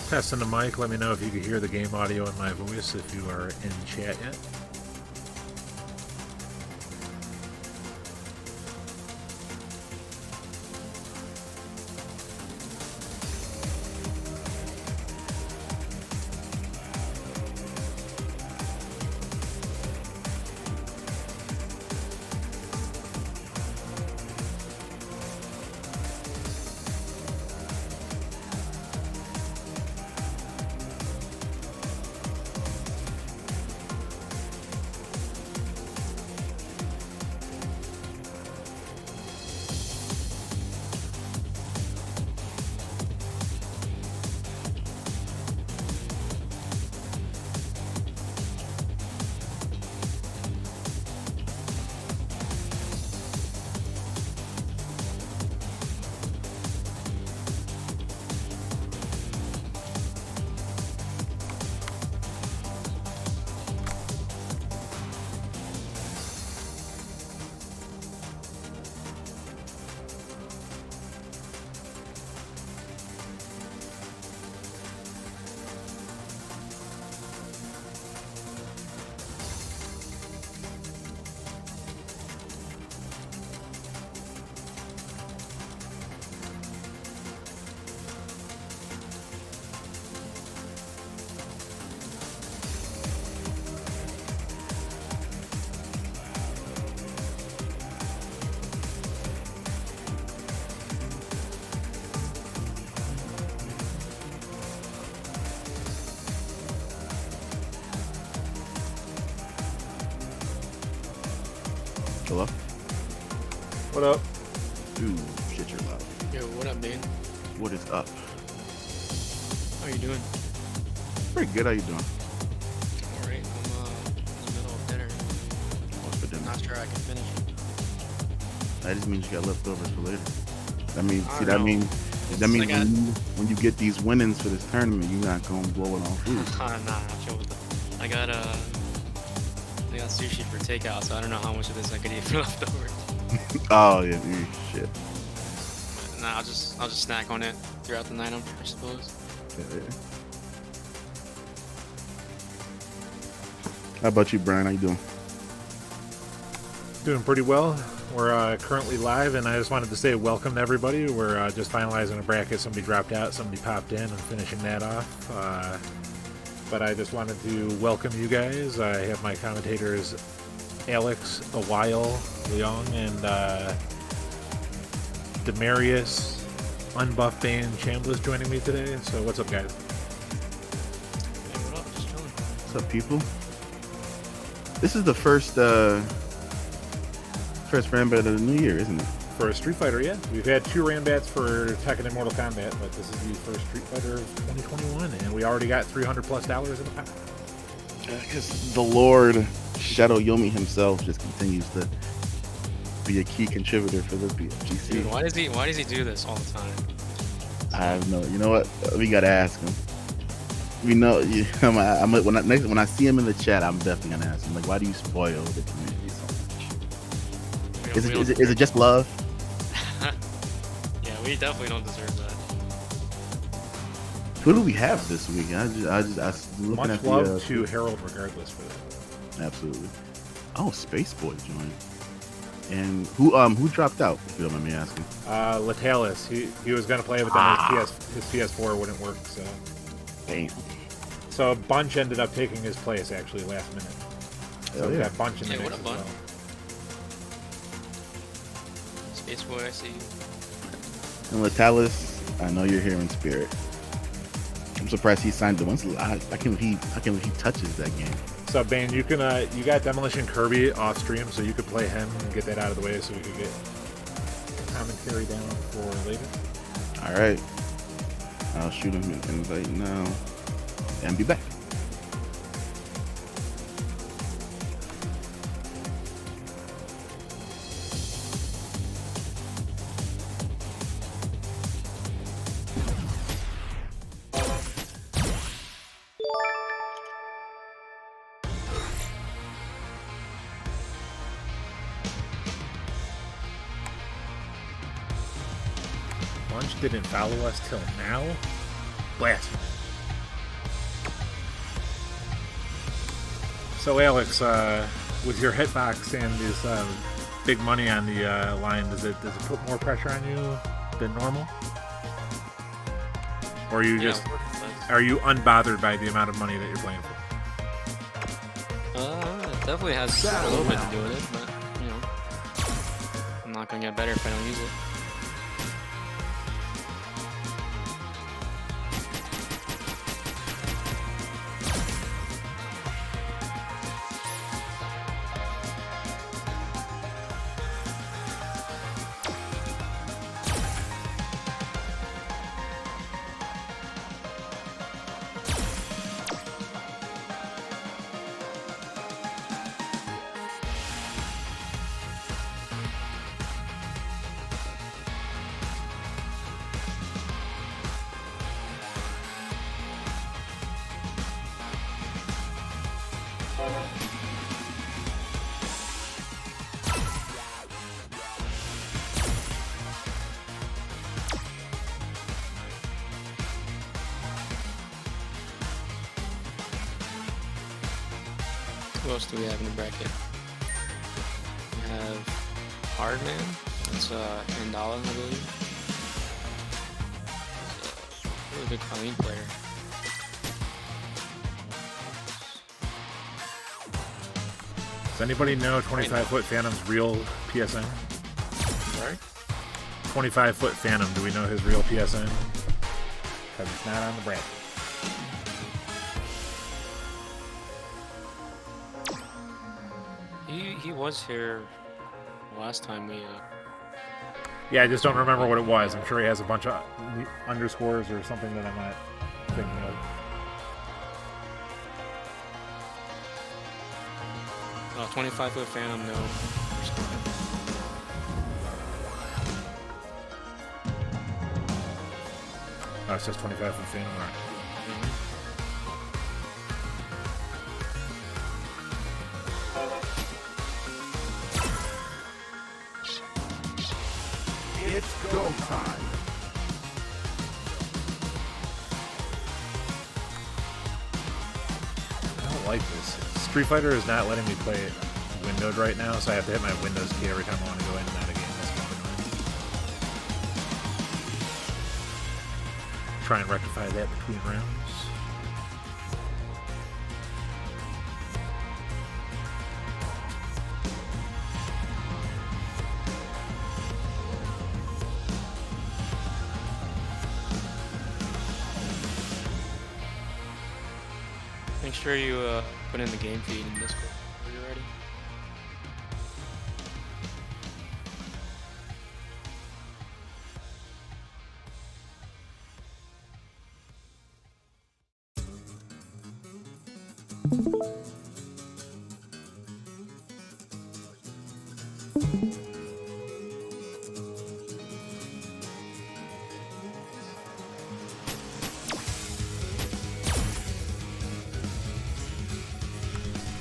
Testing the mic. Let me know if you can hear the game audio in my voice if you are in chat yet. Hello? What up? Ooh, shit, you're loud. Yo, what up, man? What is up? How you doing? Pretty good, how you doing? Alright, I'm in the middle of dinner. What's for dinner? Not sure I can finish it. That just means you got leftovers for later. That means, I see, don't that know. means I got- when you get these winnings for this tournament, you're not gonna blow it on food. Nah, chill with it. I got sushi for takeout, so I don't know how much of this I could eat for leftovers. Oh yeah, dude, shit. But, nah, I'll just snack on it throughout the night, I suppose. Yeah. How about you, Brian? How you doing? Doing pretty well. We're currently live, and I just wanted to say welcome to everybody. We're just finalizing a bracket. Somebody dropped out, somebody popped in. I'm finishing that off. But I just wanted to welcome you guys. I have my commentators Alex, A While, Leong, and Demarius, Unbuffed Bane, Chambliss joining me today. So what's up, guys? Hey, what up? Just chilling. What's up, people? This is the first Rambit of the new year, isn't it? For a Street Fighter, yeah. We've had 2 Rambats for Tekken and Mortal Kombat, but this is the first Street Fighter of 2021, and we already got $300+ in the pot. Because the Lord Shadow Yomi himself just continues to be a key contributor for the BFGC. Dude, why does he do this all the time? I have no. You know what? We gotta ask him. We know. When I see him in the chat, I'm definitely gonna ask him. Like, why do you spoil the community so much? Is it just love? Yeah, we definitely don't deserve that. Who do we have this week? I was looking Much at love the, to Harold regardless for that. absolutely. Oh, Space Boy joined. And who dropped out? If you don't mind me asking. Latalis, he was gonna play, but then his PS4 wouldn't work, so. Damn. So Bunch ended up taking his place actually last minute. So Hell we yeah. got Bunch in the Yeah, mix what as a well. Bunch. Space Boy, I see you. And Latalis, I know you're here in spirit. I'm surprised he signed the ones. I can't believe he touches that game. So Bane, you can you got Demolition Kirby off stream, so you could play him and get that out of the way, so we could get commentary down for later. All right, I'll shoot him an invite now and be back. Bunch didn't follow us till now. Blasphemy. So Alex, with your hitbox and this big money on the line, does it put more pressure on you than normal? Or are you just are you unbothered by the amount of money that you're playing for? It definitely has a little bit to do with it, but you know, I'm not gonna get better if I don't use it. Who else do we have in the bracket? We have Hardman. That's Mandala, I believe. He's a really big Colleen player. Does anybody know 25-foot Phantom's real PSN? Sorry? 25-foot Phantom, do we know his real PSN? Because it's not on the bracket. He was here last time we Yeah, I just don't remember what it was. I'm sure he has a bunch of underscores or something that I'm not thinking of. 25-foot Phantom, no. Oh, it says 25-foot Phantom. All right. It's go time. I don't like this. Street Fighter is not letting me play it windowed right now, so I have to hit my Windows key every time I want to go in and out of game. That's kind of annoying. Try and rectify that between rounds. Make sure you put in the game feed in Discord when you're ready.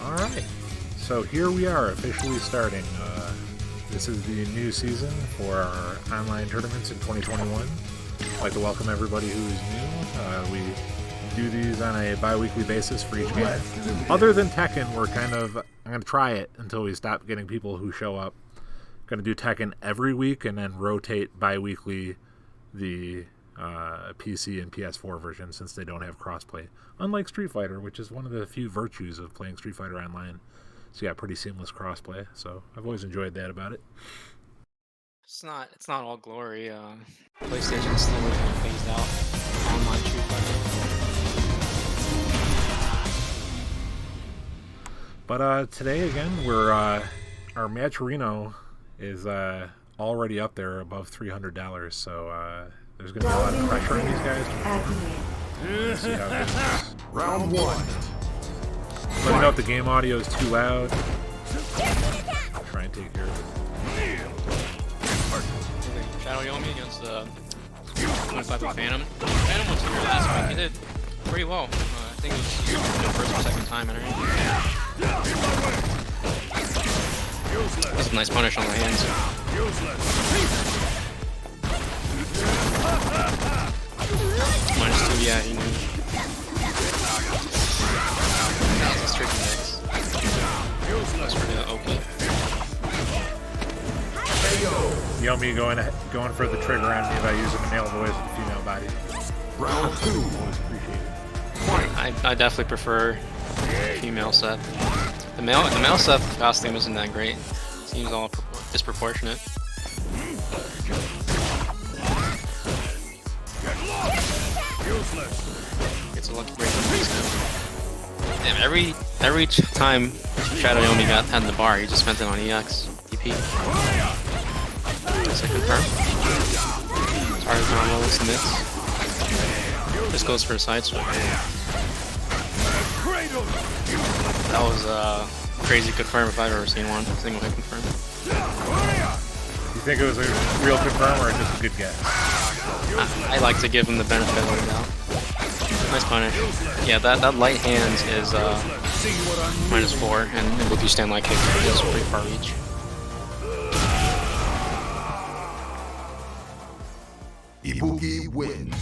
Alright, so here we are officially starting. This is the new season for our online tournaments in 2021. I'd like to welcome everybody who is new. We do these on a bi-weekly basis for each game. Other than Tekken, I'm going to try it until we stop getting people who show up. Going to do Tekken every week and then rotate bi-weekly the PC and PS4 version since they don't have crossplay. Unlike Street Fighter, which is one of the few virtues of playing Street Fighter Online. So you got pretty seamless crossplay. So I've always enjoyed that about it. It's not all glory. PlayStation slowly kind of phased out online Street Fighter. But today again, we're our Matcherino is already up there above $300. So there's going to be a lot of pressure on these guys to perform. Let's see how it goes. Round one. Let me know if the game audio is too loud. I'll try and take care of it. Shadow Yomi against the 25-foot Phantom. Phantom was here last week. He did pretty well. I think it was the first or second time entering. That's a nice punish on my hands. -2, yeah, he knew. That was a tricky mix. That's pretty OP. Yomi going for the trigger on me by using the male voice with the female body. Round 2. Always appreciated. I definitely prefer female Seth. The male Seth costume isn't that great. Seems all disproportionate. Gets a lucky break on these now. Damn, every time Shadow Yomi had the bar, he just spent it on EX. EP. That's a confirm. Target combo with the mix. Just goes for a side switch. That was a crazy confirm if I've ever seen one. Single hit confirm. You think it was a real confirm or just a good guess? I like to give him the benefit of the doubt. Nice punish. Yeah, that light hands is -4, and Ibuki stand light kick is pretty far reach. Ibuki wins.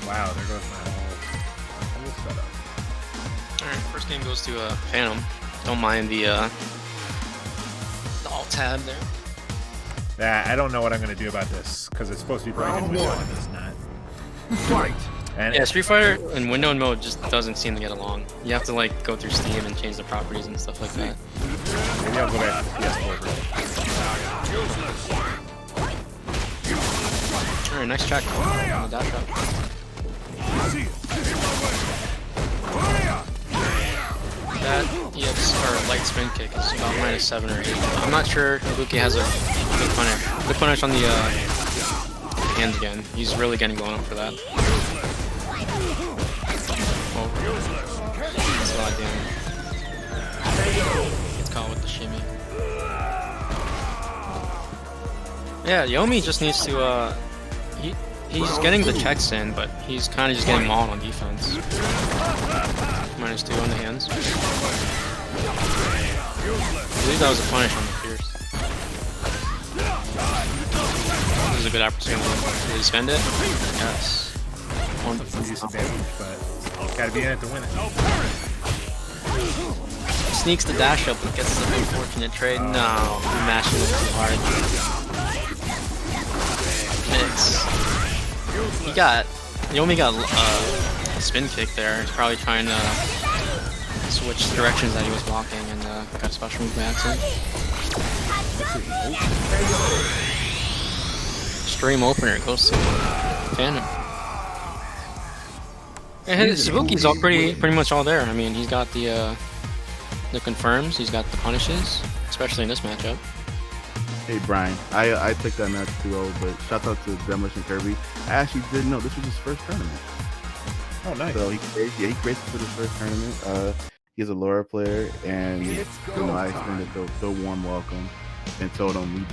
Wow, there goes my whole setup. Alright, first game goes to Phantom. Don't mind the alt tab there. Yeah, I don't know what I'm gonna do about this because it's supposed to be playing in window and it's not. Fight. And Yeah, Street Fighter and window and mode just doesn't seem to get along. You have to like go through Steam and change the properties and stuff like that. maybe I'll go back to PS4 for it. Alright, nice track on the dash up. That EX or light spin kick is about -7 or 8. I'm not sure Ibuki has a good punish. Good punish on the hands again. He's really getting blown up for that. Oh, that's a lot of damage. Gets caught with the shimmy. Yeah, Yomi just needs to he's getting the checks in, but he's kind of just getting mauled on defense. -2 on the hands. I believe that was a punish on the Pierce. This is a good opportunity. Did he spend it? Yes. One Use advantage, but gotta be in it to win it. sneaks the dash up and gets the unfortunate trade. No, he mashed it too hard. Mix. Yomi got a spin kick there. He's probably trying to switch directions that he was blocking and got a special move by accident. Stream opener goes to Phantom. And Ibuki's all pretty much all there. I mean, he's got the confirms, he's got the punishes, especially in this matchup. Hey Brian, I took that match 2-0, but shout out to Demolition Kirby. I actually didn't know this was his first tournament. Oh, nice. So he graced for his first tournament. He's a Laura player, and I extended the warm welcome and told him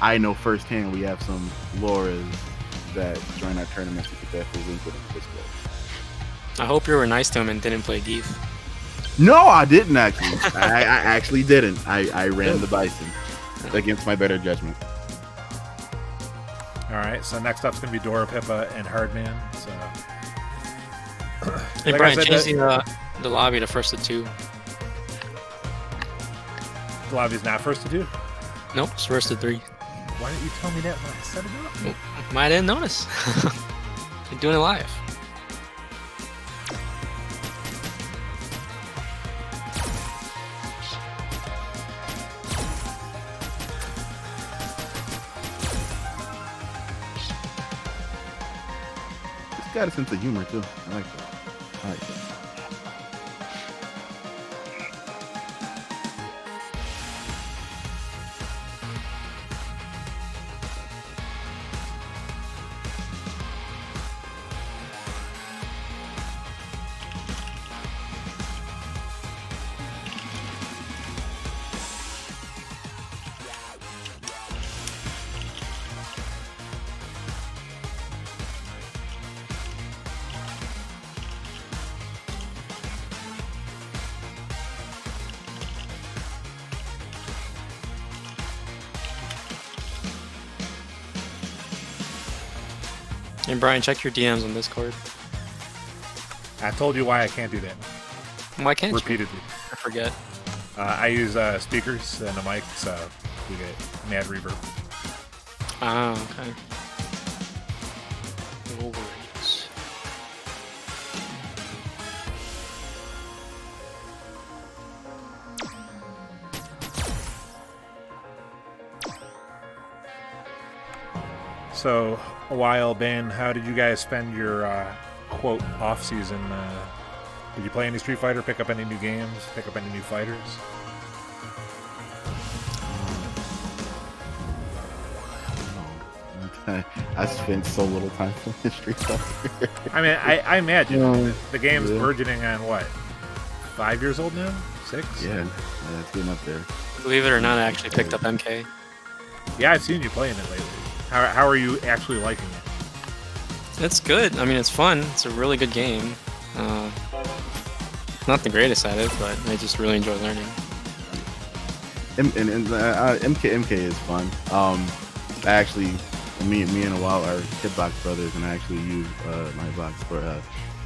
I know firsthand we have some Lauras that join our tournaments. We could definitely link with him this way. I hope you were nice to him and didn't play Geef. No, I didn't actually. I actually didn't. I ran the Bison against my better judgment. Alright, so next up's gonna be Dora Pippa and Hardman. So Hey like Brian, I said, change the lobby to first to 2. the lobby's not first to do. Nope, it's first to 3. Why didn't you tell me that when I set it up? I didn't notice. You're doing it live. He's got a sense of humor too. I like that. Hey Brian, check your DMs on Discord. I told you why I can't do that Why can't you? repeatedly. I forget. I use speakers and a mic, so we get mad reverb. Ah, okay. No worries. So, a while, Ben, how did you guys spend your quote off season? Did you play any Street Fighter? Pick up any new games? Pick up any new fighters? I spent so little time playing Street Fighter. I mean, I imagine Yeah. the game's Yeah. burgeoning on what? 5 years old now? 6? Yeah, it's getting up there. Believe it or not, I actually picked up MK. Yeah, I've seen you playing it lately. How are you actually liking it? It's good. I mean, it's fun. It's a really good game. Not the greatest at it, but I just really enjoy learning. MK is fun. I actually, me and a while are Hitbox brothers, and I actually use my box for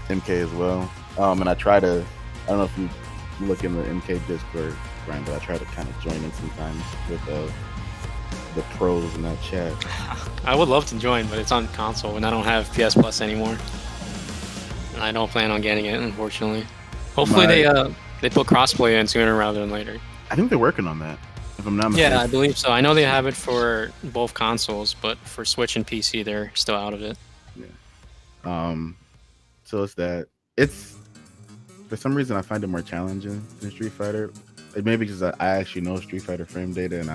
MK as well. And I try to, I don't know if you look in the MK Discord, Brian, but I try to kind of join in sometimes with the pros in that chat. I would love to join, but it's on console, and I don't have PS Plus anymore. And I don't plan on getting it, unfortunately. Hopefully they put crossplay in sooner rather than later. I think they're working on that, if I'm not mistaken. Yeah, I believe so. I know they have it for both consoles, but for Switch and PC, they're still out of it. So it's that. It's, for some reason, I find it more challenging than Street Fighter. It may be because I actually know Street Fighter frame data, and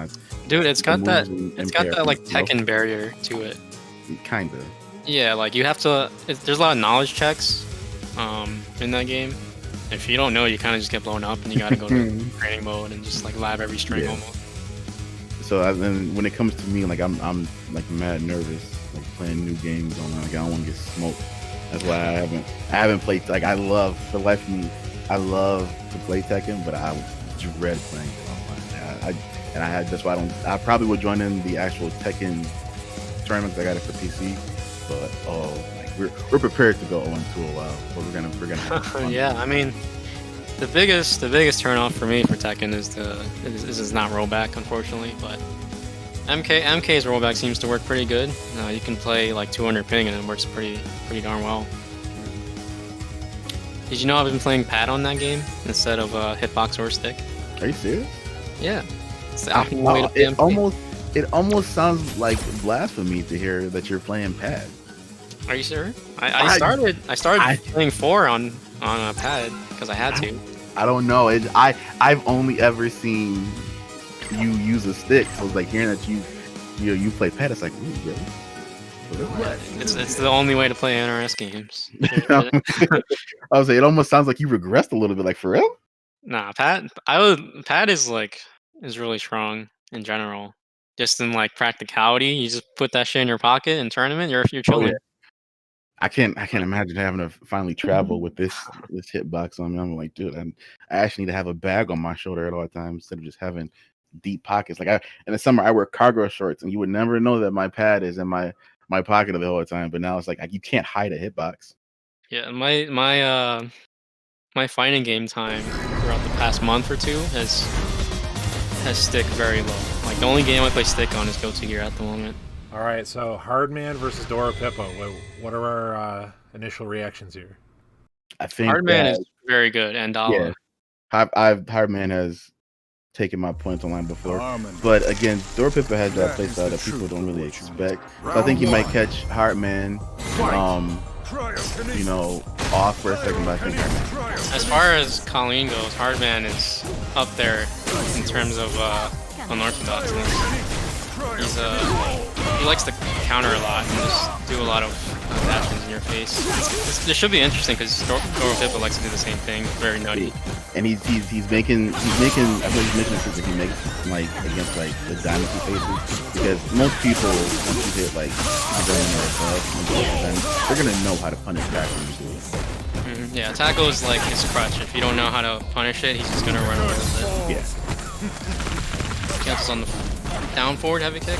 Dude, it's got that. moves in It's got MK that are like pretty Tekken barrier to it. low. Kinda. Yeah, like you have to. There's a lot of knowledge checks, in that game. If you don't know, you kind of just get blown up, and you gotta go to training mode and just like lab every string Yeah. almost. So then when it comes to me, like I'm like mad nervous, like playing new games online. Like I don't want to get smoked. That's why I haven't played. Like I love, for the life of me, I love to play Tekken, but I dread playing it online. That's why I probably would join in the actual Tekken tournaments. I got it for PC, but like we're prepared to go 0-2 a while, but we're gonna have fun. Yeah, I mean, the biggest turnoff for me for Tekken is is not rollback, unfortunately. But MK's rollback seems to work pretty good. You can play like 200 ping and it works pretty darn well. Did you know I've been playing pad on that game instead of hitbox or stick? Are you serious? Yeah, it's the optimal way to play It MK. it almost sounds like blasphemy to hear that you're playing pad. Are you sure? I started playing 4 on a pad because I had to. I don't know. I've only ever seen you use a stick. So it's like hearing that you play pad. It's like, ooh, really? It's the only way to play NRS games. I was say it almost sounds like you regressed a little bit. Like for real? Nah, pad is really strong in general. Just in like practicality, you just put that shit in your pocket in tournament, you're chilling. yeah. I can't imagine having to finally travel with this hitbox on me. I'm like, dude, I actually need to have a bag on my shoulder at all times instead of just having deep pockets. Like in the summer, I wear cargo shorts, and you would never know that my pad is in my pocket the whole time. But now it's like you can't hide a hitbox. Yeah, my fighting game time throughout the past month or two has stick very low. Like the only game I play stick on is Guilty Gear at the moment. All right, so Hardman versus Dora Pippo. What are our initial reactions here? I think Hardman is very good, and Dala. Yeah, Hardman has taken my points online before, but again, Dora Pippo has that playstyle that people don't really expect. So I think he might catch Hardman, off for a second. But I think Hardman. As far as Colleen goes, Hardman is up there in terms of unorthodoxness. He likes to counter a lot and just do a lot of actions in your face. This should be interesting because Dora Pippo likes to do the same thing. Very nutty. And he's making. I feel he's making sure that he makes like against like the dynasty faces, because most people once you hit like or above, they're gonna know how to punish back when you do it. Yeah, tackle is like his crutch. If you don't know how to punish it, he's just gonna run away with it. Yeah. Catches on the down forward heavy kick.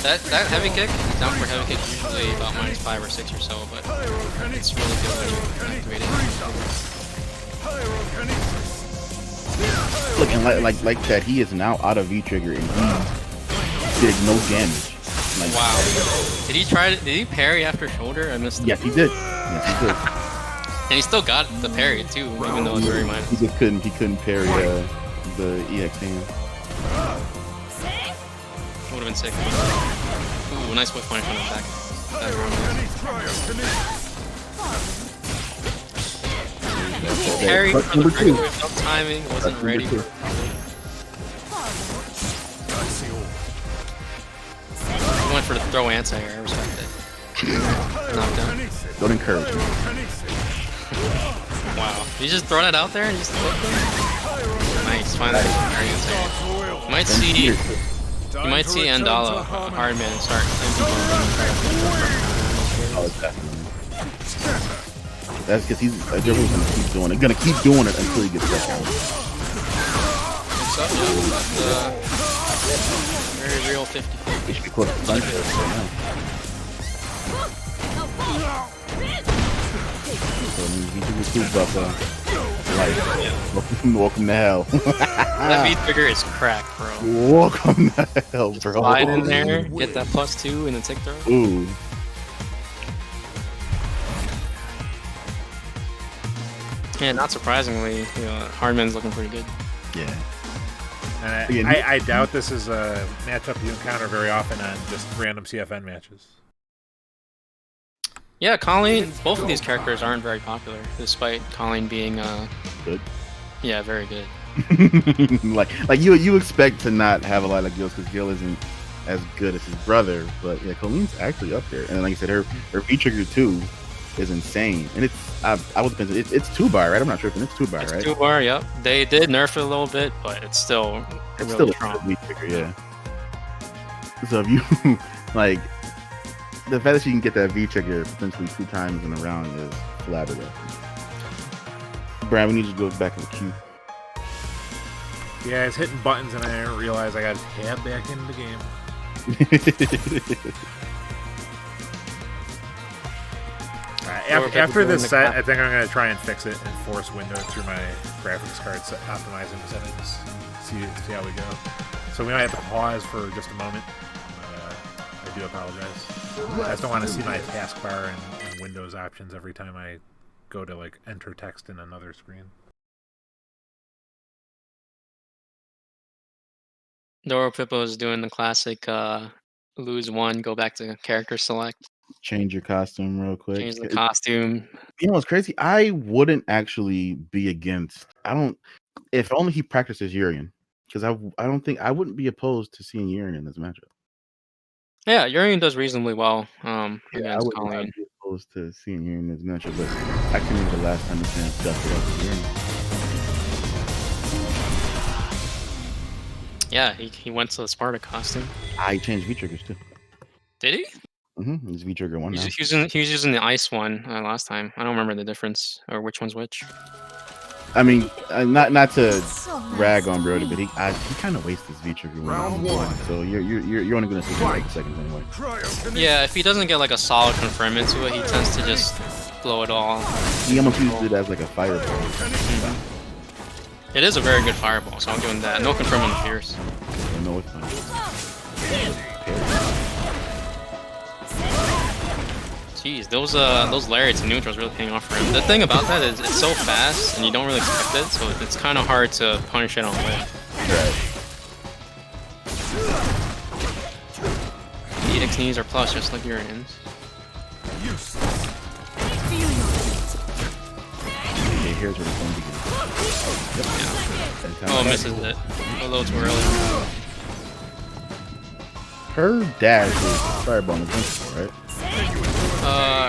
That heavy kick, down for heavy kick, usually about -5 or 6 or so, but it's really good when you activate it. Look, and like that, he is now out of V trigger and he did no damage. Like, Wow. Did he parry after shoulder? I missed it. yes, he did. Yes, he did. And he still got the parry too, even though it's very minor. He just couldn't parry the EX hand. Would have been sick. Ooh, nice whip point from the back. Parry for the break without timing, wasn't ready for it. He went for the throw anti-air, I respect it. Knocked down. Don't encourage him. Wow. You just throw that out there and just flip them? Nice, finally. You might see Andala, Hardman, start Oh, definitely. That's because he's definitely gonna keep doing it. Gonna keep doing it until he gets back out. Very real 50. He should be close to punch right now. So he took his two buff life. Welcome to hell. That beat trigger is crack, bro. Welcome to hell, bro. Slide in there, get that +2 and then tick throw. Ooh. Yeah, not surprisingly, Hardman's looking pretty good. Yeah. And I doubt this is a matchup you encounter very often on just random CFN matches. Yeah, Colleen, both of these characters aren't very popular, despite Colleen being, Good. yeah, very good. like you expect to not have a lot of Gills because Gil isn't as good as his brother, but yeah, Colleen's actually up there. And like I said, her V trigger 2 is insane, and it's it's 2-bar, right? I'm not sure if it's 2-bar, right? It's 2-bar, yep. They did nerf it a little bit, but it's still really strong. V trigger, yeah. So if you like the fact that you can get that V trigger potentially 2 times in a round is flabbergasting. Brian, we need you to go back in the queue. Yeah, I was hitting buttons and I didn't realize I got to tab back into the game. After this set, I think I'm going to try and fix it and force Windows through my graphics card, optimizing the settings, see how we go. So we might have to pause for just a moment. I do apologize. I just don't want to see my taskbar and Windows options every time I go to like enter text in another screen. Doro Pippo is doing the classic lose one, go back to character select. Change your costume real quick. Change the costume. You know what's crazy? I wouldn't actually be against. If only he practices Urian, because I wouldn't be opposed to seeing Urian in this matchup. Yeah, Urian does reasonably well against I Colleen. would be opposed to seeing Urian in this matchup, but I can remember the last time he kind of dusted up with Urian. Yeah, he went to the Sparta costume. I changed V triggers too. Did he? He's V trigger 1 now. He was using the ice one last time. I don't remember the difference or which one's which. I mean, not to rag on Brody, but he kind of wastes his V trigger Round 1. So you're only gonna see him like seconds anyway. Yeah, if he doesn't get like a solid confirm into it, he tends to just blow it all. He almost uses it as like a fireball. It is a very good fireball, so I'll give him that. No confirm on the Pierce. No, it's not. Jeez, those lariats and neutrals really paying off for him. The thing about that is it's so fast and you don't really expect it, so it's kind of hard to punish it on whip. Right. EX knees are plus just like Urian's. Okay, here's where the fun begins. Yep. Yeah. Oh, misses it. A little too early. Her dash is fireball invincible, right?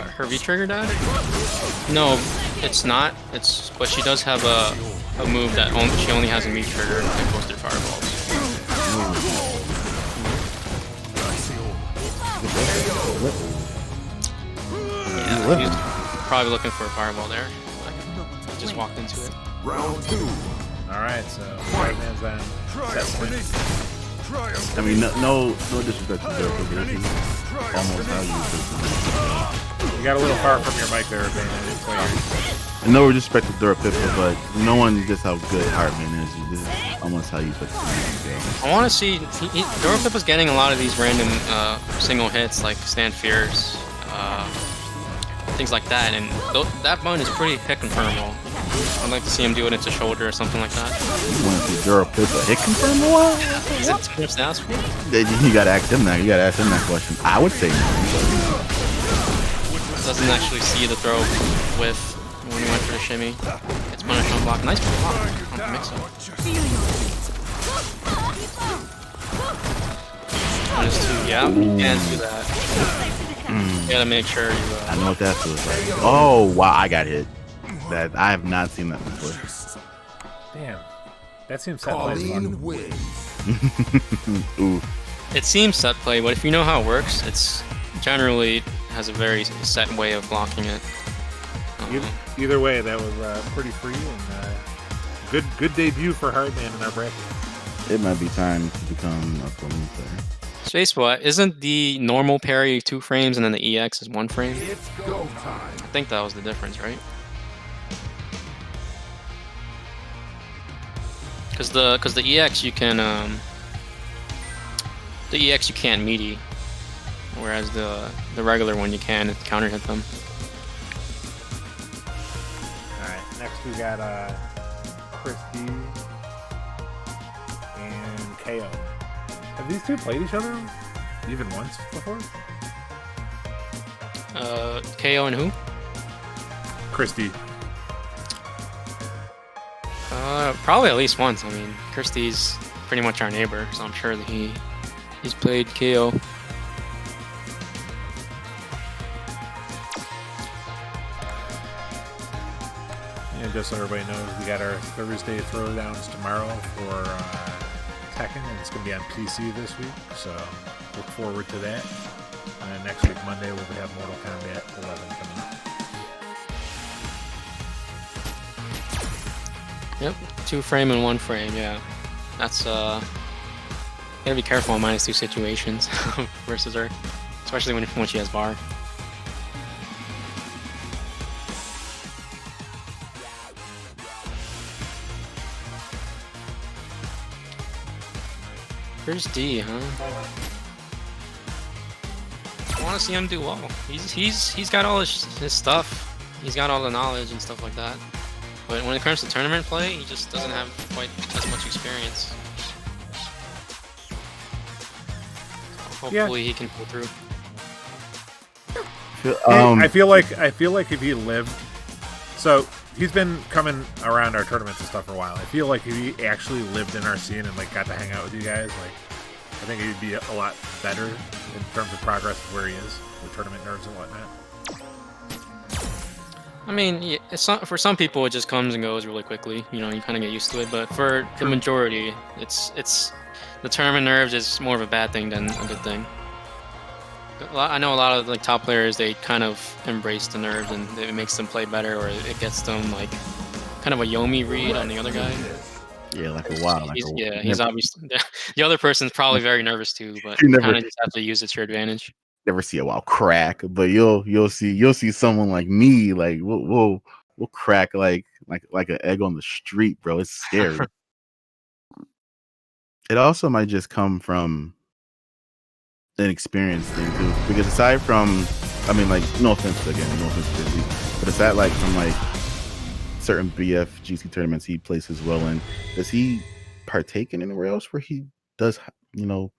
Her V-trigger dash? No, it's not. But she does have a move that she only has a V-trigger that goes through fireballs. Yeah, he was probably looking for a fireball there. Like, just walked into it. Round 2. Alright, so Hardman's on set point. I mean, no disrespect to Zero, but this is almost how you use You got a little far from your mic there, Ben. I didn't quite hear you. No disrespect to Durapippa, but no one just how good Heartman is. This is almost how you put the game. I want to see. Durapippa's getting a lot of these random single hits like Stand Fierce, things like that, and that button is pretty hit confirmable. I'd like to see him do it into shoulder or something like that. You want to see Durapippa hit confirm a while? Is it too much to ask for? You gotta ask him that. You gotta ask him that question. I would say no. Doesn't actually see the throw with when he went for the shimmy. It's punished on block. Nice block. Mix up. -2. Yeah, you can't do that. You gotta make sure you. I know what that feels like. Oh wow, I got hit. That I have not seen that before. Damn. That seems set play. Colleen wins. Ooh. It seems set play, but if you know how it works, it's generally has a very set way of blocking it. Either way, that was pretty free and good debut for Hardman in our bracket. It might be time to become a Colleen player. Spacebot, isn't the normal parry 2 frames and then the EX is 1 frame? It's go time. I think that was the difference, right? Because the EX you can can't meaty, whereas the regular one you can counter hit them. All right, next we got Christy and KO. Have these two played each other even once before? KO and who? Christy. Probably at least once. I mean, Kirsty's pretty much our neighbor, so I'm sure that he's played KO. And just so everybody knows, we got our Thursday throwdowns tomorrow for Tekken, and it's going to be on PC this week, so look forward to that. And next week, Monday, we'll have Mortal Kombat 11 coming up. Yep, 2 frame and 1 frame, yeah. That's, gotta be careful on -2 situations versus her. Especially when she has bar. Here's D, huh? I wanna see him do well. He's got all his stuff. He's got all the knowledge and stuff like that. But when it comes to tournament play, he just doesn't have quite as much experience. Hopefully he can pull through. I feel like if he lived, so he's been coming around our tournaments and stuff for a while. I feel like if he actually lived in our scene and like got to hang out with you guys, like I think he'd be a lot better in terms of progress of where he is with tournament nerves and whatnot. I mean, yeah, for some people it just comes and goes really quickly. You know, you kind of get used to it. But for the majority, it's the tournament nerves is more of a bad thing than a good thing. I know a lot of like top players, they kind of embrace the nerves and it makes them play better, or it gets them like kind of a Yomi read on the other guy. Yeah, like a wow. He's obviously the other person's probably very nervous too, but you kind of just have to use it to your advantage. Never see a WoW crack, but you'll see someone like me, like we'll crack like an egg on the street, bro. It's scary. It also might just come from an experience thing too, because aside from, I mean, like, no offense to Disney, but aside like from like certain BF GC tournaments he places well in, does he partake in anywhere else where he does, you know,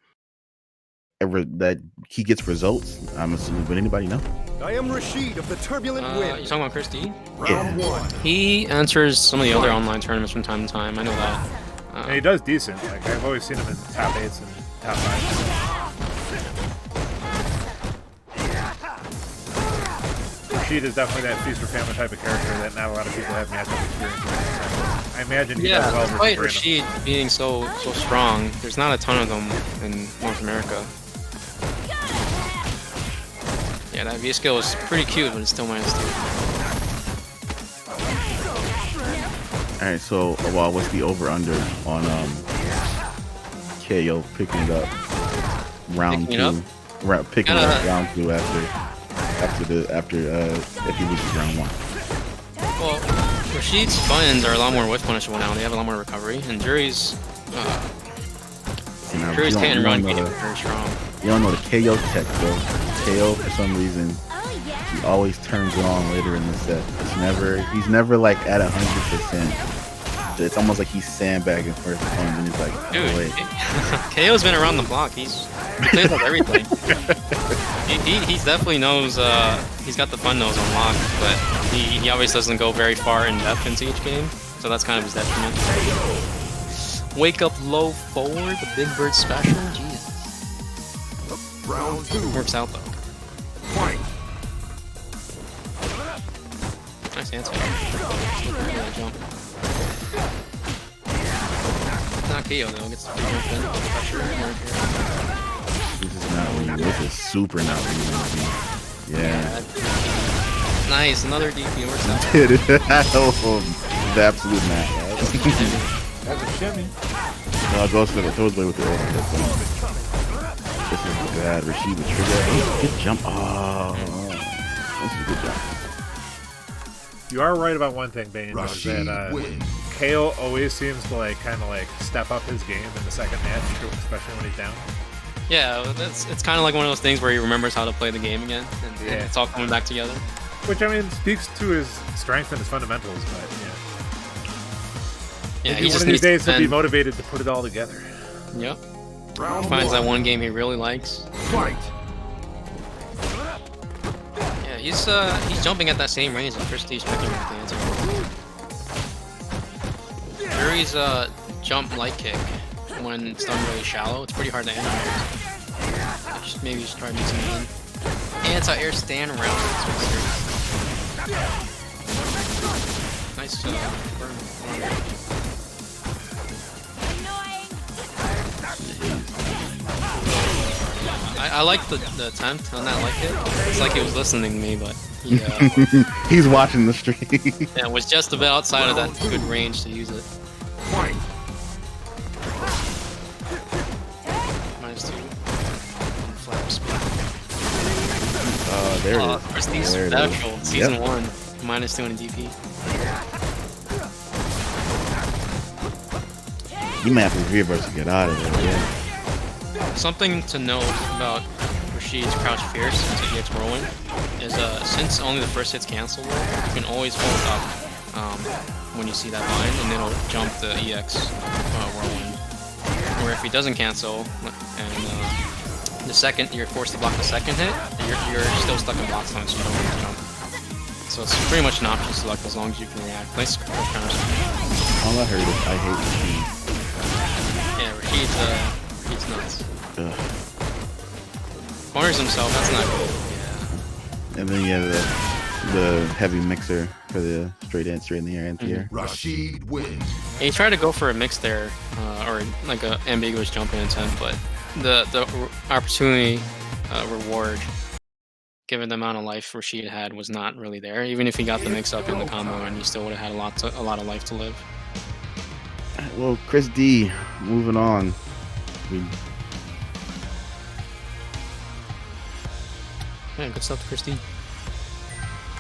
that he gets results? I'm assuming. Would anybody know? I am Rashid of the Turbulent Wind. You talking about Chris D? Round one. He enters some of the other online tournaments from time to time. I know that. And he does decent. Like I've always seen him in top 8s and top 5s. Rashid is definitely that feast or famine type of character that not a lot of people have matchup experience with. I imagine he does well despite versus Rashid being so strong, there's not a ton of them in North America. Yeah, that V skill is pretty cute, but it's still -2. All right, so what's the over under on KO picking it up round Picking it two. Picking it up round 2 after if he loses round 1. Well, Rashid's buttons are a lot more whiff punishable now. They have a lot more recovery, and Jury's hit and run game is very strong. You don't know the KO tech though. KO for some reason he always turns it on later in the set. He's never like at 100%. It's almost like he's sandbagging for his opponent, and he's like, oh, Dude, wait. KO's been around the block. He plays like everything. he definitely knows. He's got the fun nose on lock, but he always doesn't go very far in depth into each game, so that's kind of his detriment. Wake up low forward, the Big Bird special. Jesus. Round 2. Works out though. Fight. Nice answer. Jump. Not KO though. Gets the free jump in. Pressure. This is not where you. This is super not where you want to be. Yeah. Nice. Another DP. Works out. Dude, the absolute mat. That's a shimmy. No, it goes away with the old. This is bad. Rashid with trigger. Good jump. Oh, this is a good jump. You are right about one thing, Bane, is Rashid that wins. KO always seems to kind of step up his game in the second match, especially when he's down. Yeah, it's kind of like one of those things where he remembers how to play the game again, and it's all coming back together. Which, I mean, speaks to his strength and his fundamentals, but Yeah, maybe one of these days he'll be motivated to put it all together. Yep. Round Finds 1. that one game he really likes. Fight. Yeah, he's jumping at that same range as Christie's picking up the answer. Yuri's jump light kick when it's done really shallow, it's pretty hard to animate. Maybe you should try mixing it in. Anti-air stand around. Nice burn. I like the attempt on that light kick. It's like he was listening to me, but he, he's watching the stream. yeah, was just about outside of that good range to use it. Fight. -2. Flap speed. There it is. Prestige There it Special, is. Season Yep. 1, -2 in DP. You might have to reverse to get out of there. Yeah. Something to note about Rashid's Crouch Fierce to EX Whirlwind is since only the first hit's cancelable, you can always hold up when you see that line, and it'll jump the EX Whirlwind. Or if he doesn't cancel, and you're forced to block the second hit, you're still stuck in block time, so you don't get to jump. So it's pretty much an option select as long as you can react. Nice counter. All I heard is I hate Rashid. Yeah, Rashid's nuts. Ugh. Corners himself, that's not good. Yeah. And then you have the heavy mixer for the straight in the air, anti-air. Rashid wins. And he tried to go for a mix there, or like a ambiguous jumping intent, but the opportunity reward, given the amount of life Rashid had, was not really there. Even if he got the mix up in the combo, and he still would have had a lot of life to live. Well, Chris D, moving on. Yeah, good stuff to Christine.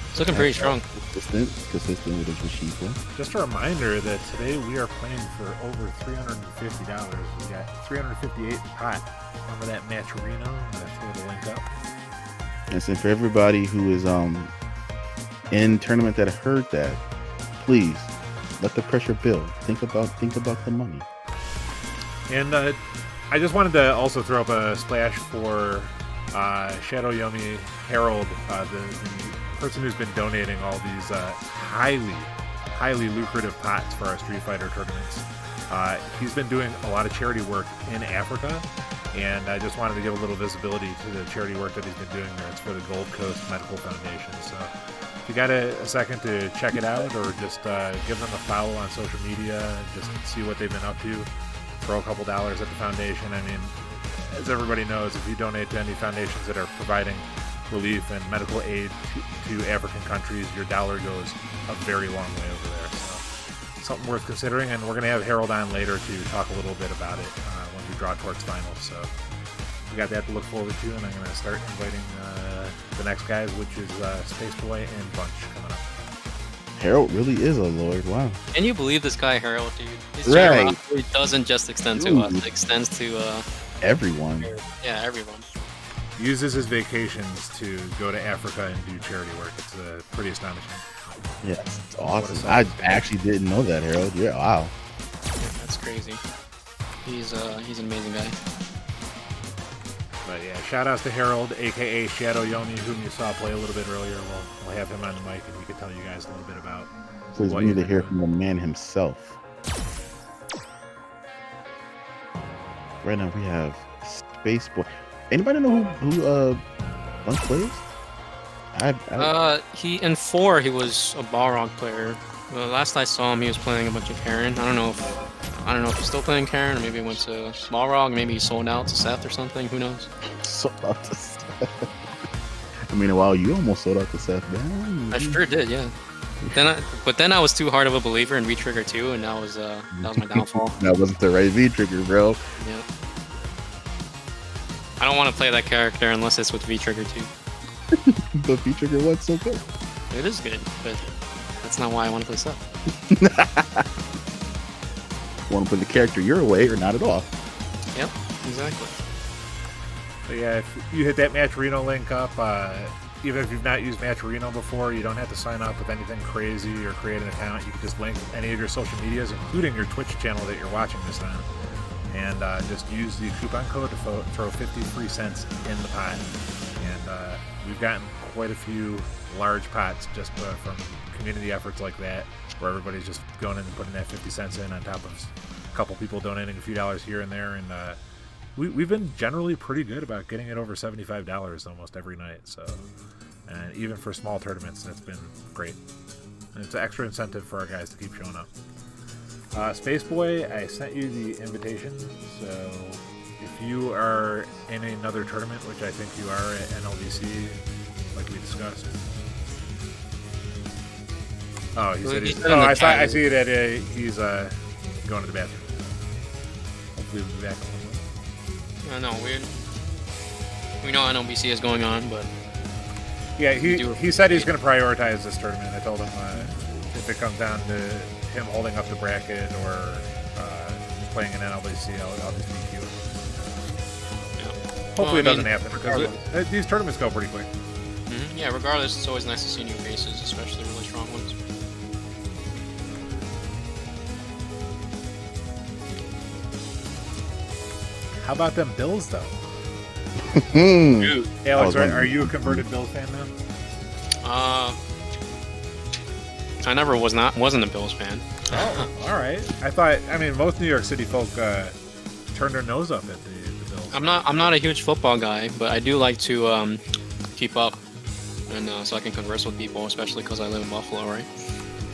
It's looking pretty strong. Consistent with his Rashid play. Just a reminder that today we are playing for over $350. We got 358 pot. Remember that match Reno? I'm gonna throw the link up. And so for everybody who is in tournament that heard that, please let the pressure build. Think about the money. And I just wanted to also throw up a splash for Shadow Yomi Harold, the person who's been donating all these highly lucrative pots for our Street Fighter tournaments. He's been doing a lot of charity work in Africa, and I just wanted to give a little visibility to the charity work that he's been doing there. It's for the Gold Coast Medical Foundation. So if you got a second to check it out, or just give them a follow on social media and just see what they've been up to, throw a couple dollars at the foundation. I mean, as everybody knows, if you donate to any foundations that are providing relief and medical aid to African countries, your dollar goes a very long way over there. So something worth considering, and we're going to have Harold on later to talk a little bit about it when we draw towards finals. So we got that to look forward to, and I'm going to start inviting the next guys, which is Space Boy and Bunch coming up. Harold really is a lord. Wow. Can you believe this guy Harold, dude? His Right. generosity doesn't just extend to us; it extends to Everyone. yeah, everyone. Uses his vacations to go to Africa and do charity work. It's pretty astonishing. Yeah, it's awesome. I actually didn't know that, Harold. Yeah, wow. That's crazy. He's an amazing guy. But yeah, shout outs to Harold, aka Shadow Yomi, whom you saw play a little bit earlier. We'll have him on the mic and he can tell you guys a little bit about. Please, we need to hear from the man himself. Right now we have Space Boy. Anybody know who Bunch plays? He in 4 he was a Balrog player. Last I saw him, he was playing a bunch of Karen. I don't know if he's still playing Karen, or maybe he went to Balrog. Maybe he sold out to Seth or something. Who knows? Sold out to Seth. I mean, wow, you almost sold out to Seth, man. I sure did, yeah. But then I was too hard of a believer in V-Trigger 2, and that was my downfall. That wasn't the right V-Trigger, bro. Yeah. I don't want to play that character unless it's with V-Trigger 2. The V-Trigger one's so good. It is good, but that's not why I want to play Seth. Want to put the character your way or not at all? Yep, exactly. But yeah, if you hit that Matcherino link up, even if you've not used Matcherino before, you don't have to sign up with anything crazy or create an account. You can just link any of your social medias, including your Twitch channel that you're watching this on, and just use the coupon code to throw 50 free cents in the pot. And we've gotten quite a few large pots just from community efforts like that, where everybody's just going in and putting that 50 cents in on top of a couple people donating a few dollars here and there. And we've been generally pretty good about getting it over $75 almost every night. So, and even for small tournaments, that's been great. And it's an extra incentive for our guys to keep showing up. Space Boy, I sent you the invitation, so if you are in another tournament, which I think you are at NLDC, like we discussed. Oh, he said he's. Oh, I see that he's going to the bathroom. Hopefully we'll be back in 1 minute. I know, we know NLBC is going on, but yeah, he said he's going to prioritize this tournament. I told him if it comes down to him holding up the bracket or playing an NLBC, I'll just be cute. Yeah. Hopefully it doesn't happen because these tournaments go pretty quick. Mm-hmm. Yeah, regardless, it's always nice to see new faces, especially really strong ones. How about them Bills, though? Dude. Alex, are you a converted Bills fan now? I never wasn't a Bills fan. Oh, all right. I mean, most New York City folk turned their nose up at the Bills. I'm not a huge football guy, but I do like to keep up, and so I can converse with people, especially because I live in Buffalo, right?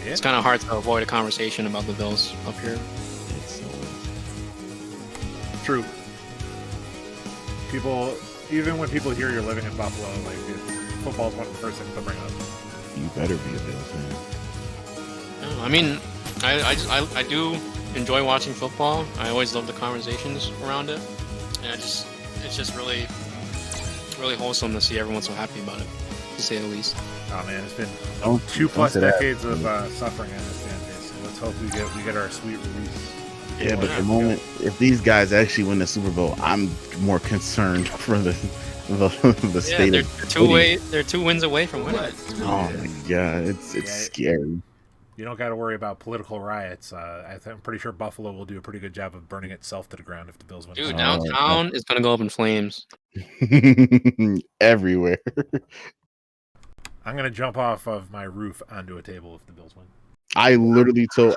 Yeah. It's kind of hard to avoid a conversation about the Bills up here. True. People, even when people hear you're living in Buffalo, like football's one of the first things to bring up. You better be a Bills fan. No, I mean, I do enjoy watching football. I always love the conversations around it, and it's just really wholesome to see everyone so happy about it, to say the least. Oh man, it's been 2+ decades of suffering on this fan base. So let's hope we get our sweet release. Yeah, but the moment if these guys actually win the Super Bowl, I'm more concerned for the state of. They're 2 wins away from winning. Oh my god, it's scary. You don't got to worry about political riots. I'm pretty sure Buffalo will do a pretty good job of burning itself to the ground if the Bills win. Dude, downtown is gonna go up in flames. Everywhere. I'm gonna jump off of my roof onto a table if the Bills win. I literally told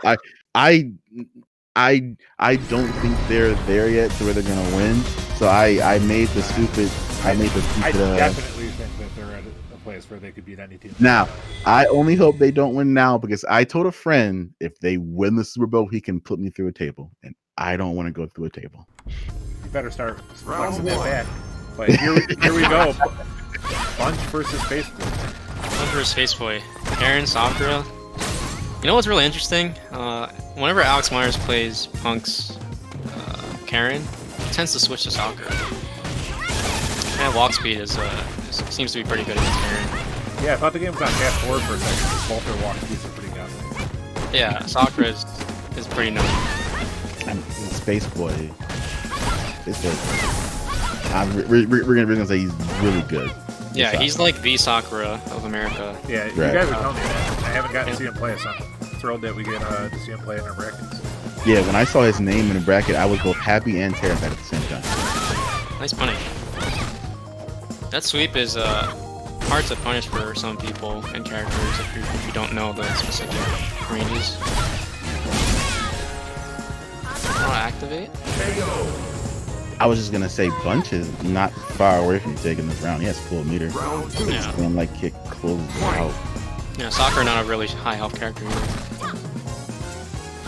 I don't think they're there yet to where they're gonna win. So I made the stupid. I definitely think that they're at a place where they could beat any team. Now, I only hope they don't win now because I told a friend if they win the Super Bowl, he can put me through a table, and I don't want to go through a table. You better start flexing that back. But here we go. Bunch versus Space Boy. Bunch versus Space Boy. Karen, Sabra. You know what's really interesting? Whenever Alex Myers plays Punk's Karen, tends to switch to Sakura. And walk speed seems to be pretty good against Baron. Yeah, I thought the game was on fast forward for a second, because both their walk speeds are pretty godly. Yeah, Sakura is pretty nice. And Space Boy. We're gonna say he's really good. Yeah, he's like the Sakura of America. Yeah, you Right. guys are telling me that. I haven't gotten to see him play, so I'm thrilled that we get to see him play in our brackets. Yeah, when I saw his name in the bracket, I was both happy and terrified at the same time. Nice punish. That sweep is hard to punish for some people and characters if you don't know the specific ranges. Activate? I was just gonna say Bunch is not far away from taking this round. He has full meter. Round 2. Yeah. It's going like kick close out. Yeah, Sakura not a really high health character either.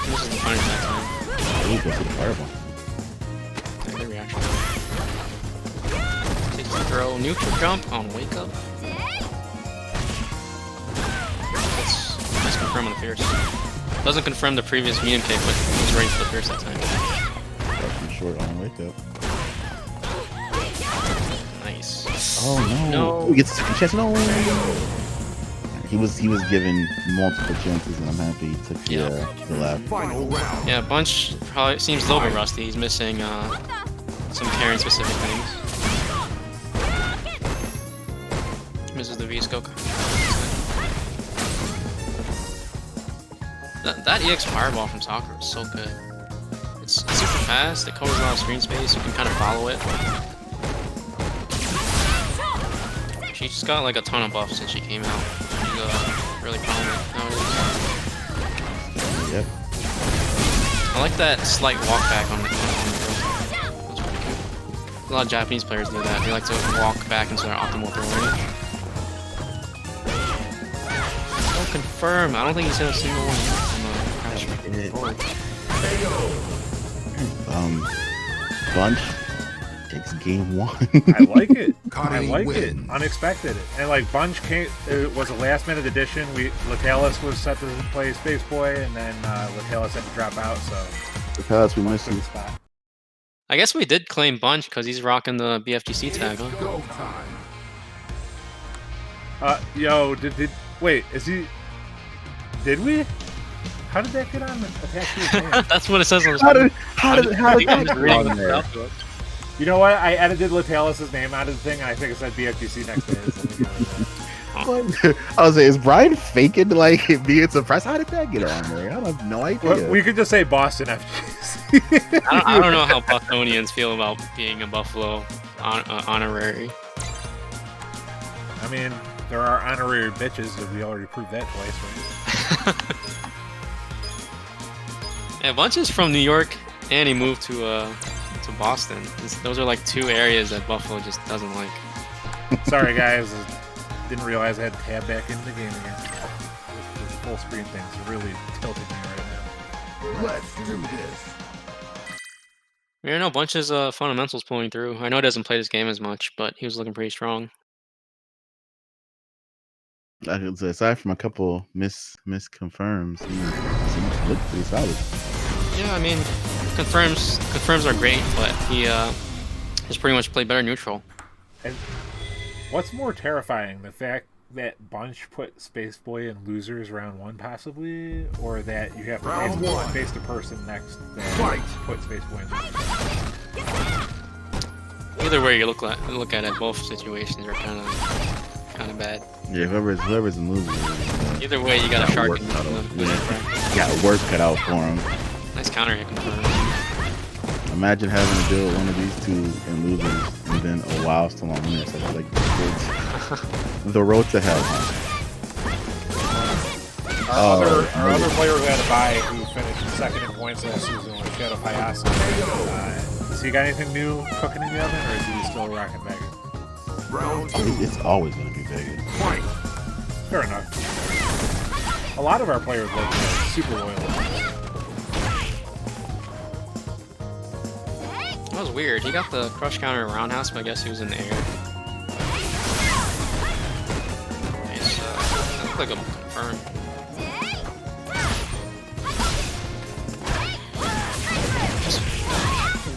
This is the punish that time. Ooh, go for the fireball. Yeah, good reaction. Takes the throw, neutral jump on wake up. Let's confirm on the Fierce. Doesn't confirm the previous medium kick, but was ready for the Fierce that time. That's short on wake up. Nice. Oh no! No. He gets a second chance. No. He was given multiple chances, and I'm happy he took the left. Final round. Yeah, Bunch probably seems a little bit rusty. He's missing some carrying specific things. Misses the V-Scope. That EX Fireball from Sakura is so good. It's super fast, it covers a lot of screen space, you can kind of follow it. She just got like a ton of buffs since she came out. She's really prominent nowadays. Yep. I like that slight walk back on the That's pretty cool. A lot of Japanese players do that. They like to walk back into their optimal throw range. Don't confirm. I don't think he's hit a single one from the crash forward. Bunch takes game 1. I like it. I Connie like wins. it. Unexpected. And like Bunch came, it was a last minute addition. Latalis was set to play Space Boy, and then Latalis had to drop out, so Because we missed took the him. spot. I guess we did claim Bunch because he's rocking the BFGC tag, huh? Go time. Yo, wait, is he? Did we? How did that get on the attached to his name? That's what it says on the How screen. did I'm that just get reading on the there? stuff. You know what? I edited Latalis' name out of the thing, and I think it said BFGC next to it. So let me get rid of that. I was like, is Brian faking like being surprised? How did that get on there? I have no idea. Well, we could just say Boston FGC. I don't know how Buffonians feel about being a Buffalo honorary. I mean, there are honorary bitches, but we already proved that twice, right? Yeah, Bunch is from New York, and he moved to Boston. Those are like two areas that Buffalo just doesn't like. Sorry, guys. Didn't realize I had to tab back into the game again. This full screen thing's really tilting me right now. Let's do this. Yeah, no, Bunch's fundamentals pulling through. I know he doesn't play this game as much, but he was looking pretty strong. I could say, aside from a couple misconfirms, he looked pretty solid. Yeah, I mean, confirms are great, but he just pretty much played better neutral. And what's more terrifying, the fact that Bunch put Space Boy in losers round 1, possibly, or that you have to Round one. face the person next that Fight. put Space Boy in losers? Either way you look at it, both situations are kind of bad. Yeah, whoever's in loser. Either way, you got a shark work in cut the out. bracket. Got work cut out for him. Nice counter hit confirm. Imagine having to deal with one of these two in losers, and then a while still on winners. So it's like the road to hell. Our other player who had a bye, who finished second in points last season, was Shadow Payasa. Has he got anything new cooking in the oven, or is he still rocking Vegas? Round I think 2. it's always going to be Vegas. Fight. Fair enough. A lot of our players like super loyal. That was weird. He got the crush counter roundhouse, but I guess he was in the air. Nice. That looked like a confirm.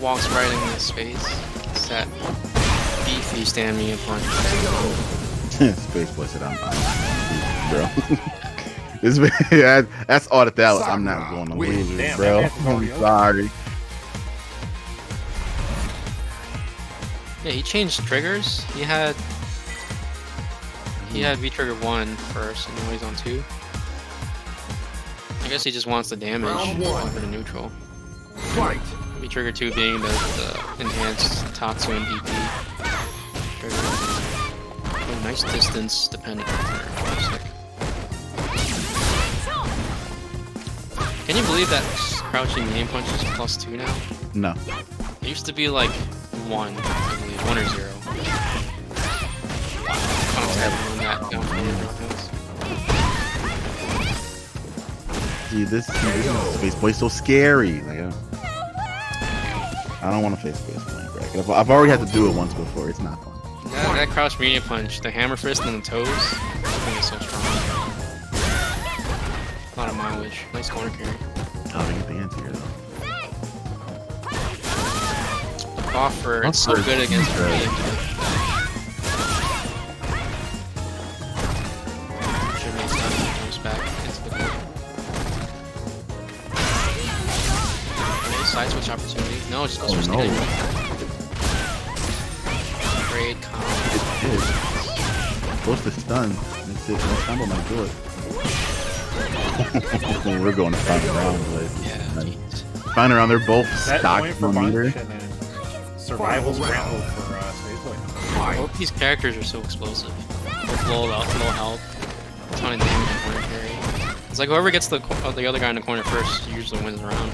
walks right in his face. It's that beefy stamina punch. Space Boy said, "I'm bro." That's all that was. I'm not going to lose, Damn, bro. that match is already I'm over. sorry. Yeah, he changed triggers. He had V trigger 1 first, and now he's on 2. I guess he just wants the damage Round one. over the neutral. Fight. V trigger 2 being the enhanced Tatsu and DP trigger. Oh, nice distance dependent. Sick. Can you believe that crouching aim punch is +2 now? No. It used to be like 1, I believe, 1 or 0. Contact on that down from the See, this Space Boy's so scary. Like, I don't want to face Space Boy. Right? I've already had to do it once before. It's not fun. That crouch medium punch, the hammer fist and the toes, I think it's so strong. A lot of mileage. Nice corner carry. Oh, they get the anti-air though. Offer, it's so good against the medium punch. Should make that jumps back into the corner. Okay, side switch opportunity. No, it just goes for no. standing. Great combo. Supposed to stun. That's it. No combo might do it. We're going to final round, but Yeah, jeez. final round. They're both Set stocked point for on Bunch meter. and then survival scramble for Space Boy. Both these characters are so explosive. With low health, a ton of damage and corner carry. It's like whoever gets the other guy in the corner first usually wins the round.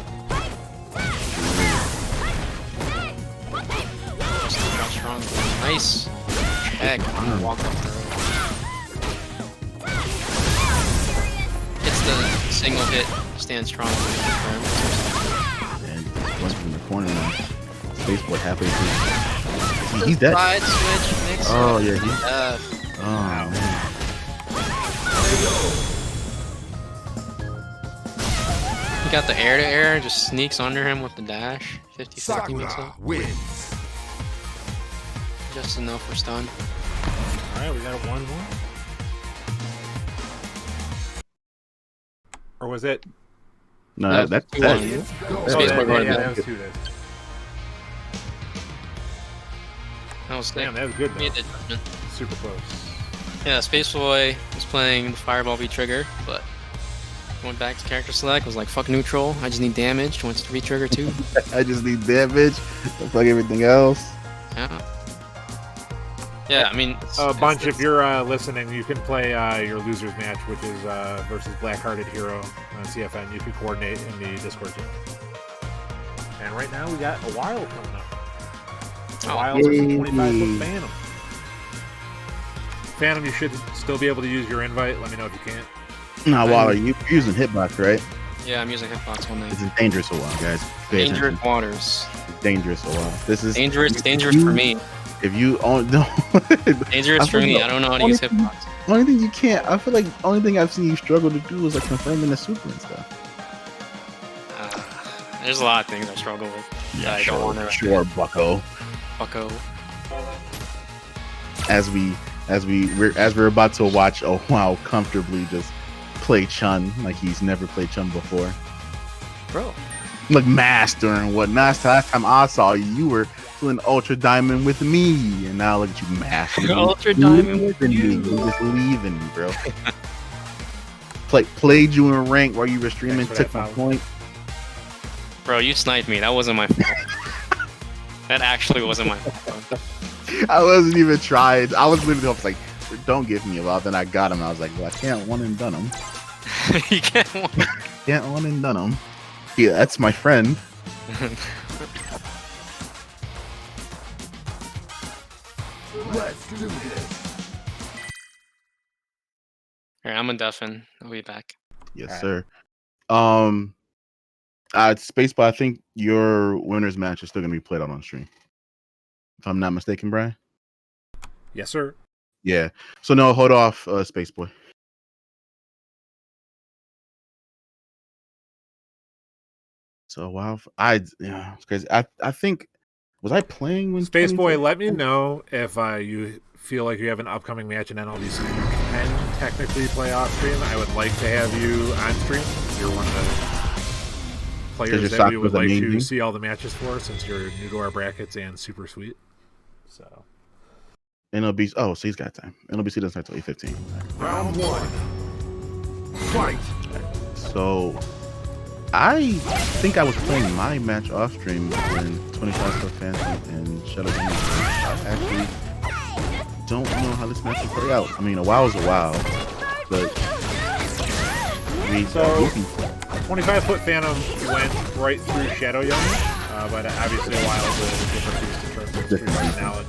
Just look how strong. Nice check on the walk up throw. It's the single hit, stand strong. And once from the corner now. Space Boy halfway through. He's dead. Side switch, mix Oh up. yeah, he's. Uh, Oh man. he got the air to air, just sneaks under him with the dash. 50-50 mix Sakura up. wins. Just enough for stun. Alright, we got a 1-1. Or was it? No, that's 2-1. that. It's go. Oh, Space Boy that, going yeah, back. that was 2 days. That was Damn, sick. that was good Made though. the judgment. Super close. Yeah, Space Boy was playing the Fireball V-Trigger, but went back to character select, was like, fuck neutral, I just need damage, went to V-Trigger too. I just need damage. Don't fuck everything else. Yeah. Yeah, I mean... Bunch, if you're listening, you can play your losers match, which is versus Blackhearted Hero on CFN. You can coordinate in the Discord channel. And right now we got a Wild coming up. A Oh. Wild versus Yay. 25-foot Phantom. Phantom, you should still be able to use your invite. Let me know if you can't. Nah, Waller, you're using hitbox, right? Yeah, I'm using Hitbox one This night. is dangerous a while, guys. Pay Dangerous attention. waters. It's dangerous a while. This is Dangerous for me. If you own no, Dangerous for me, I don't know how to use Hitbox. Only thing you can't. I feel like the only thing I've seen you struggle to do is like confirming the super and stuff. There's a lot of things I struggle with. I don't want to... sure, Bucko. Bucko. As we're about to watch a wow comfortably just play Chun like he's never played Chun before. Bro. Like master and whatnot. Last time I saw you, you were doing Ultra Diamond with me, and now look at you mastering Ultra Diamond with me. you. You're just leaving me, bro. Played you in rank while you were streaming. Thanks for Took that, my Fowler. point. Bro, you sniped me. That wasn't my fault. That actually wasn't my fault. I wasn't even trying. I was literally I was like, don't give me a lot. Then I got him. I was like, well, I can't one and done him. You can't win. Can't one and done him. Yeah, that's my friend. Let's do this. Alright, I'm a Duffin. I'll be back. Yes, Alright. sir. Spaceball, I think your winners match is still gonna be played out on stream. If I'm not mistaken, Brian. Yes, sir. Yeah. So no, hold off, Spaceboy. So wow, yeah, it's crazy. I think was I playing when Space Boy, 22? let me know if you feel like you have an upcoming match in NLDC you can technically play off stream. I would like to have you on stream. You're one of the players that we would like to see all the matches for, since you're new to our brackets and super sweet. So NLBC. Oh, so he's got time. NLBC doesn't start till 8:15. Round 1. Fight. So I think I was playing my match off stream when 25 Foot Phantom and Shadow Demon. I actually don't know how this match will play out. I mean, a while is a while, but so 25 Foot Phantom went right through Shadow Young, but obviously a while is a different beast in terms of street fighting knowledge.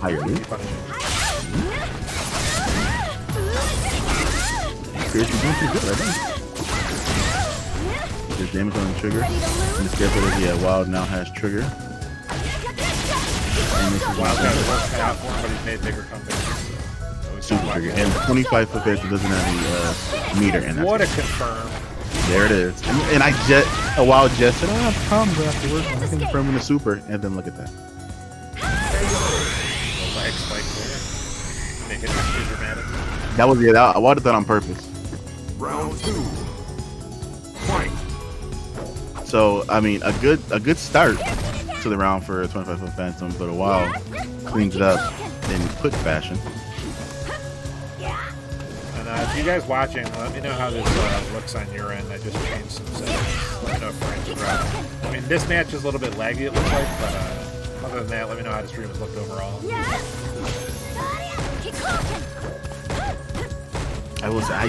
Seriously, doing pretty good right now. There's damage on the trigger. And the scarecrow, yeah, Wild now has trigger. And this is Wild got to work cut out for him, but he's made bigger companies. So super trigger. And 25 Foot Phantom doesn't have any meter in it. What a confirm. There it is. And I just, a Wild just said, I have problems afterwards. I can confirm in the super. And then look at that. Lag spike there. Make it extra dramatic. That was, yeah, I wanted that on purpose. Round 2. Fight. So, I mean, a good start to the round for 25 Foot Phantom, but a while cleans it up in quick fashion. And if you guys watching, let me know how this looks on your end. I just changed some settings. Let me know if frames are dropping. I mean, this match is a little bit laggy, it looks like, but other than that, let me know how the stream has looked overall. I will say, I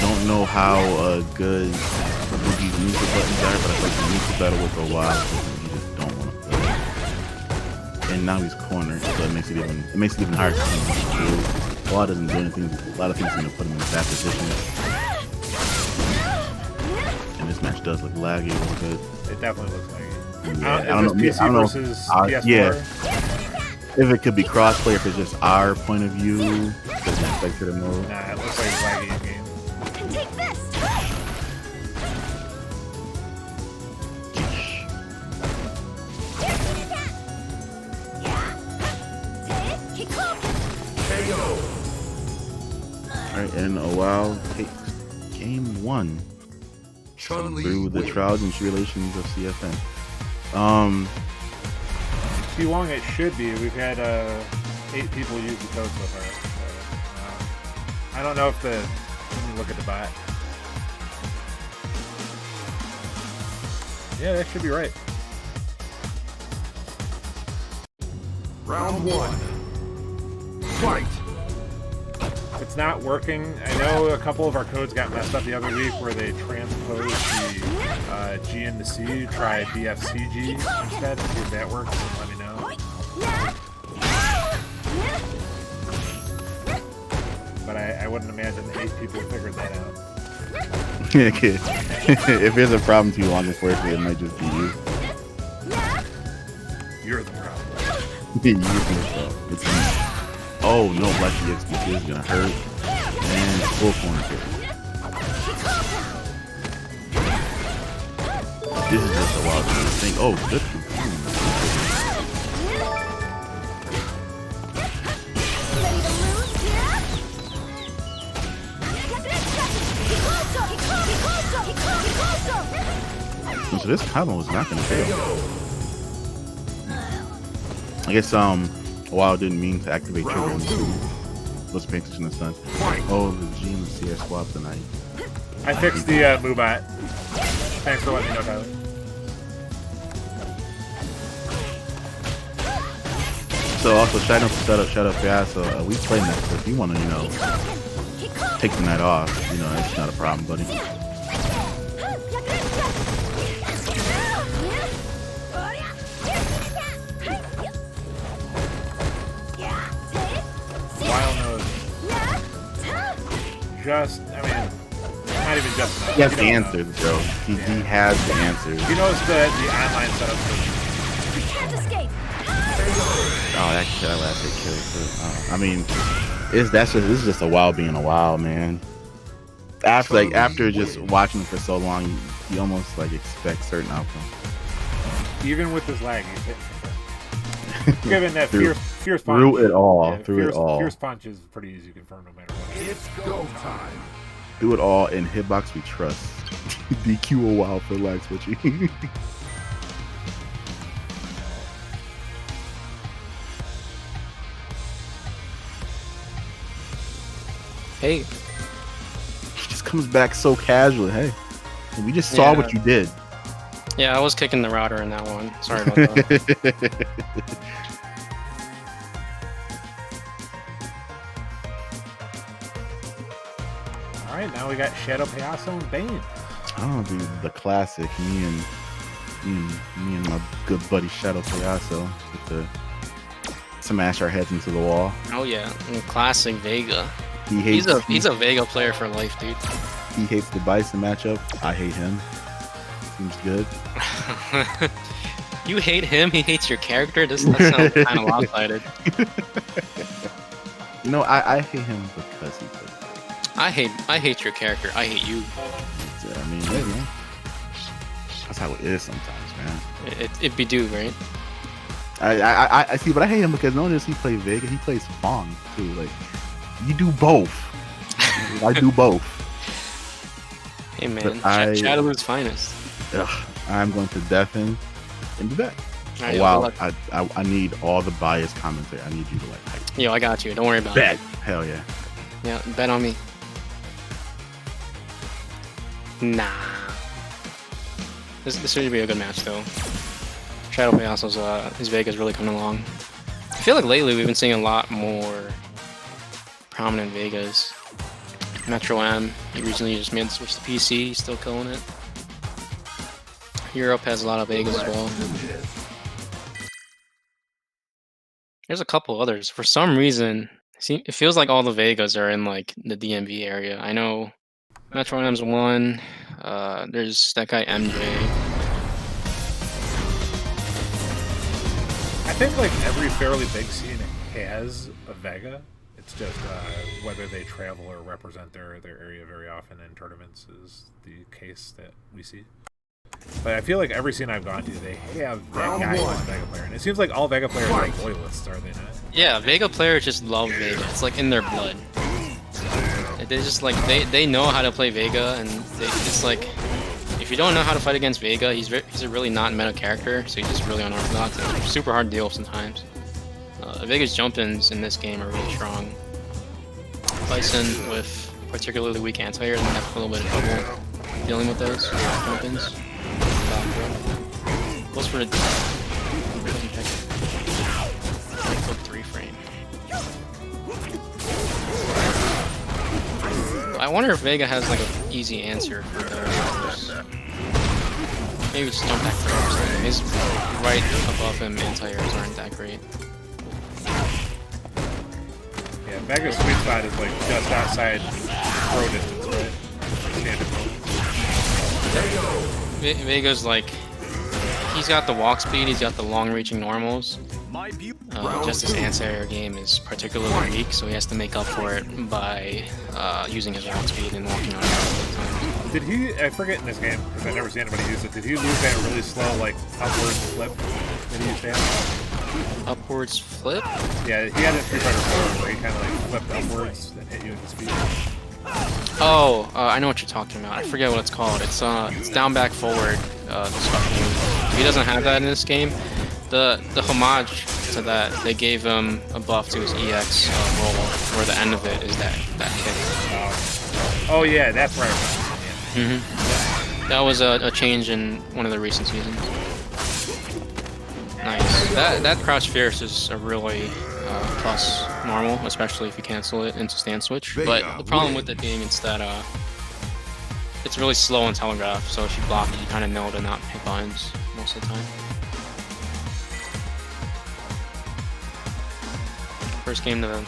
don't know how good Boogie's neutral buttons are, but I think the neutral battle will go wild because you just don't want to play. And now he's cornered, so it makes it even harder to do. Wall doesn't do anything. A lot of things are going to put him in a bad position. And this match does look laggy a little bit. It definitely looks laggy. Yeah, I don't know. PC versus PS4? Yeah. If it could be crossplay, if it's just our point of view, doesn't affect it more. Nah, it looks like it's laggy in game. Take this. Alright, and a while takes game 1 through the trials and tribulations of CFN. Too long it should be. We've had 8 people use the code so far. I don't know if let me look at the bot. Yeah, that should be right. Round 1. Fight. It's not working. I know a couple of our codes got messed up the other week where they transposed the G into C. Try BFCG instead. See if that works. And let me know. But I wouldn't imagine 8 people figured that out. Okay. If there's a problem too long before it might just be you. You're the problem. It's me. Oh no, Black EXP is gonna hurt. And full corner kick. This is just a wild thing. Oh, good. So this combo was not gonna fail. I guess Wild didn't mean to activate trigger. Let's pay attention to the sun. Oh, the G and the C are swapped tonight. I fixed the Moobot. Thanks for letting me know, Tyler. So also shout out to shout out yeah, so we play next. So if you want to, take the night off, it's not a problem, buddy. I mean, not even just enough. He has the answers, bro. He has the answers. He knows the online setup. Oh, that last hit killed too. I mean, this is just a while being a while, man. After just watching it for so long, you almost like expect certain outcomes. Even with this lag, given that Through- fierce punch, through it all, through it all. Fierce punch is pretty easy to confirm no matter what. It's go time. Do it all in hitbox we trust. DQ a while for lag switching. Hey, He just comes back so casually. Hey, we just saw what you did. yeah, I was kicking the router in that one. Sorry about that. All right, now we got Shadow Payaso and Bane. Oh, dude, the classic. Me and my good buddy Shadow Payaso with the smash our heads into the wall. Oh yeah, classic Vega. He hates. He's a Vega player for life, dude. He hates the Bison matchup. I hate him. Seems good. You hate him, he hates your character? That sounds kind of lopsided. You know, I hate him because he plays. I hate your character. I hate you. I mean, hey, man. That's how it is sometimes, man. It be do, right? I see, but I hate him because not only does he play Vega, he plays Fong too. Like, you do both. I do both. Hey man, But Shadowloo's finest. Ugh, I'm going to deafen and be back. Alright, yo, Wow, good luck. I need all the biased commentary. I need you to like hype. Yo, I got you. Don't worry about Bet. it. Hell yeah. Yeah, bet on me. Nah. This should be a good match though. Shadow Payaso's his Vega's really coming along. I feel like lately we've been seeing a lot more prominent Vegas. Metro M, he recently just made the switch to PC, he's still killing it. Europe has a lot of Vegas as well. There's a couple others. For some reason, it feels like all the Vegas are in like the DMV area. I know Metro M's one. There's that guy MJ. I think like every fairly big scene has a Vega. It's just whether they travel or represent their area very often in tournaments is the case that we see. But I feel like every scene I've gone to, they have that guy who's a Vega player. And it seems like all Vega players are like loyalists, are they not? Yeah, Vega players just love Vega. It's like in their blood. They just like they know how to play Vega, and it's like if you don't know how to fight against Vega, he's a really not meta character, so he's just really unorthodox. And it's super hard to deal with sometimes. Vega's jump-ins in this game are really strong. Bison with particularly weak anti-air and have a little bit of trouble dealing with those jump-ins. Goes for the 3 frame. I wonder if Vega has like an easy answer for those. Maybe just jump back frames. His right above him anti-airs aren't that great. Yeah, Vega's sweet spot is like just outside throw distance, right? Standard mode. Vega's like, he's got the walk speed, he's got the long-reaching normals. Just his anti-air game is particularly weak, so he has to make up for it by using his walk speed and walking on it all the time. Did he, I forget in this game, because I've never seen anybody use it, did he lose that really slow, like, upwards flip that he used to have? Upwards flip? Yeah, he had it in Street Fighter 4, where he kind of like flipped upwards and hit you with the speed. Oh, I know what you're talking about. I forget what it's called. It's down, back, forward. He doesn't have that in this game. The homage to that, they gave him a buff to his EX roll, where the end of it is that kick. Oh yeah, that's right. Yeah. That was a change in one of the recent seasons. Nice. That crouch fierce is a really plus normal, especially if you cancel it into stand switch. But the problem with it being is that it's really slow and telegraph, so if you block it, you kind of know to not hit buttons most of the time. First game to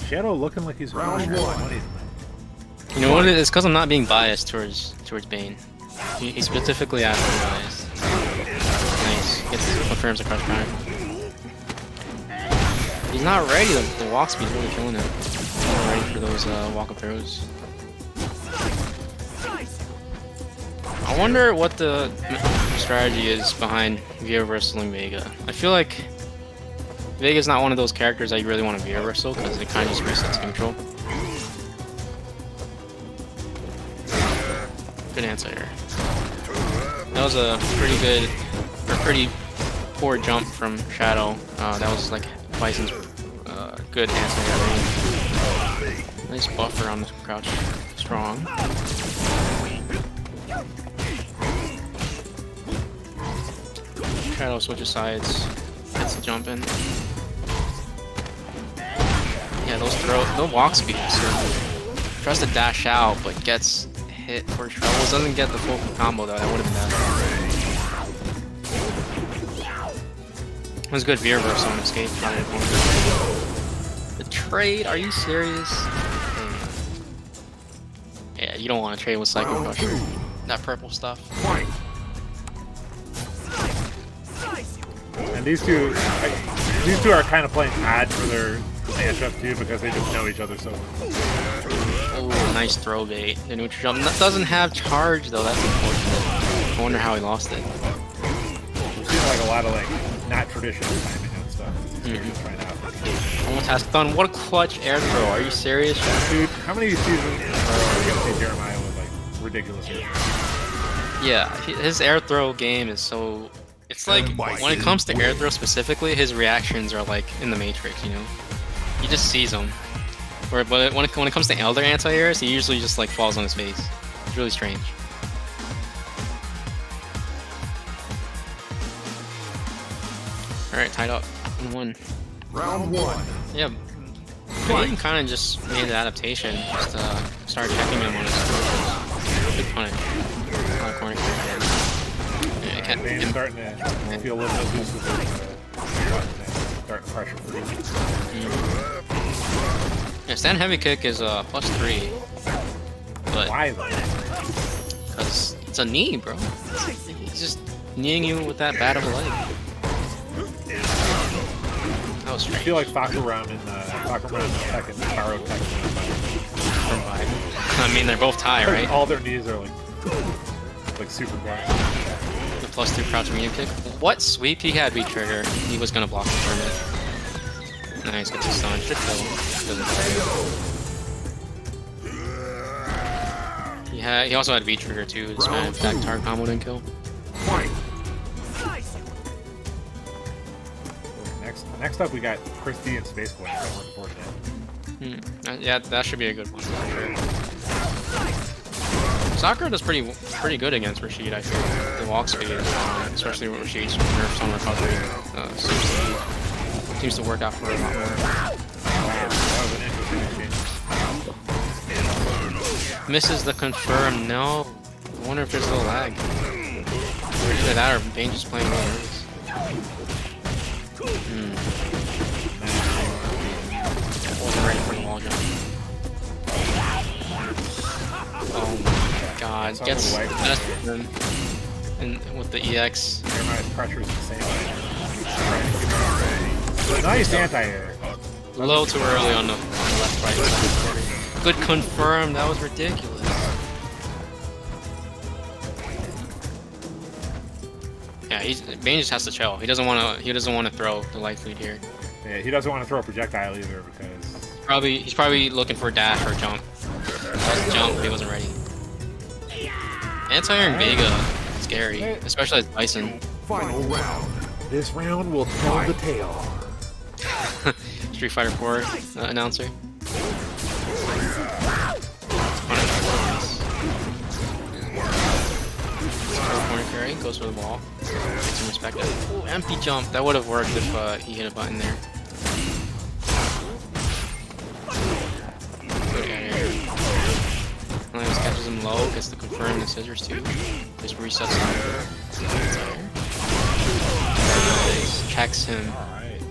Shadow looking like he's running out of money tonight. You know what it is? Because I'm not being biased towards Bane. He specifically asked me biased. Nice. Gets confirms the crush power. He's not ready. The walk speed's really killing him. He's not ready for those walk-up throws. I wonder what the strategy is behind Via wrestling Vega. I feel like Vega's not one of those characters that you really want to Via wrestle because it kind of just resets control. Good answer here. That was a pretty good, or pretty poor jump from Shadow. That was like Bison's good answer here. Nice buffer on the crouch. Strong. Shadow switches sides. Gets the jump in. Yeah, those walk speeds. Tries to dash out, but gets hit for trouble. Doesn't get the full combo though. That would have been bad. It was good veer verse on escape. The trade? Are you serious? Yeah, you don't want to trade with Psycho Crusher. That purple stuff. And these two are kind of playing odd for their matchup too because they just know each other so well. Oh, nice throw bait. The neutral jump doesn't have charge though. That's unfortunate. I wonder how he lost it. We're seeing like a lot of like not traditional timing and stuff. Right now. Almost has done. What a clutch air throw. Are you serious? Dude, how many seasons in a row are you gonna see Jeremiah with like ridiculous air throws? Yeah, his air throw game is so. It's like when it comes to air throw specifically, his reactions are like in the Matrix. You know, he just sees them. But when it comes to elder anti-airs, he usually just like falls on his face. It's really strange. All right, tied up in 1. Round 1. Yeah, Bane kind of just made the adaptation. Just started checking him on his good punish. Corner kick. Yeah, I can't. Bane's starting to feel a little bit loose with his starting pressure for you. Yeah, stand heavy kick is +3. But why though? Because it's a knee, bro. He's just kneeing you with that bad of a leg. That was strange. I feel like Fakaram and second borrowed tech from Biden. I mean, they're both tie, right? All their knees are like super blind. The +2 crouch medium kick. What sweep he had V trigger? He was gonna block the tournament. Nice, gets a stun. Should kill him. He also had V trigger too. His man back target combo didn't kill. Next up, we got Chris D and Space Boy. I'm looking forward to that. Yeah, that should be a good one. Sakura does pretty good against Rashid. I feel the walk speed, especially with Rashid's nerfs on recovery, seems to work out for her a lot more. That was an interesting exchange. Misses the confirm. No. I wonder if there's a little lag. Either that or Bane just playing really nervous. Wasn't ready for the wall jump. Oh my god. Gets the best of him. And with the EX. Jeremiah's pressure is the same. Nice anti-air. A little too early on the left right side. Good confirm. That was ridiculous. Yeah, Bane just has to chill. He doesn't want to throw the light lead here. Yeah, he doesn't want to throw a projectile either because He's probably looking for a dash or a jump. That was a jump, but he wasn't ready. Anti-air and Vega, scary, especially as Bison. Final round. this round will tell the tale. Street Fighter 4 announcer. Corner carry, goes for the ball. Get some respect. Ooh, empty jump. That would have worked if he hit a button there. Good air. Lance catches him low, gets the confirm the scissors too. Just resets him. Nice. Checks him. Alright.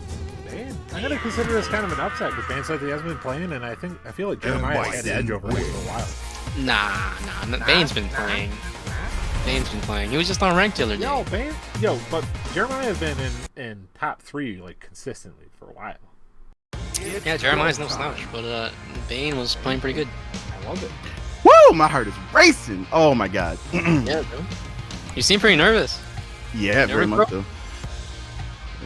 Man, I'm gonna consider this kind of an upset because Bane said he hasn't been playing, and I feel like Jeremiah had the edge over him for a while. Nah. Bane's been playing. Bane's been playing. He was just on ranked the other day. But Jeremiah's been in top 3 like consistently for a while. Yeah, Jeremiah's no slouch, but Bane was playing pretty good. I love it. Woo! Woo! My heart is racing. Oh my god. Yeah, bro. You seem pretty nervous. Yeah, very much so.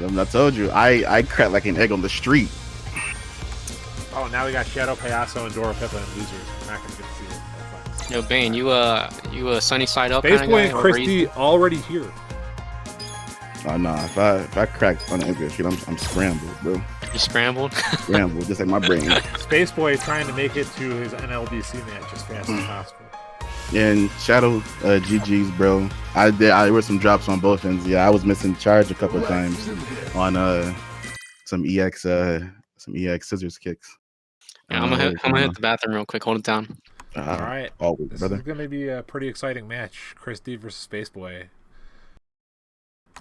I told you, I cracked like an egg on the street. Oh, now we got Shadow Payaso and Dora Pippa and losers. We're not gonna get to see it. That's fine. Yo, Bane, you a sunny side up Space kind Boy of and guy? Christy already here. Oh no, if I crack on the shit, I'm scrambled, bro. You scrambled? Scrambled, just like my brain. Space Boy trying to make it to his NLBC match as fast as possible. And Shadow GG's, bro. I were some drops on both ends. Yeah, I was missing charge a couple of times on some EX scissors kicks. Yeah, I'm gonna hit the bathroom real quick. Hold it down. All right, always, this brother. is gonna be a pretty exciting match. Christy versus Space Boy.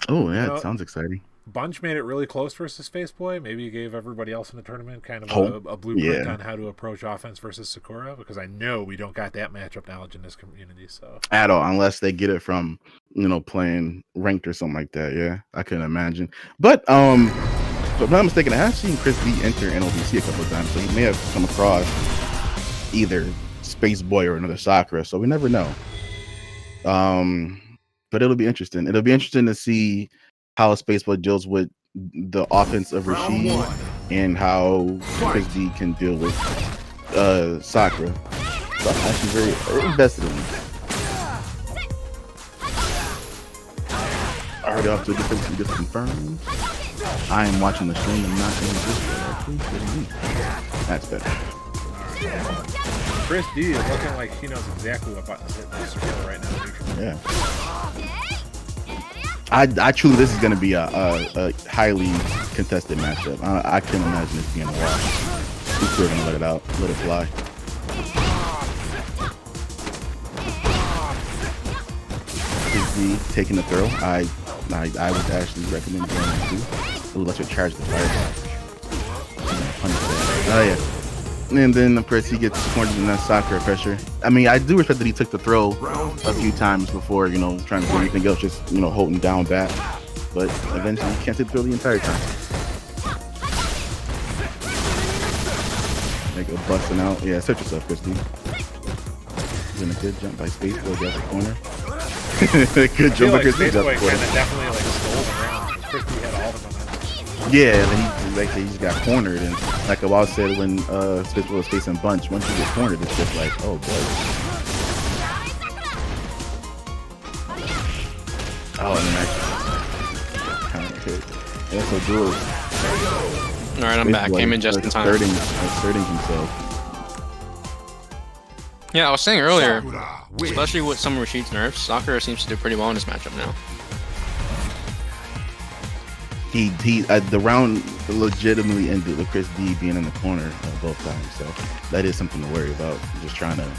Oh yeah, it sounds exciting. Bunch made it really close versus Space Boy. Maybe he gave everybody else in the tournament kind of a blueprint on how to approach offense versus Sakura, because I know we don't got that matchup knowledge in this community. So at all, unless they get it from playing ranked or something like that. Yeah, I couldn't imagine. But if I'm not mistaken, I have seen Chris V enter NLBC a couple of times, so he may have come across either Space Boy or another Sakura. So we never know. But it'll be interesting. It'll be interesting to see how Space Boy deals with the offense of Rashid and how Chris V can deal with Sakura. So I'm actually very invested in this. Already off to a difference, we just confirmed. I am watching the stream and not in this. That's better. Chris D is looking like he knows exactly what buttons hit this right now. Yeah. I truly, this is going to be a highly contested matchup. I can't imagine this being a wash. We're going to let it fly. Chris D taking the throw. I would actually recommend doing it too. Ooh, let's recharge the fireball. Oh yeah. And then of course he gets cornered in that Sakura pressure. I mean, I do respect that he took the throw a few times before, trying to do anything else, just holding down back. But eventually you can't take the throw the entire time. Like a busting out. Yeah, search yourself, Christy. Doing a good jump by Space Boy down the corner. Good jump by Christy. Space Boy kind of definitely like stole around. Christy had all the momentum. Yeah, and then he just got cornered, and like Awal said when Space Boy was facing Bunch, once you get cornered, it's just like, oh boy. Oh, and then counter hit. Yeah, so dual. All right, I'm back. Came in just in time. Asserting himself. Yeah, I was saying earlier, especially with some of Rashid's nerfs, Sakura seems to do pretty well in this matchup now. The round legitimately ended with Chris D being in the corner both times, so that is something to worry about. Just trying to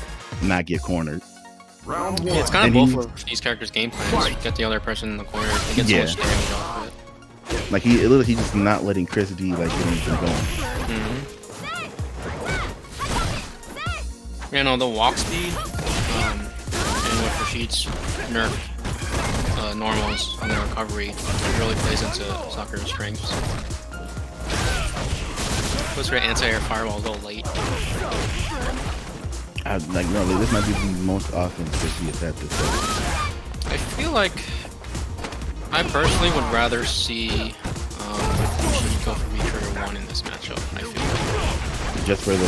not get cornered. Round one. Yeah, it's kind of both of these characters' game plans. Get the other person in the corner and get so much damage off of it. Like he's just not letting Chris D like get anything going. You know, the walk speed and with Rashid's nerf normals and the recovery, it really plays into Sakura's strengths. Puts her anti-air fireball a little late. This might be the most offense Christy has had this set. I feel like I personally would rather see Rashid go for V-Trigger 1 in this matchup, I feel like. Just for the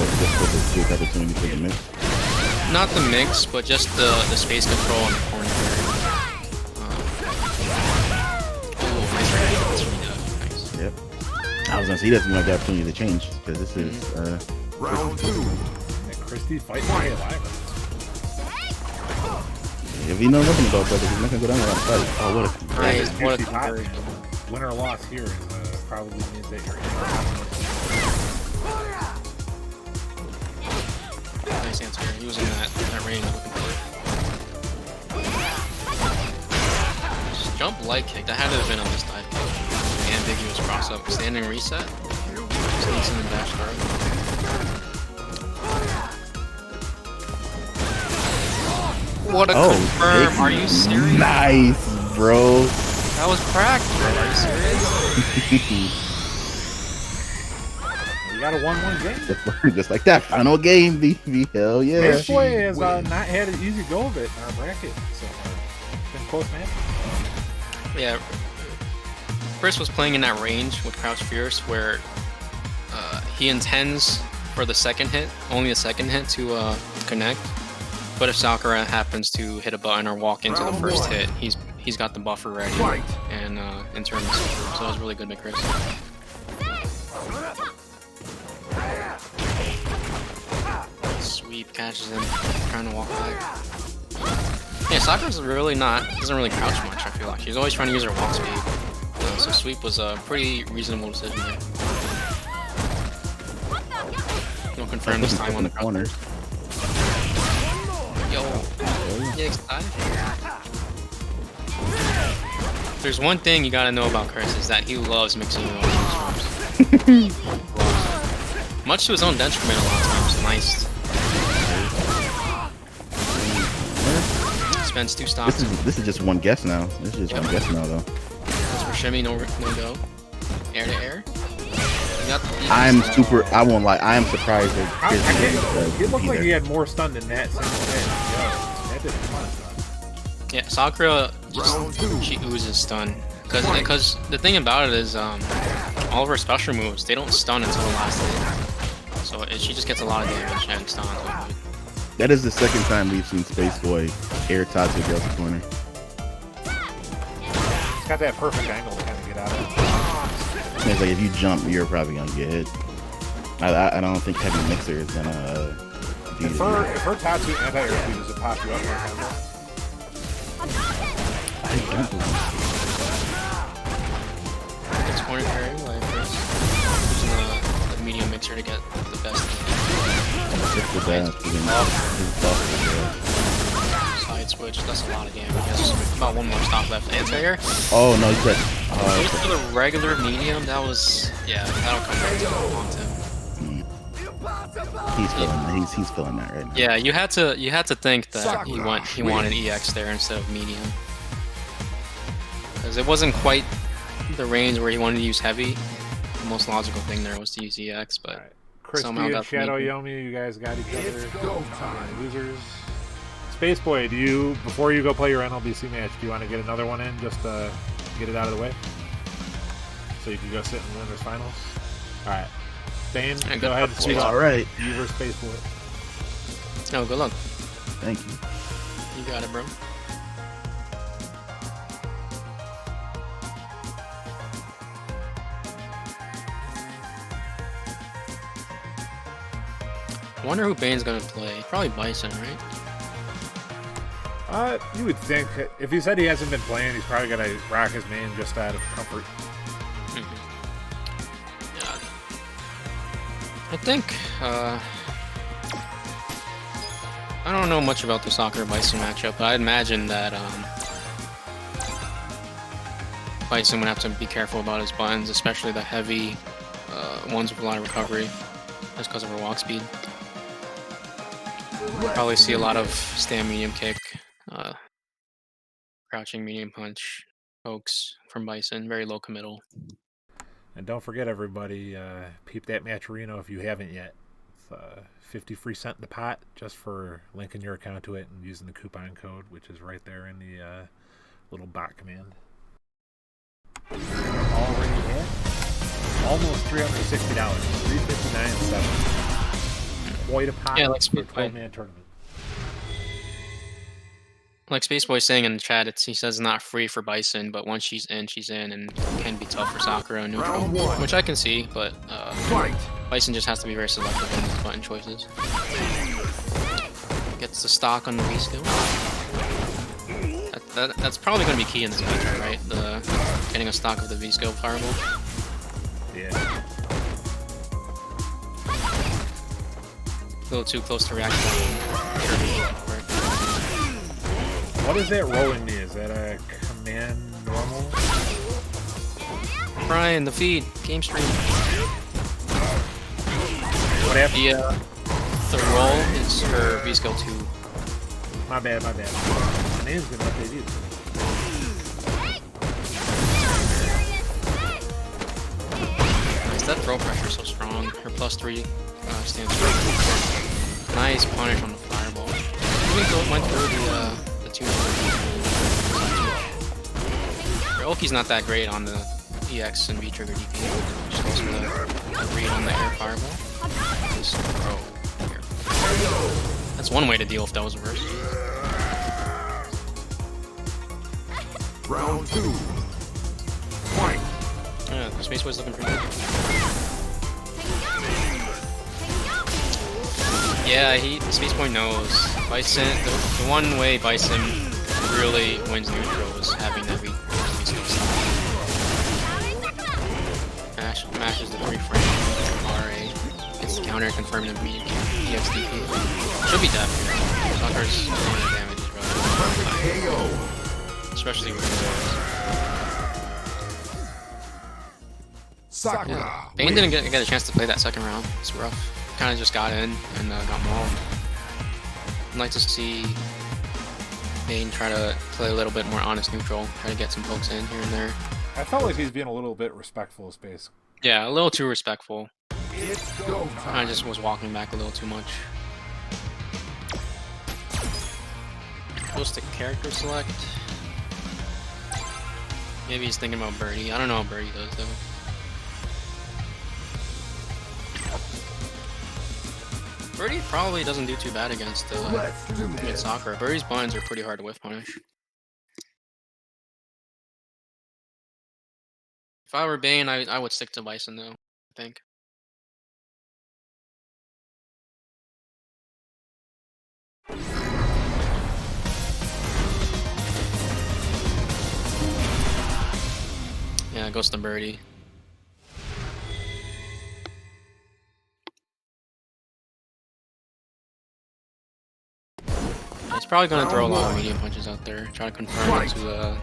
opportunity for the mix? Not the mix, but just the space control on the corner. Nice. Yep. I was gonna say he doesn't have the opportunity to change because this is round two. And Christy fighting to stay alive. If he knows nothing about brother, he's not gonna go down without a fight. Oh, what a conversion. Win or loss here is probably means that you're in. Nice answer. He was in that range looking for it. Just jump leg kick. That had to have been on this dive kick. Ambiguous cross up. Standing reset. Sneaks in and dash throw. What a confirm. Are you serious? Nice, bro. That was cracked, bro. Are you serious? You got a 1-1 game. Just like that final game, BB. Hell yeah. This boy has not had an easy go of it in our bracket so far. It's been close, man. Yeah. Chris was playing in that range with Crouch Fierce where he intends for the second hit, only the second hit to connect. But if Sakura happens to hit a button or walk into the first hit, he's got the buffer ready and in turn the super. So that was really good by Chris. Sweep catches him, trying to walk back. Yeah, Sakura's doesn't really crouch much, I feel like. She's always trying to use her walk speed. So sweep was a pretty reasonable decision there. We'll confirm this time on the corner. Yo, yeah, excited. There's one thing you gotta know about Chris is that he loves mixing your own moves. Much to his own detriment a lot of times. Nice. Spends 2 stocks. This is just one guess now. This is just one guess now though. Goes for shimmy, no go. Air to air. I won't lie, I am surprised that it looked like he had more stun than that single hit. That did a ton of stun. Yeah, Sakura she oozes stun. Because the thing about it is all of her special moves, they don't stun until the last hit. So she just gets a lot of damage and stun. That is the second time we've seen Space Boy air Tatsu go to the corner. It's got that perfect angle to kind of get out of it. It's like if you jump, you're probably gonna get hit. I don't think heavy mixer is gonna. If her Tatsu anti-air speed does it pop you up more combo? I don't believe It's corner carry like first. Using the medium mixer to get the best. it's the best. Side switch, that's a lot of damage. There's about one more stock left. Anti-air. Oh no, he's got. Just for the regular medium, that was that'll come back to haunt him. He's feeling that right now. Yeah, you had to think that he wanted EX there instead of medium. Because it wasn't quite the range where he wanted to use heavy. The most logical thing there was to use EX, but right. Crispy somehow and got Shadow Yomi, you guys got each other. Losers. Space Boy, before you go play your NLBC match, do you want to get another one in just to get it out of the way? So you can go sit in the winners finals? Alright. Bane, go ahead and speak up. Alright. You versus Space Boy. Oh, good luck. Thank you. You got it, bro. I wonder who Bane's gonna play. Probably Bison, right? You would think if he said he hasn't been playing, he's probably gonna rock his main just out of comfort. Yeah. I think I don't know much about the Sakura Bison matchup, but I'd imagine that Bison would have to be careful about his buttons, especially the heavy ones with a lot of recovery, just because of her walk speed. Probably see a lot of stand medium kick, crouching medium punch, pokes from Bison, very low committal. And don't forget, everybody, peep that match Reno if you haven't yet. It's 50 free cent in the pot just for linking your account to it and using the coupon code, which is right there in the little bot command. Already hit almost $360, $359.7. Quite a pot for a 12-man tournament. Like Spaceboy saying in the chat, he says it's not free for Bison, but once she's in, and it can be tough for Sakura and neutral, which I can see, but Bison just has to be very selective in his button choices. Gets the stock on the V skill. That's probably going to be key in this matchup, right? Getting a stock of the V skill fireball. Yeah. A little too close to reaction. What does that rolling mean? Is that a command normal? Brian, the feed, game stream. What happened? The roll is her V skill 2. My bad. My name's gonna update you. Nice, that throw pressure so strong. Her +3 stands for nice punish on the fireball. Went through the 2. Her ulti's not that great on the EX and V trigger DP. Just goes for the read on the air fireball. Just throw here. That's one way to deal if that was reversed. Round 2. Fight. Yeah, the Space Boy's looking pretty good. Yeah, Space Boy knows. Bison, the one way Bison really wins neutral is having that V mashes the 3 frame RA, gets the counter, confirming the EXDP. Should be dead. Sucker's damage is really high. Especially with Sakura. yeah. Bane didn't get a chance to play that second round. It's rough. Kind of just got in and got mauled. I'd like to see Bane try to play a little bit more honest neutral, try to get some pokes in here and there. I felt like he's being a little bit respectful of Space. Yeah, a little too respectful. It's go time. I just was walking back a little too much. Goes to character select. Maybe he's thinking about Birdie. I don't know how Birdie does though. Birdie probably doesn't do too bad against Sakura. Birdie's binds are pretty hard to whiff punish. If I were Bane, I would stick to Bison though, I think. Yeah, it goes to Birdie. He's probably going to throw a lot of medium punches out there, try to confirm it to the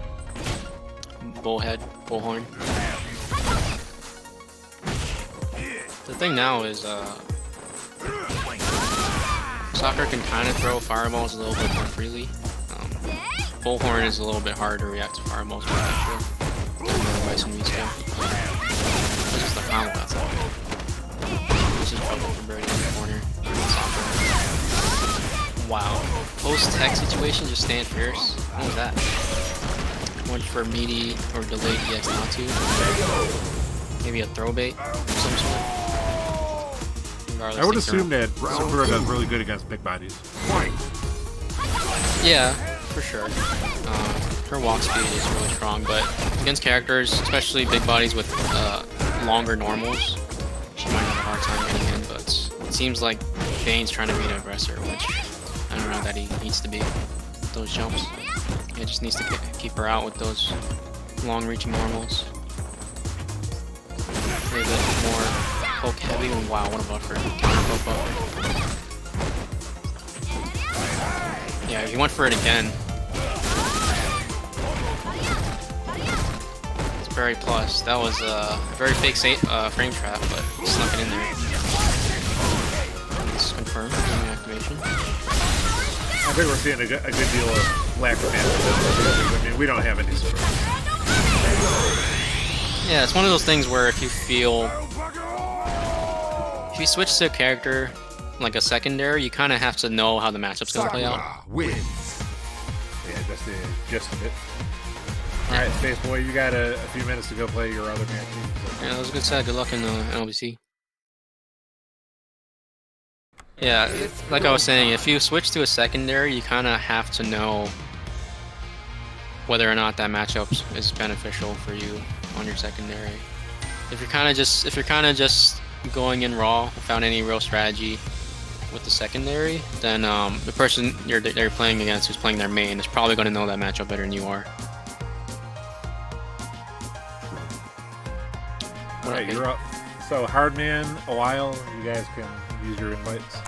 bullhorn. The thing now is, Sakura can kind of throw fireballs a little bit more freely. Bullhorn is a little bit harder to react to fireballs with that. Bison V skill. This is the combo that's all. This is trouble for Birdie in the corner. Sakura. Wow. Post-tech situation, just stand fierce. What was that? Went for meaty or delayed EX not to. Maybe a throw bait of some sort. Regardless, I would assume that Sakura does really good against big bodies. Yeah, for sure. Her walk speed is really strong, but against characters, especially big bodies with longer normals, she might have a hard time getting in, but it seems like Bane's trying to be an aggressor, which I don't know that he needs to be with those jumps. He just needs to keep her out with those long-reaching normals. Play a bit more poke heavy. Wow, what a buffer. Counter poke buffer. Yeah, he went for it again. It's very plus. That was a very fake frame trap, but he snuck it in there. It's confirmed in the activation. I think we're seeing a good deal of lack of damage. I mean, we don't have any support. Yeah, it's one of those things where if you switch to a character like a secondary, you kind of have to know how the matchup's gonna play out. Wins. Yeah, that's the gist of it. Alright, Space Boy, you got a few minutes to go play your other matches. Yeah, that was a good set. Good luck in LBC. Yeah, like I was saying, if you switch to a secondary, you kind of have to know whether or not that matchup is beneficial for you on your secondary. If you're kind of just going in raw without any real strategy with the secondary, then the person they're playing against who's playing their main is probably going to know that matchup better than you are. Alright, you're up. So, Hardman, a while, you guys can use your invites.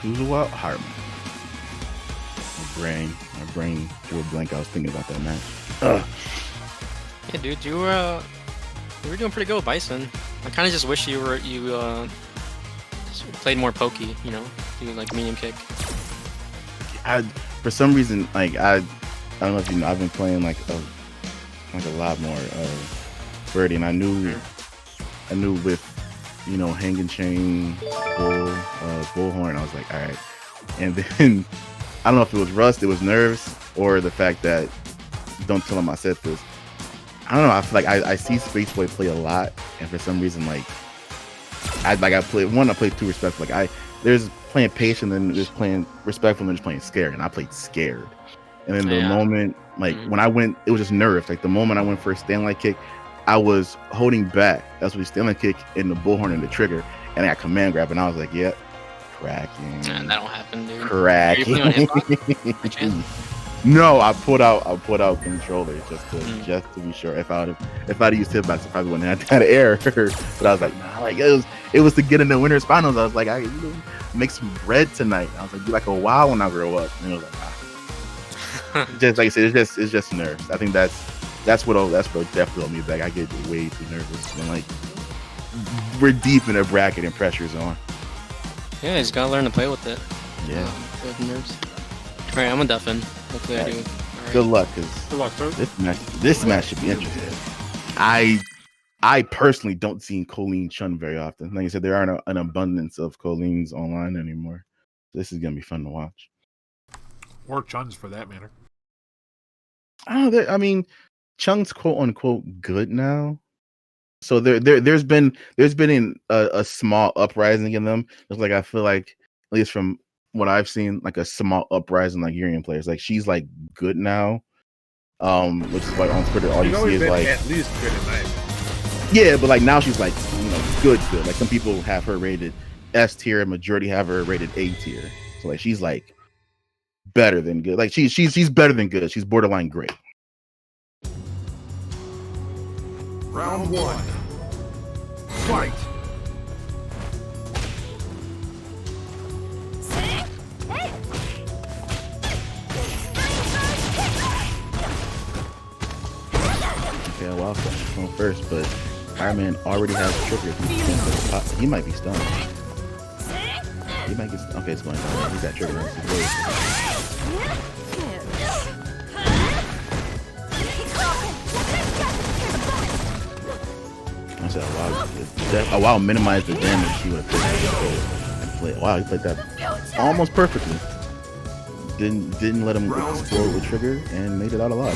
Who's a wild Hartman? My brain drew a blank. I was thinking about that match. Ugh. Yeah, dude, you were doing pretty good with Bison. I kind of just wish you just played more pokey, you know, do like medium kick. For some reason, like I don't know if you know, I've been playing like a lot more Birdie, and I knew with, you know, hanging chain, bullhorn, I was like, all right. And then I don't know if it was rust, it was nerves, or the fact that, don't tell him I said this. I don't know. I feel like I see Spaceboy play a lot, and for some reason, like I play too respectful. Like there's playing patient, and there's playing respectful, and there's playing scared, and I played scared. And then the moment, like when I went, it was just nerves. Like the moment I went for a Stanley kick, I was holding back. That's what the Stanley kick in the bullhorn and the trigger, and I got command grab, and I was like, yep, cracking. Man, that don't happen, dude. Cracking. Are you playing on hitbox? No, I put out controller just to be sure. If I'd used hitbox, I probably wouldn't have had an error. But I was like, nah, like it was to get in the winners finals. I was like, I make some bread tonight. I was like, be like a wow when I grow up. And it was like, nah. Just like I said, it's just nerves. I think that's what definitely held me back. I get way too nervous when like we're deep in a bracket and pressure's on. Yeah, you just gotta learn to play with it. Yeah. With nerves. All right, I'm a Duffin. Hopefully I do. All right. Good luck, cause this match should be interesting. I personally don't see Colleen Chun very often. Like I said, there aren't an abundance of Coleens online anymore. This is gonna be fun to watch. Or Chuns, for that matter. I mean, Chung's quote unquote good now. So there's been a small uprising in them. It's like I feel like, at least from what I've seen, like a small uprising like Nigerian players. Like she's like good now. Which is like on Twitter all you see is like at least good and nice. Yeah, but like now she's like, you know, good. Like some people have her rated S tier, majority have her rated A tier. So like she's like better than good. Like she's better than good. She's borderline great. Round one. Fight. Okay, well, I'll go first, but Iron Man already has a trigger. He might be stunned. He might get okay, it's going down. He's got trigger. I said, wow, minimize the damage he would have played. Wow, he played that almost perfectly. Didn't let him explode with trigger and made it out alive.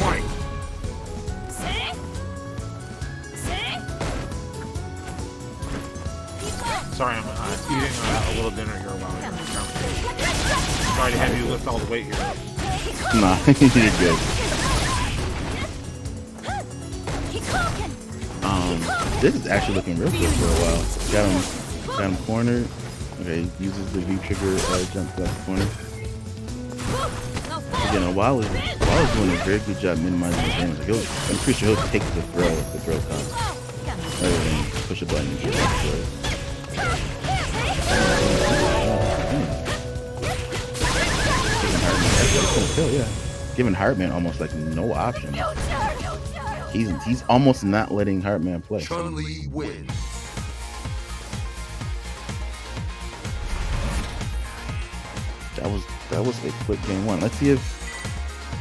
Sorry, I'm eating a little dinner here while we're in the conversation. Sorry to have you lift all the weight here. Nah, you're good. This is actually looking real good for a while. Got him cornered. Okay, uses the V trigger jump to the corner. Again, Wild is doing a very good job minimizing the damage. Like I'm pretty sure he'll take the throw if the throw comes, rather than push a button and get that throw. Giving Heartman almost like no option. He's almost not letting Heartman play. Chun-Li wins. That was a quick game one. Let's see if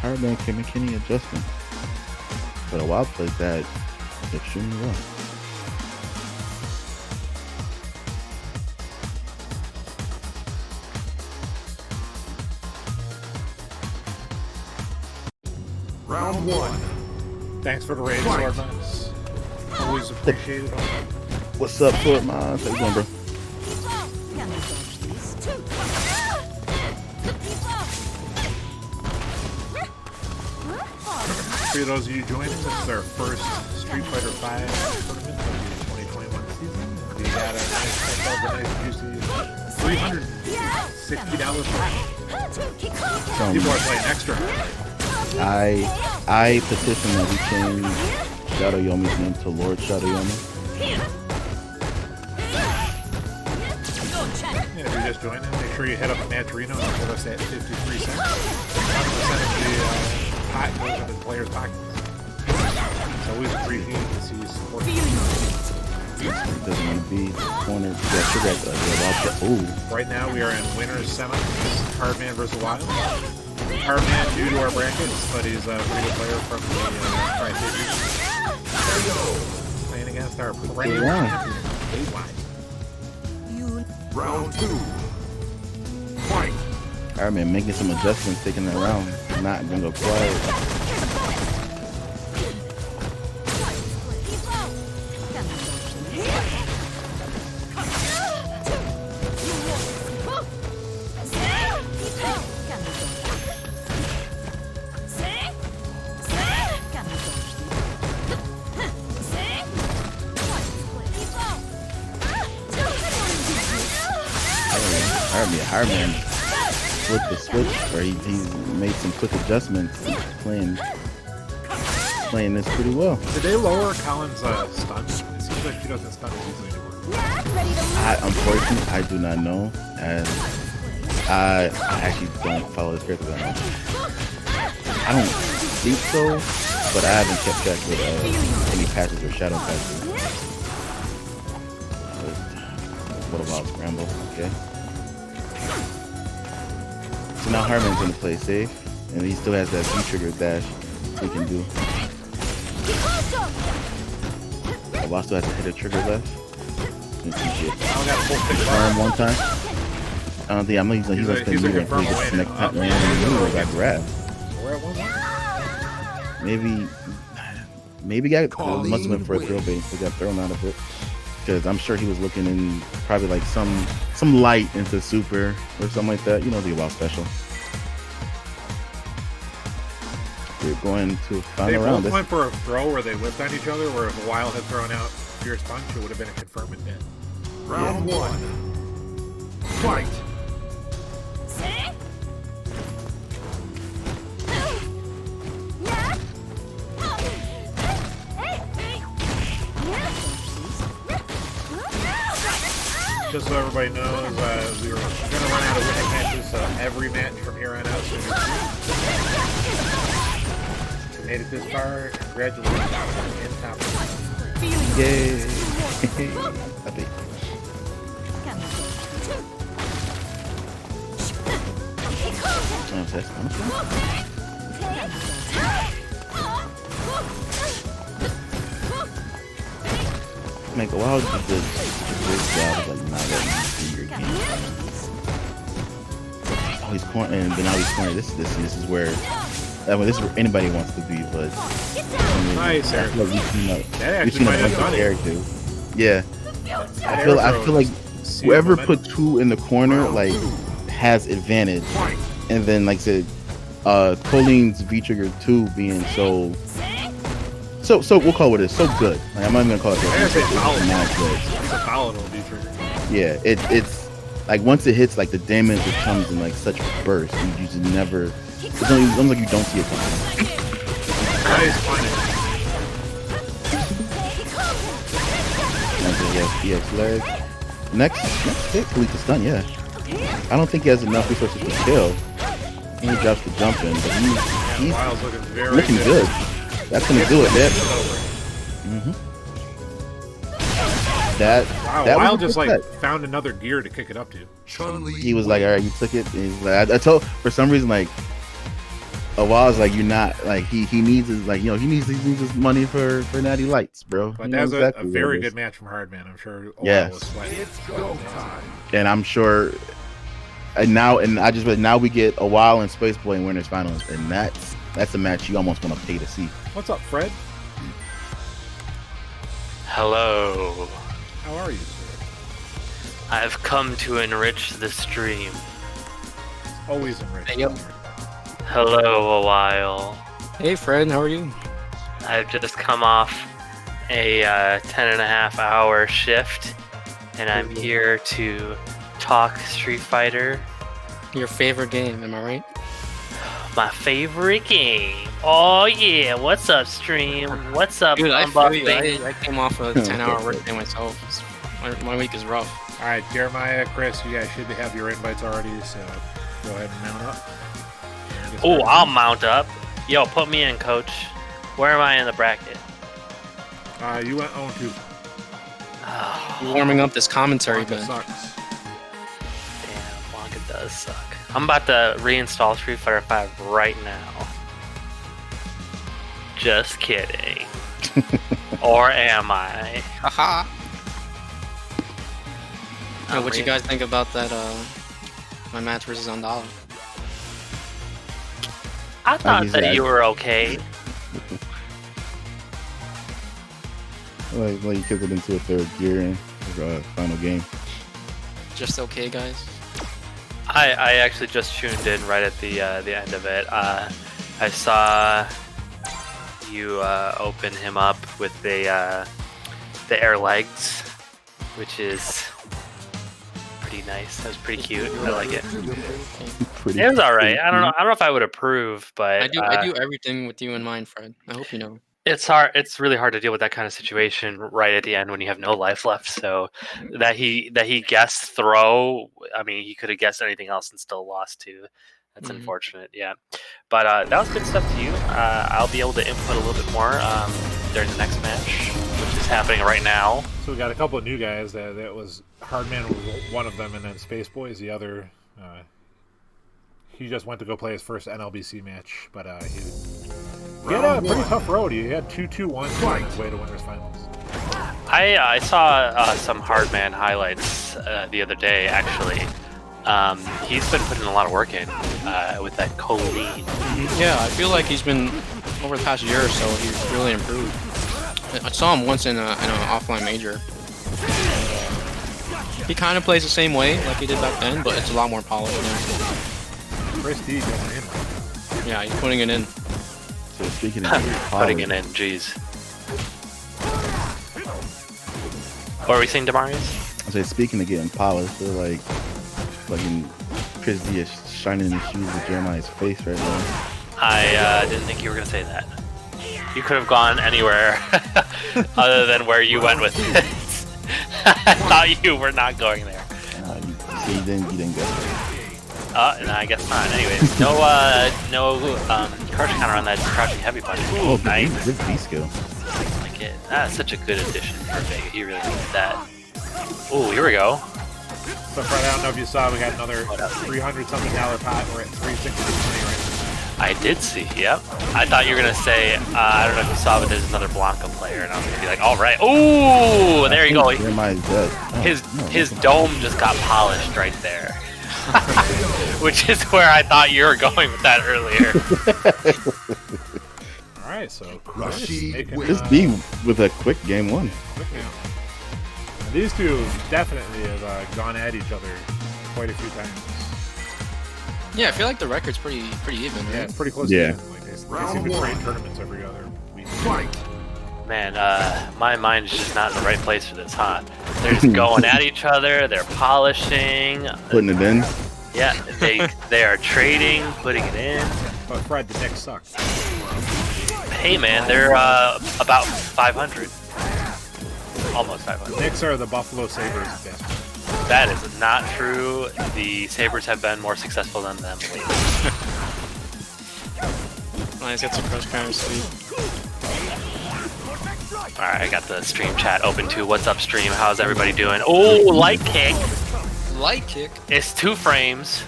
Heartman can make any adjustments. But a Wild played that extremely well. Round one. Thanks for the raid, Swordmans. Always appreciated. What's up, Swordmans? How you doing, bro? For those of you joining, this is our first Street Fighter V tournament of the 2021 season. We got a nice juicy $360 prize. People are playing extra hard. I petition that we change Shadow Yomi's name to Lord Shadow Yomi. Yeah, if you're just joining, we sure you hit up Maturino and give us that 53 cents. 100% of the pot goes into the player's pockets. It's always appreciated to see you support. Doesn't want to be cornered. Yeah, trigger that. Ooh. Right now we are in winners semis. Hardman versus Wild. Hardman new to our brackets, but he's a pretty good player from the Tri-Cities. Playing against our perennial champion, Wild. Round 2. Fight. Hardman making some adjustments, taking that round. Not gonna go quiet. Hardman flipped the switch, or he's made some quick adjustments. He's playing this pretty well. Did they lower Colin's stun? It seems like he doesn't stun as easily anymore. Unfortunately, I do not know, as I actually don't follow this character that much. I don't think so, but I haven't kept track with any patches or shadow patches. What about Scramble? Okay. So now Hardman's gonna play safe, and he still has that V-trigger dash he can do. Boss still has to hit a trigger left. Confirm one time. I don't think he's gonna spend either. He gets the next time and got grabbed. Maybe got must have went for a throw bait. He got thrown out of it. Because I'm sure he was looking in probably like some light into super or something like that. You know, the WoW special. We're going to final round. They both went for a throw where they whipped on each other, where if a Wild had thrown out Fierce Punch, it would have been a confirmed hit. Round 1. Fight. Just so everybody knows, we were going to run out of winning matches, so every match from here on out. So we made it this far. Congratulations in top. Yay! Happy. Make a while just did a great job of like not letting you see your game. Oh, he's cornering, and now he's cornering. This is where this is where anybody wants to be, but Nice, I feel like we've seen a might have bunch of done it. characters. Yeah, I feel like whoever put two in the corner like has advantage, and then like I said, Colleen's V trigger 2 being so we'll call it this so good. Like, I'm not even gonna call it that. It's a volatile V-trigger. Yeah, it's like once it hits, like the damage it comes in like such bursts. You just never. It's almost like you don't see it coming. Nice punish. EX leg. Next hit, Kalika's stun. Yeah, I don't think he has enough resources to kill. He drops the jump in, but he's Wild's looking looking good. That's gonna do it, man. That Wild just like found another gear to kick it up to. He was like, all right, you took it. And he's like, I told for some reason like Wild's like, you're not like he needs his like he needs his money for Natty Lights, bro. But that's exactly a very good match from Hardman. I'm sure. Yes. It's go time. And I'm sure. Now we get a Wild and Space Boy in winners finals, and that's a match you almost want to pay to see. What's up, Fred? Hello. How are you, sir? I've come to enrich the stream. Always enriched. Hey, yo. Hello, a while. Hey, Fred, how are you? I've just come off a 10.5-hour shift, and I'm here to talk Street Fighter. Your favorite game, am I right? My favorite game. Oh yeah, what's up, stream? What's up, Dude, I feel you. unboxing? I came off a 10-hour workday myself. My week is rough. All right, Jeremiah, Chris, you guys should have your invites already, so go ahead and mount up. Oh, I'll mount up. Yo, put me in, coach. Where am I in the bracket? You went 0-2. You're warming up this commentary, Blanca Ben. sucks. Damn, Blanca does suck. I'm about to reinstall Street Fighter 5 right now. Just kidding. Or am I? Haha. What you guys think about that? My match versus Andala. I thought he's that right. you were okay. Like you kicked it into a third gear in the final game. Just okay, guys. I actually just tuned in right at the end of it. I saw you open him up with the air legs, which is pretty nice. That was pretty cute. I like it. Pretty. It was all right. I don't know if I would approve, but I do everything with you in mind, Fred. I hope you know. it's hard. It's really hard to deal with that kind of situation right at the end when you have no life left. So that he guessed throw. I mean, he could have guessed anything else and still lost too. That's unfortunate. Yeah, but that was good stuff to you. I'll be able to input a little bit more during the next match, which is happening right now. So we got a couple of new guys. That was Hardman was one of them, and then Space Boy is the other. He just went to go play his first NLBC match, but he had a pretty tough road. He had 2-2-1 on his way to winners finals. I saw some Hardman highlights the other day. Actually, he's been putting a lot of work in with that choline. Yeah, I feel like he's been over the past year or so. He's really improved. I saw him once in an offline major. He kind of plays the same way like he did back then, but it's a lot more polished now. Chris D going in. Yeah, he's putting it in. So speaking of Putting it in, jeez. What are we saying, Demarius? I say speaking of getting polished, they're like fucking Chris D is shining in the shoes of Jeremiah's face right now. I didn't think you were gonna say that. You could have gone anywhere other than where you went with it. I thought you were not going there. You see, you didn't go. No, I guess not. Anyways, no crouch counter on that crouching heavy punch. Ooh, nice. Good B skill. I like it. That's such a good addition for Vega. He really needed that. Ooh, here we go. So Fred, I don't know if you saw, we got another $300-something pot. We're at 360 right I did see, yep. I thought you were going to say, I don't know if you saw, but there's another Blanca player, and I was going to be like, all right. Ooh, there you go. Jeremiah's dead. His dome just got polished right there. Which is where I thought you were going with that earlier. now. All right, so Rashid This B with a quick game one. These two definitely have gone at each other quite a few times. Yeah, I feel like the record's pretty even, right? Yeah, it's pretty close. Yeah. To like they seem to train tournaments every other week. Man, my mind is just not in the right place for this, huh? They're just going at each other, they're polishing. Putting it in. Yeah, they are trading, putting it in. But Fred, the Knicks suck. Hey man, they're about 500. Almost 500. Knicks are the Buffalo Sabres of basketball. That is not true. The Sabres have been more successful than them lately. Nice, got some crouch counter speed. Alright, I got the stream chat open too. What's up, stream? How's everybody doing? Oh, light kick. Light kick. It's 2 frames.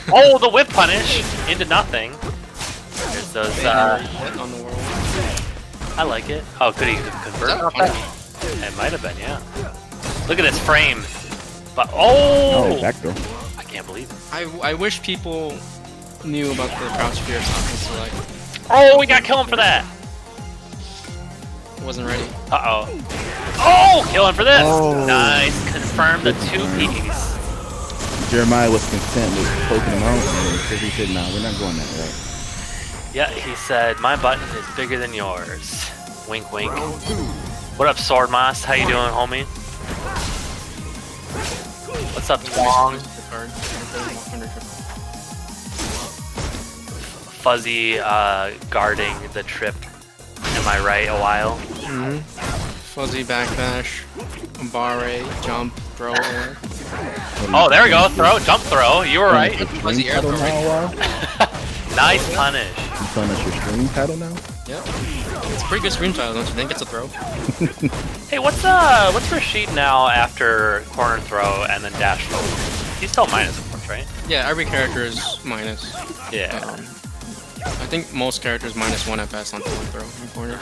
Oh, the whip punish into nothing. There's those, Hit on the world. I like it. Oh, could he convert off that? It might have been, yeah. Look at this frame. But, oh! Backdoor. I can't believe it. I wish people knew about the crouch fear so like Oh, we got kill him for that. wasn't ready. Uh-oh. Oh, killing for this. Oh. Nice. Confirm the 2-piece. Jeremiah was content with poking him out, and Chris D said, "Nah, we're not going that route." Yeah, he said, my button is bigger than yours. Wink, wink. What up, Sword Moss? How you doing, homie? What's up, Twong? Fuzzy guarding the trip. Am I right? A while. Fuzzy backdash, barre, jump, throw. Oh, there we go. Throw, jump throw. You were right. Fuzzy air throw. Nice punish. You telling us your stream title now? Yep. It's a pretty good screen title, don't you think? It's a throw. Hey, what's Rashid now after corner throw and then dash throw? He's still minus, of course, right? Yeah, every character is minus. Yeah. I think most characters -1 at best on forward throw in corner.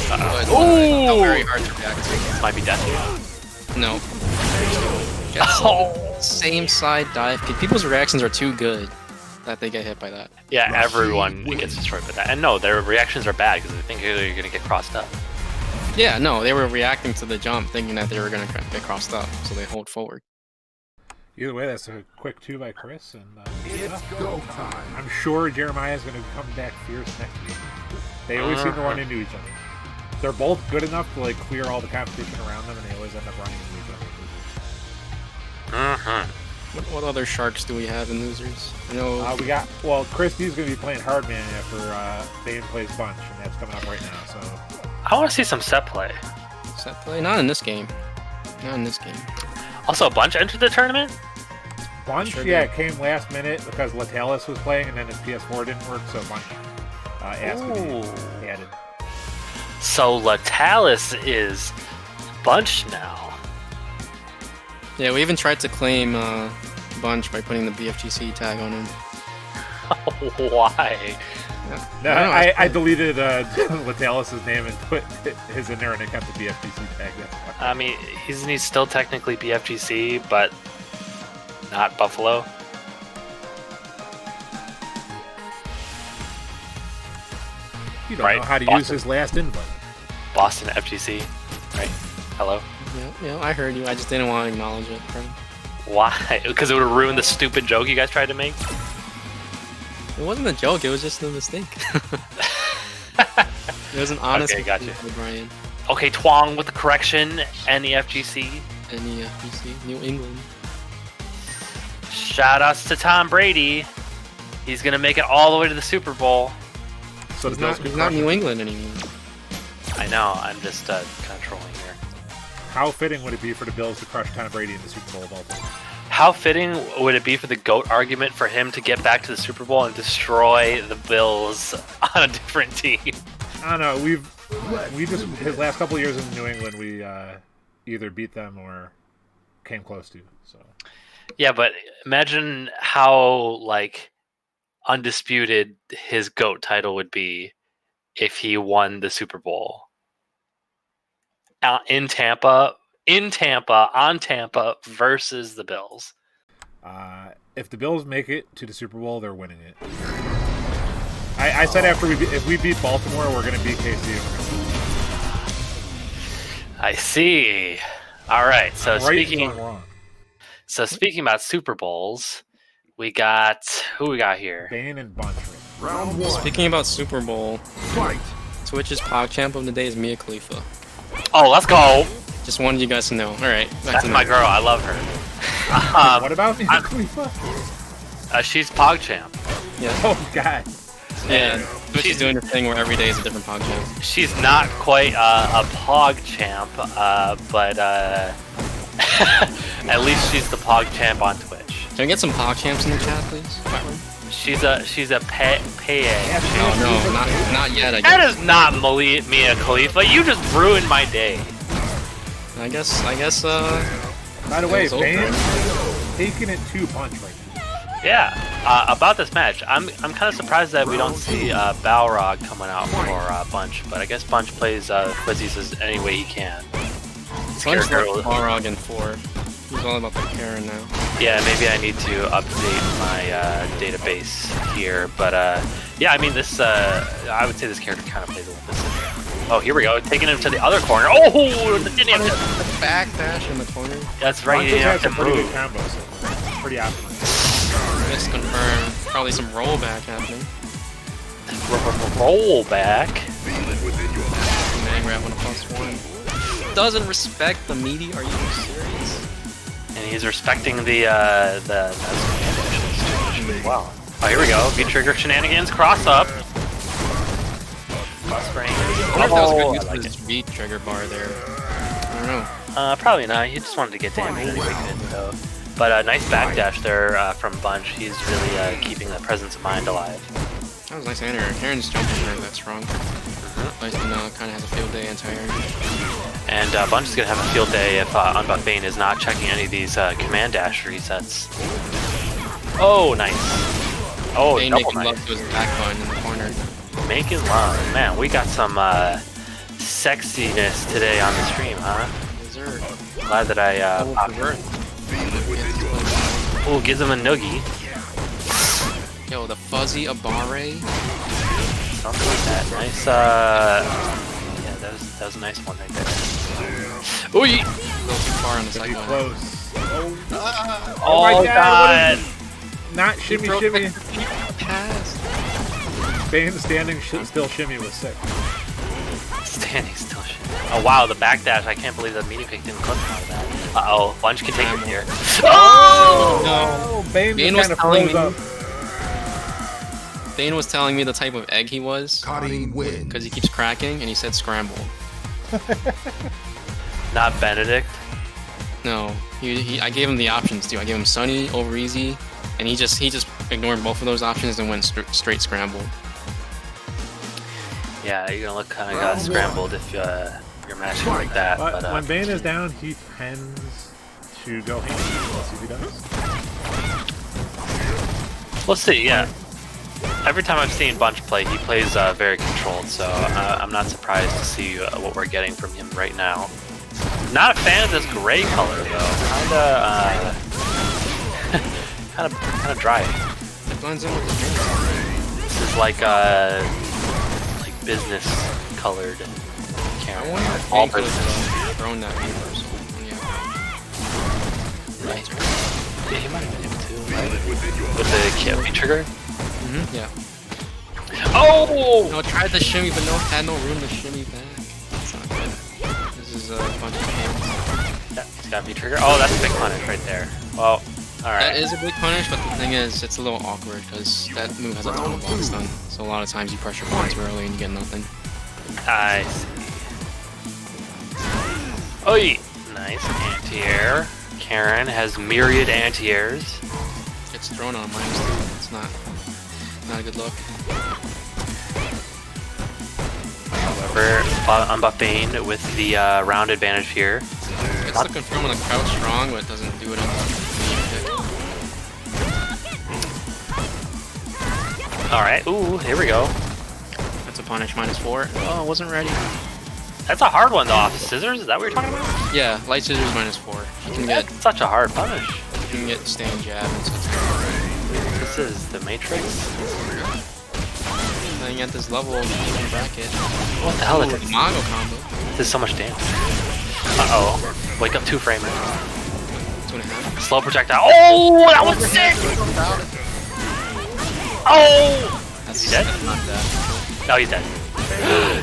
But Ooh! very hard to react to. Might be death. No. Same side dive. People's reactions are too good that they get hit by that. Yeah, everyone gets destroyed by that. And no, their reactions are bad because they think you're gonna get crossed up. Yeah, no, they were reacting to the jump thinking that they were going to get crossed up, so they hold forward. Either way, that's a quick 2 by Chris, and It's go time. I'm sure Jeremiah's going to come back fierce next week. They always seem to run into each other. They're both good enough to like clear all the competition around them, and they always end up running into each other. What other sharks do we have in losers? You know, We got, Chris D's going to be playing Hardman after Bane plays Bunch, and that's coming up right now, so... I want to see some set play. set play? Not in this game. Not in this game. Also, Bunch entered the tournament? Bunch, Sure yeah, did. it came last minute because Latalis was playing, and then his PS4 didn't work, so Bunch asked to be added. So Latalis is Bunch now. Yeah, we even tried to claim Bunch by putting the BFGC tag on him. Why? No, I I deleted Latalis' name and put his in there, and it kept the BFTC tag. That's why. I mean, isn't he still technically BFGC, but not Buffalo? You don't Right, know how to Boston. use his last invite. Boston FGC, right? Hello? Yeah, I heard you. I just didn't want to acknowledge it. Right? Why? Because it would have ruined the stupid joke you guys tried to make? It wasn't a joke. It was just a mistake. It was an honest Okay, gotcha. mistake by Brian. Okay, Twong with the correction. NEFGC. NEFGC, New England. Shout outs to Tom Brady. He's going to make it all the way to the Super Bowl. So He's the Bills not, could he's not crush New it. England anymore. I know, I'm just kind of trolling here. How fitting would it be for the Bills to crush Tom Brady in the Super Bowl of all time? How fitting would it be for the GOAT argument for him to get back to the Super Bowl and destroy the Bills on a different team? I don't know. We just his last couple of years in New England, we either beat them or came close to. So Yeah, but imagine how like undisputed his GOAT title would be if he won the Super Bowl in Tampa, on Tampa versus the Bills. if the Bills make it to the Super Bowl, they're winning it. I said after if we beat Baltimore, we're going to beat KC. I see. All right. So Right speaking. and wrong. So speaking about Super Bowls, we got who we got here? Bane and Bunch. Round one. Speaking about Super Bowl, Fight. Twitch's PogChamp of the day is Mia Khalifa. Oh, let's go! Just wanted you guys to know. All right, back That's to my the girl. I love her. What about Mia Khalifa? She's PogChamp. Yeah, Oh God. yeah. Twitch she's- is doing a thing where every day is a different PogChamp. She's not quite a PogChamp, but at least she's the PogChamp on Twitch. Can I get some PogChamps in the chat, please? She's a pay. Oh no, not yet. I That guess. is not Mia Khalifa. You just ruined my day. I guess. By the way, It's over. Bane taking it to Bunch right now. Yeah. About this match, I'm kind of surprised that we don't see Balrog coming out for Bunch, but I guess Bunch plays Quizzies any way he can. Bunch Scarecrow- like Balrog in 4. He's all about the Karen now. Yeah, maybe I need to update my database here, but yeah, I mean this. I would say this character kind of plays a little bit similar. Oh, here we go, taking him to the other corner. Oh, didn't have to, Backdash in the corner. that's right. Bunch He has didn't had have some to pretty good move. combos. Pretty optimal. Just confirmed. Probably some rollback happening. Roll back. Man grab on a +1. Doesn't respect the meaty. Are you serious? And he's respecting the wow. Oh, here we go. V-trigger shenanigans, cross up. Bus ring. I wonder if that was a Oh, good use I of like his it. V trigger bar there. I don't know. Probably not. He just wanted to get damage anyway, good, so. But nice backdash there from Bunch. He's really keeping the presence of mind alive. That was nice anti-air. Karen's jumping aren't that strong. Lyson kind of has a field day anti-air. And Bunch is going to have a field day if Unbuff Bane is not checking any of these command dash resets. Oh, nice. Oh, Bane double making nice. love to his back button in the corner. Making love. Man, we got some sexiness today on the stream, huh? Dessert. Glad that I popped in. Dessert. Ooh, gives him a noogie. Yo, the fuzzy Abare. Something like that. Nice, yeah, that was a nice one right there. Ooh, A little too far on the Pretty second one. close. Oh, oh my God. God, not shimmy Broke shimmy. the pass. Bane standing still shimmy was sick. Standing still shit. Oh wow, the backdash. I can't believe the meeting pick didn't clip out of that. Uh-oh, Bunch can take it here. Oh! No, Bane Bane just was kind of telling flows me. up. Bane was telling me the type of egg he was Cutting wins. because he keeps cracking, and he said scramble. Not Benedict. No, I gave him the options too. I gave him Sunny over Easy, and he just ignored both of those options and went straight scramble. Yeah, you're gonna look kind of scrambled if you're matching like that. But But when Bane is down, he tends to go ham. Let's see if he does. we'll see. Yeah. Every time I've seen Bunch play, he plays very controlled, so I'm not surprised to see what we're getting from him right now. Not a fan of this gray color though. Kind of dry. It blends in with the paint. This is like business colored. I wonder if All Bane could business. have thrown that reversal. Yeah. Right. Yeah, he might have been able to, right? With the V trigger. Yeah. Oh! No, tried the shimmy, but had no room to shimmy back. That's not good. This is a bunch of cans. Yeah, he's got V trigger. Oh, that's a big punish right there. Well, That alright. is a big punish, but the thing is, it's a little awkward because that move has a ton of block stun. So a lot of times you pressure bonds too early and you get nothing. I see. Oi! Nice anti-air. Karen has myriad anti-airs. Gets thrown on mines too. It's not a good look. However, Unbuff Bane with the round advantage here. It's the confirm on the crouch strong, but it doesn't do it on the Alright, ooh, here we go. That's a punish -4. Oh, I wasn't ready. That's a hard one though, off scissors, is that what you're talking about? Yeah, light scissors -4. You can get That's such a hard punish. stand jab and such. This is the Matrix. Playing at this level in the bracket. What the hell is Ooh, this? Mago combo. This is so much damage. Uh-oh. Wake up 2-framer. 2.5. Slow projectile. Oh, that was sick! Oh! That's Is he dead? Not dead. No, he's dead.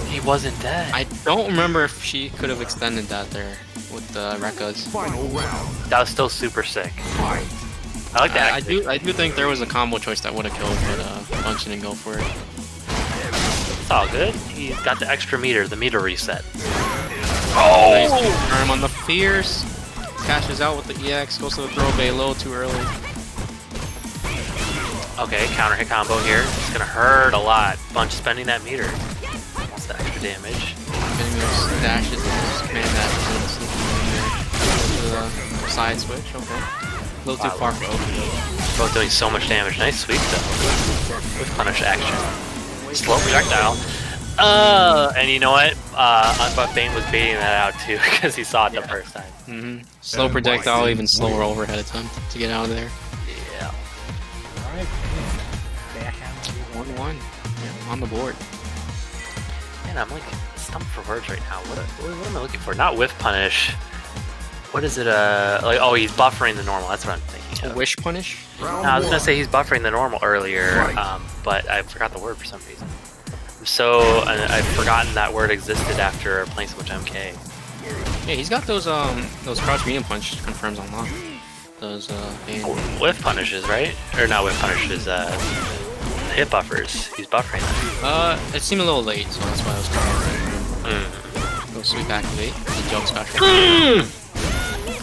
He wasn't dead. I don't remember if she could have extended that there with the Rekkas. Final round. That was still super sick. Fight. I like that. I do think there was a combo choice that would have killed, but Bunch didn't go for it. It's all good. He's got the extra meter, the meter reset. Nice Oh! confirm on the Fierce. Cashes out with the EX, goes to the throw bay low too early. Okay, counter hit combo here. It's gonna hurt a lot. Bunch spending that meter. What's the extra damage? Getting those dashes, those command dashes, and the side switch, okay. A little too far for open. Both doing so much damage. Nice sweep though. With punish action. Slow projectile. And you know what? Unbuff Bane was baiting that out too because he saw it the first time. Slow projectile, even slower overhead attempt to get out of there. Yeah. Alright, back on 1-1. Yeah, on the board. Man, I'm like stumped for words right now. What am I looking for? Not whiff punish. What is it? Like, oh, he's buffering the normal. That's what I'm thinking of. Wish punish? No, I was gonna say he's buffering the normal earlier, but I forgot the word for some reason. So I've forgotten that word existed after playing so much MK. Yeah, he's got those crouch medium punch confirms on lock. Those Bane. Whiff punishes, right? Or not whiff punishes. hit buffers. He's buffering them. It seemed a little late, so that's why I was coming. Little sweep activate. The jump special.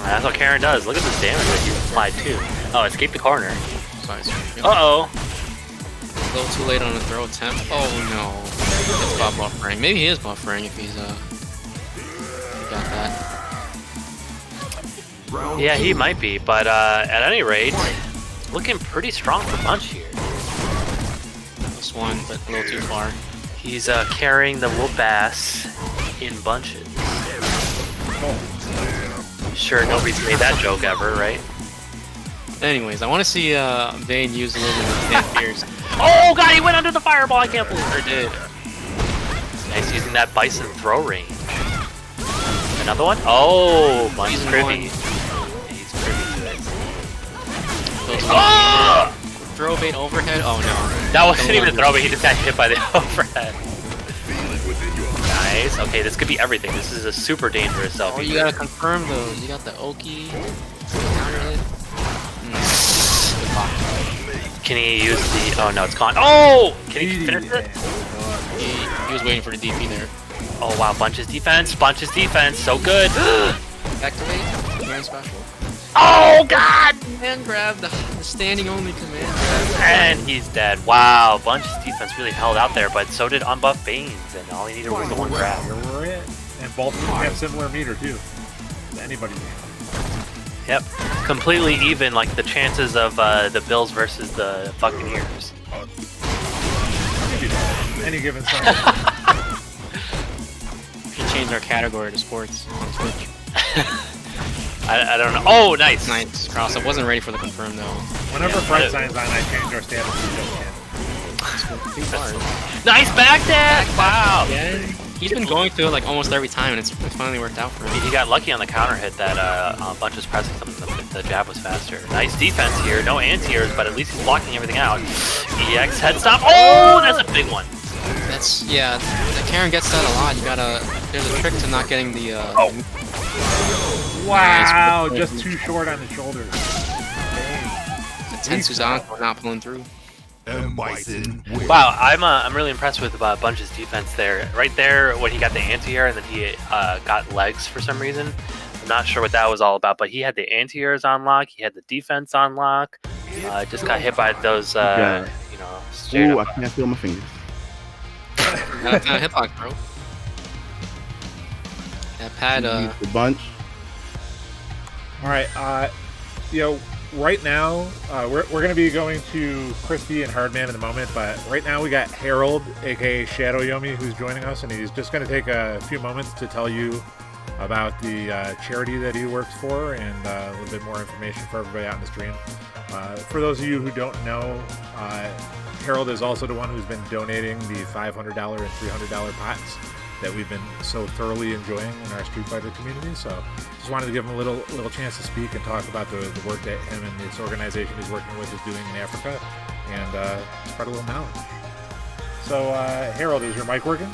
That's what Karen does. Look at this damage that you applied too. Oh, escape the corner. Sorry. Uh-oh. A little too late on the throw attempt. Oh no. It's about buffering. Maybe he is buffering if he's he got that. Yeah, he might be, but at any rate, looking pretty strong for Bunch here. This one, but a little too far. He's carrying the whoop ass in bunches. Sure, nobody's made that joke ever, right? Anyways, I want to see Vane use a little bit of Vampires. Oh god, he went under the fireball, I can't believe Or did. Nice using that bison throw range. Another one? Oh, Bunch is privy. He's privy to it. Oh! Throw bait overhead? Oh no. That wasn't even a throw, but he just got hit by the overhead. Nice. Okay, this could be everything. This is a super dangerous selfie. Oh, you gotta confirm those. You got the Oki. Counter hit. Can he use the... Oh no, it's gone. Oh! Can he finish it? He was waiting for the DP there. Oh wow, Bunch's defense. Bunch's defense. So good. Activate. Command special. Oh god! Command grab. The standing only command grab. And he's dead. Wow, Bunch's defense really held out there, but so did unbuffed Banes, and all he needed was the one grab. Here we're at. And both of them have similar meter too. To anybody. Yep. Completely even, like the chances of the Bills versus the Buccaneers. Any given Sunday. We should change our category to sports on Twitch. I don't know. Oh, nice. Nice cross. I wasn't ready for the confirm though. Whenever front signs on, I change our status to just Nice back dash! Wow. Yeah. He's been going through it like almost every time, and it's finally worked out for him. He got lucky on the counter hit that Bunch was pressing something. The jab was faster. Nice defense here. No anti-airs, but at least he's blocking everything out. EX head stop. Oh, that's a big one. That's, yeah, the Karen gets that a lot. You gotta, there's a trick to not getting the, Wow, just too short on the shoulders. the Tensu's on, not pulling through. Wow, I'm really impressed with Bunch's defense there. Right there, when he got the anti-air and then he got legs for some reason. I'm not sure what that was all about, but he had the anti-airs on lock. He had the defense on lock. Just got hit by those, you know, straight Ooh, up. I can't feel my fingers. That's not a hitbox, bro. That pad, Use the Bunch. All right, you know, right now we're going to be going to Christy and Hardman in a moment, but right now we got Harold, aka Shadow Yomi, who's joining us, and he's just going to take a few moments to tell you about the charity that he works for and a little bit more information for everybody out in the stream. For those of you who don't know, Harold is also the one who's been donating the $500 and $300 pots that we've been so thoroughly enjoying in our Street Fighter community. So just wanted to give him a little chance to speak and talk about the work that him and this organization he's working with is doing in Africa and spread a little knowledge. So Harold, is your mic working?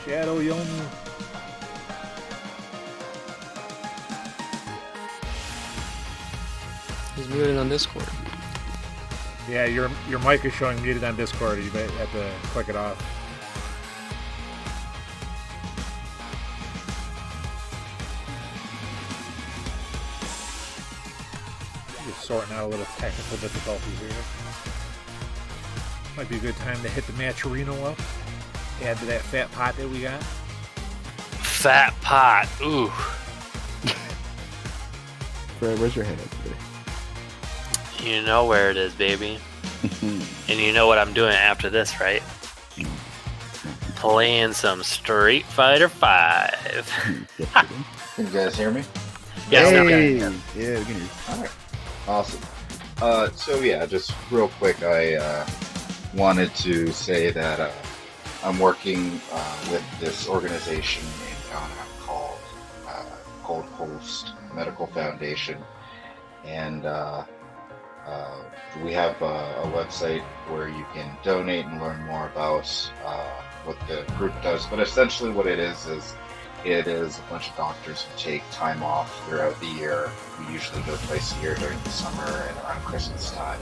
Shadow Yomi. he's muted on Discord. Yeah, your mic is showing muted on Discord. You might have to click it off. Just sorting out a little technical difficulties here. Might be a good time to hit the Matcherino up. Add to that fat pot that we got. Fat pot. Ooh. Fred, where's your head today? You know where it is, baby. And you know what I'm doing after this, right? Playing some Street Fighter 5. Can you guys hear me? Yes, Hey! okay. Yeah, we can hear you. Alright. Awesome. So yeah, just real quick, I wanted to say that I'm working with this organization in Ghana called Gold Coast Medical Foundation, and we have a website where you can donate and learn more about what the group does. But essentially what it is It is a bunch of doctors who take time off throughout the year. We usually go twice a year during the summer and around Christmas time.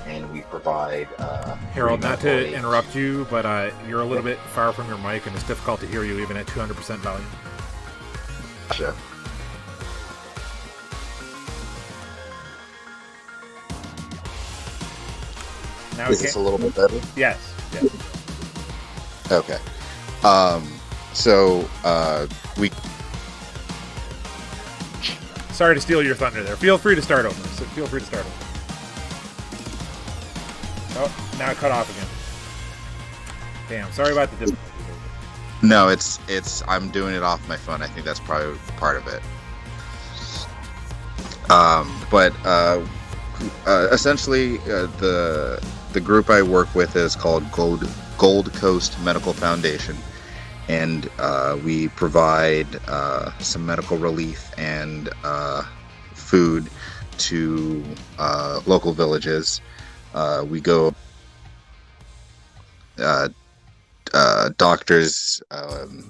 And we provide Harold, free not medical to aid. interrupt you, but you're a little bit far from your mic, and it's difficult to hear you even at 200% volume. Gotcha. Now Is this a little bit better? Yes. Yes. Okay. So we Sorry to steal your thunder there. Feel free to start over. Feel free to start over. Oh, now it cut off again. Damn. Sorry about the difficulty. No, it's I'm doing it off my phone. I think that's probably part of it. But essentially, the group I work with is called Gold Coast Medical Foundation, and we provide some medical relief and food to local villages. We go doctors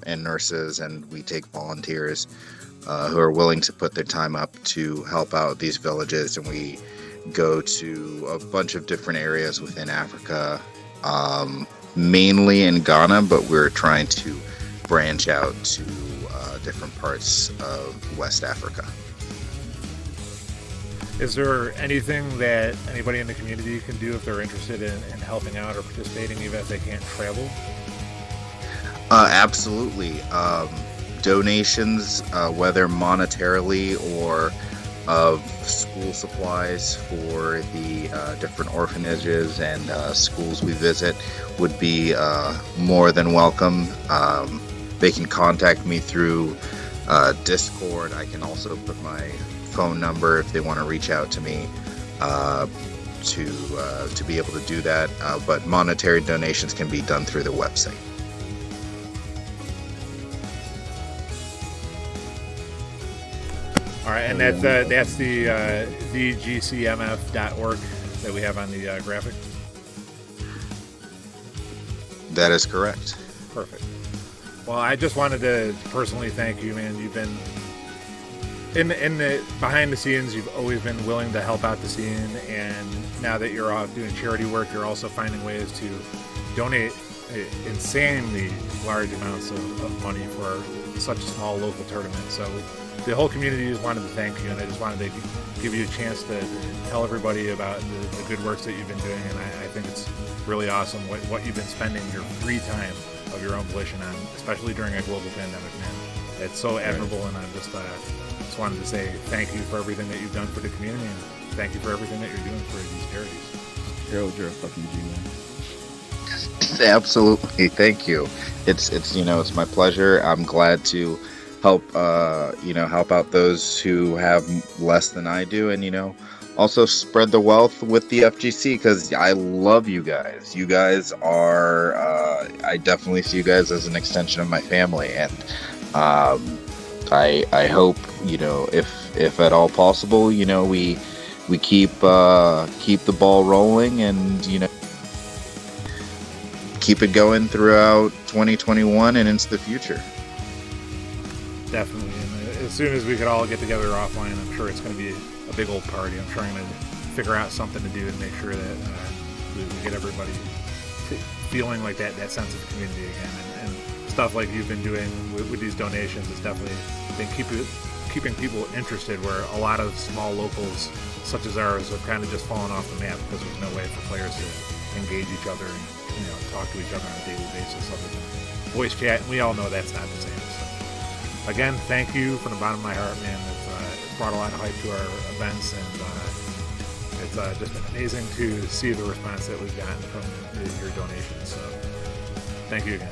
and nurses, and we take volunteers who are willing to put their time up to help out these villages, and we go to a bunch of different areas within Africa, mainly in Ghana, but we're trying to branch out to different parts of West Africa. Is there anything that anybody in the community can do if they're interested in helping out or participating, even if they can't travel? Absolutely. Donations, whether monetarily or of school supplies for the different orphanages and schools we visit, would be more than welcome. They can contact me through Discord. I can also put my phone number if they want to reach out to me to be able to do that. But monetary donations can be done through the website. All right, and that's the vgcmf.org that we have on the graphic. That is correct. Perfect. Well, I just wanted to personally thank you, man. You've been in the behind the scenes. You've always been willing to help out the scene, and now that you're off doing charity work, you're also finding ways to donate insanely large amounts of money for such a small local tournament. So the whole community just wanted to thank you, and I just wanted to give you a chance to tell everybody about the good works that you've been doing, and I think it's really awesome what you've been spending your free time of your own volition on, especially during a global pandemic, man. It's so admirable, and I just wanted to say thank you for everything that you've done for the community, and thank you for everything that you're doing for these charities. Harold, you're a fucking G, man. Absolutely, thank you. It's it's my pleasure. I'm glad to help help out those who have less than I do, and also spread the wealth with the FGC, because I love you guys. You guys are I definitely see you guys as an extension of my family, and I hope if at all possible we keep the ball rolling, and keep it going throughout 2021 and into the future. Definitely. And as soon as we could all get together offline, I'm sure it's going to be a big old party. I'm trying to figure out something to do to make sure that we get everybody feeling like that sense of community again. And stuff like you've been doing with these donations has definitely been keeping people interested, where a lot of small locals such as ours have kind of just fallen off the map because there's no way for players to engage each other and talk to each other on a daily basis other than voice chat, and we all know that's not the same. So again, thank you from the bottom of my heart, man. It's brought a lot of hype to our events, and it's just been amazing to see the response that we've gotten from your donations. So thank you again.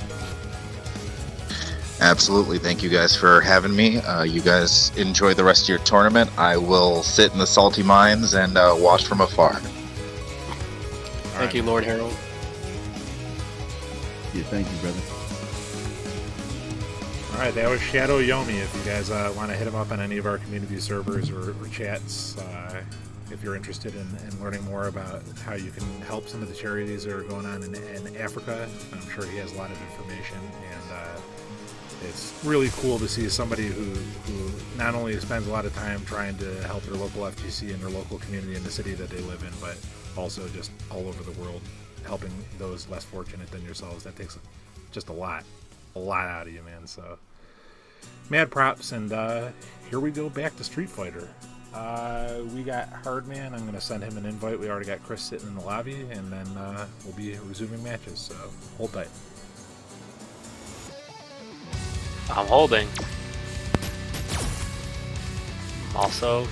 Absolutely. Thank you guys for having me. You guys enjoy the rest of your tournament. I will sit in the salty mines and watch from afar. Thank you, Lord Harold. Yeah, thank you, brother. All right, that was Shadow Yomi. If you guys want to hit him up on any of our community servers or chats, if you're interested in learning more about how you can help some of the charities that are going on in Africa, I'm sure he has a lot of information. And it's really cool to see somebody who not only spends a lot of time trying to help their local FGC and their local community in the city that they live in, but also just all over the world, helping those less fortunate than yourselves. That takes just a lot out of you, man. So mad props, and here we go back to Street Fighter. We got Hardman. I'm going to send him an invite. We already got Chris sitting in the lobby, and then we'll be resuming matches, so hold tight. I'm holding. Also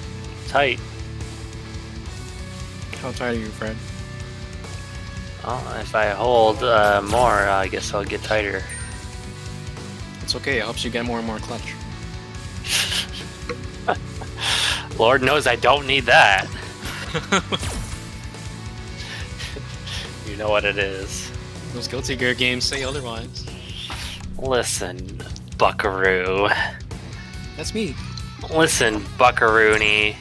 tight. How tight are you, Fred? Well, if I hold more, I guess I'll get tighter. It's okay. It helps you get more and more clutch. Lord knows I don't need that. You know what it is. Those Guilty Gear games say otherwise. Listen, Buckaroo. That's me. Listen, Buckaroony.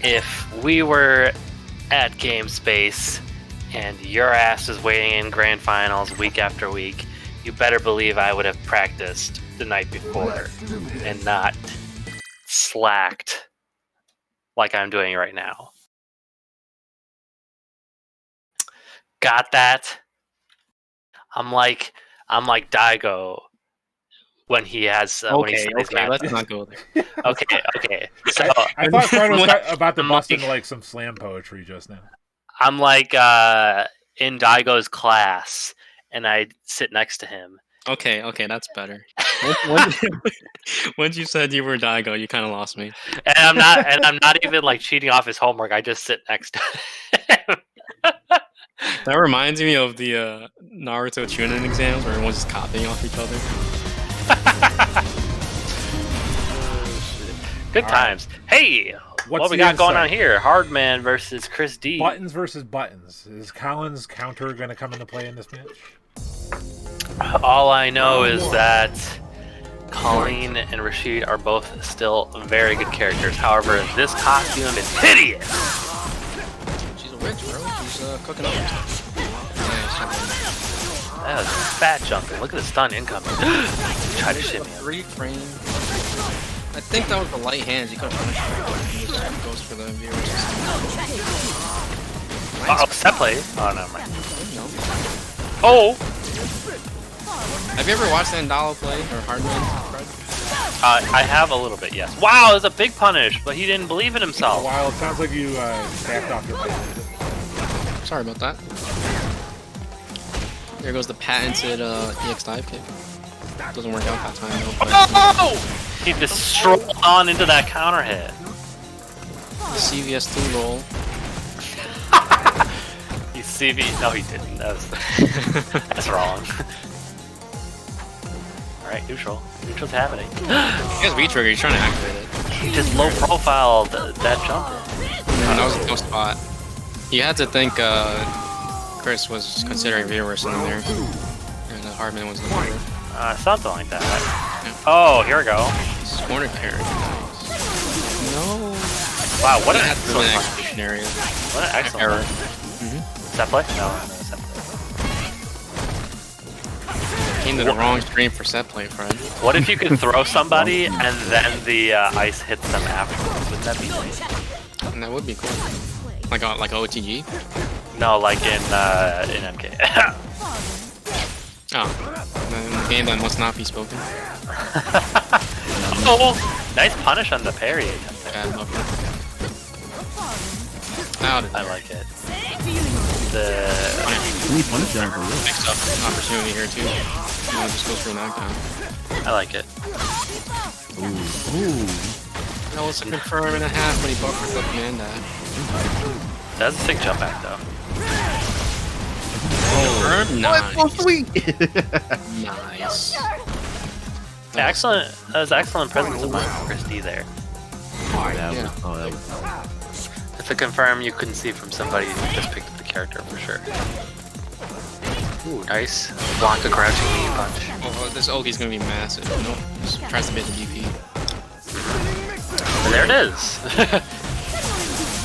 If we were at Game Space and your ass is waiting in grand finals week after week, you better believe I would have practiced the night before and not slacked like I'm doing right now. Got that? I'm like Daigo when he has when he Okay, let's not go there. Okay. So I thought Fred was about to bust into like some slam poetry just now. I'm like in Daigo's class, and I sit next to him. Okay, that's better. Once you said you were Daigo, you kind of lost me. And I'm not even like cheating off his homework. I just sit next to him. That reminds me of the Naruto Chunin exams where everyone's just copying off each other. Good times. Hey, What's what we the got going on insight? here? Hardman versus Chris D. Buttons versus buttons. Is Colin's counter going to come into play in this match? All I know is that Colleen and Rashid are both still very good characters. However, this costume is hideous. She's a witch, bro. She's cooking up. That was fat jumping. Look at the stun incoming. Try to shimmy him. 3 frame. I think that was the light hands. You could have punished her. He just goes for the viewers. Oh, set play. Oh, never mind. No. Oh! Have you ever watched Andalo play or Hardman, Fred? I have a little bit, yes. Wow, it was a big punish, but he didn't believe in himself. Wow, it sounds like you backed off your bike. Sorry about that. There goes the patented EX dive kick. Doesn't work out that time though. But Oh! He just strolled on into that counter hit. the CVS2 roll. He CV. No, he didn't. That's wrong. Alright, neutral. Neutral's happening. He has V-trigger, he's trying to activate it. He just low profiled that jump. That was a tough spot. You had to think Chris was considering viewers in there. And Hardman was looking for it. Something like that. Right? Oh, here we go. Corner carry. Nice. No. Wow, what an That's an excellent execution area. What an excellent Error. Set play? No, set play. Came to the wrong screen for set play, Fred. What if you could throw somebody and then the ice hits them afterwards? Wouldn't that be nice? And that would be cool. Like OTG? No, like in MK. Oh. Then the game that must not be spoken. Oh, nice punish on the parry. Bad luck. Out of I there. like it. Any punish down for real? Next up, opportunity here too. No, just goes for a knockdown. I like it. Ooh. That was a confirm and a half, but he buffered the command that. That's a sick jump back though. Confirm? Nice. Oh, sweet! Nice. Excellent. That was excellent presence of mind from Chris D there. Yeah. Oh, that was. That's a confirm you couldn't see from somebody who just picked up the character for sure. Ooh, nice. Block the crouching knee punch. Oh, this Ogi's gonna be massive. Nope. Just tries to bait the DP. And there it is.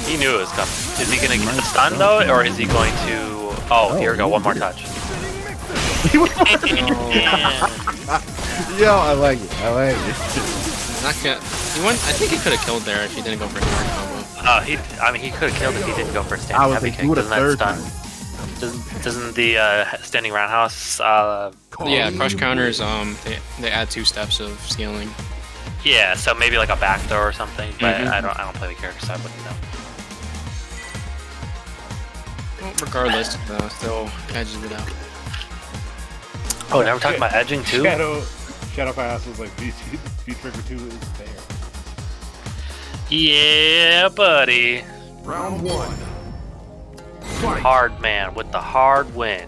He knew it was coming. Is he gonna get the stun though, or is he going to? Oh, here we go. One more touch. Yo, I like it. I like it. Not gonna, he went. I think he could have killed there if he didn't go for a hard combo. I mean, he could have killed if he didn't go for a I standing was heavy like, kick. do it a Doesn't that third stun? time. Doesn't the standing roundhouse? Yeah, crush counters. They add 2 steps of scaling. Yeah, so maybe like a back throw or something. But Mhm. I don't play the character, so I wouldn't know. Well, regardless, still edges it out. Oh, now we're talking about edging too. Shadow Pass was like V Trigger 2 is fair. Yeah, buddy. Round 1. Hard man with the hard win.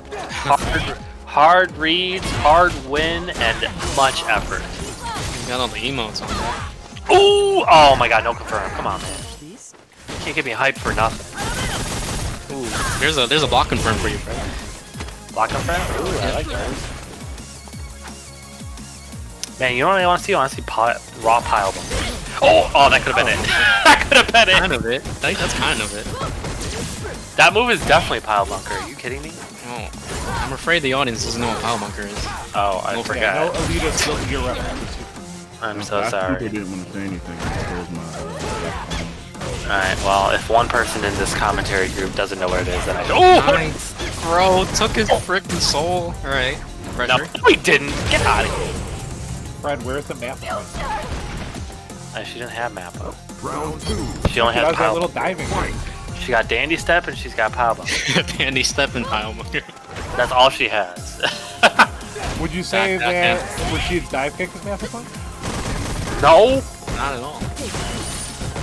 Hard reads, hard win, and much effort. You got all the emotes on there. Ooh! Oh my god, no confirm. Come on, man. You can't get me hyped for nothing. Ooh, there's a block confirm for you, Fred. Block confirm? Ooh, I like that. Man, you know what I want to see? I want to see raw pile bunkers. Oh, that could have been it. That could have been it. Kind of it. That's kind of it. That move is definitely pile bunker. Are you kidding me? Oh, I'm afraid the audience doesn't know what pile bunker is. Oh, I Yeah, forgot. no elitist Guilty Gear references. I'm so People sorry. didn't want to say anything. Alright, well, if one person in this commentary group doesn't know what it is, then I don't. Nice. Bro, took his freaking soul. Alright. No, Pressure. we didn't. Get out of here. Fred, where's the map? She didn't have map up. Round 2. She only That had was that pile. little diving. She got dandy step and she's got pile bump. Dandy step and pile bunker. That's all she has. Would you say Back, that Rashid's dive kick is massive fun? No, Not at all.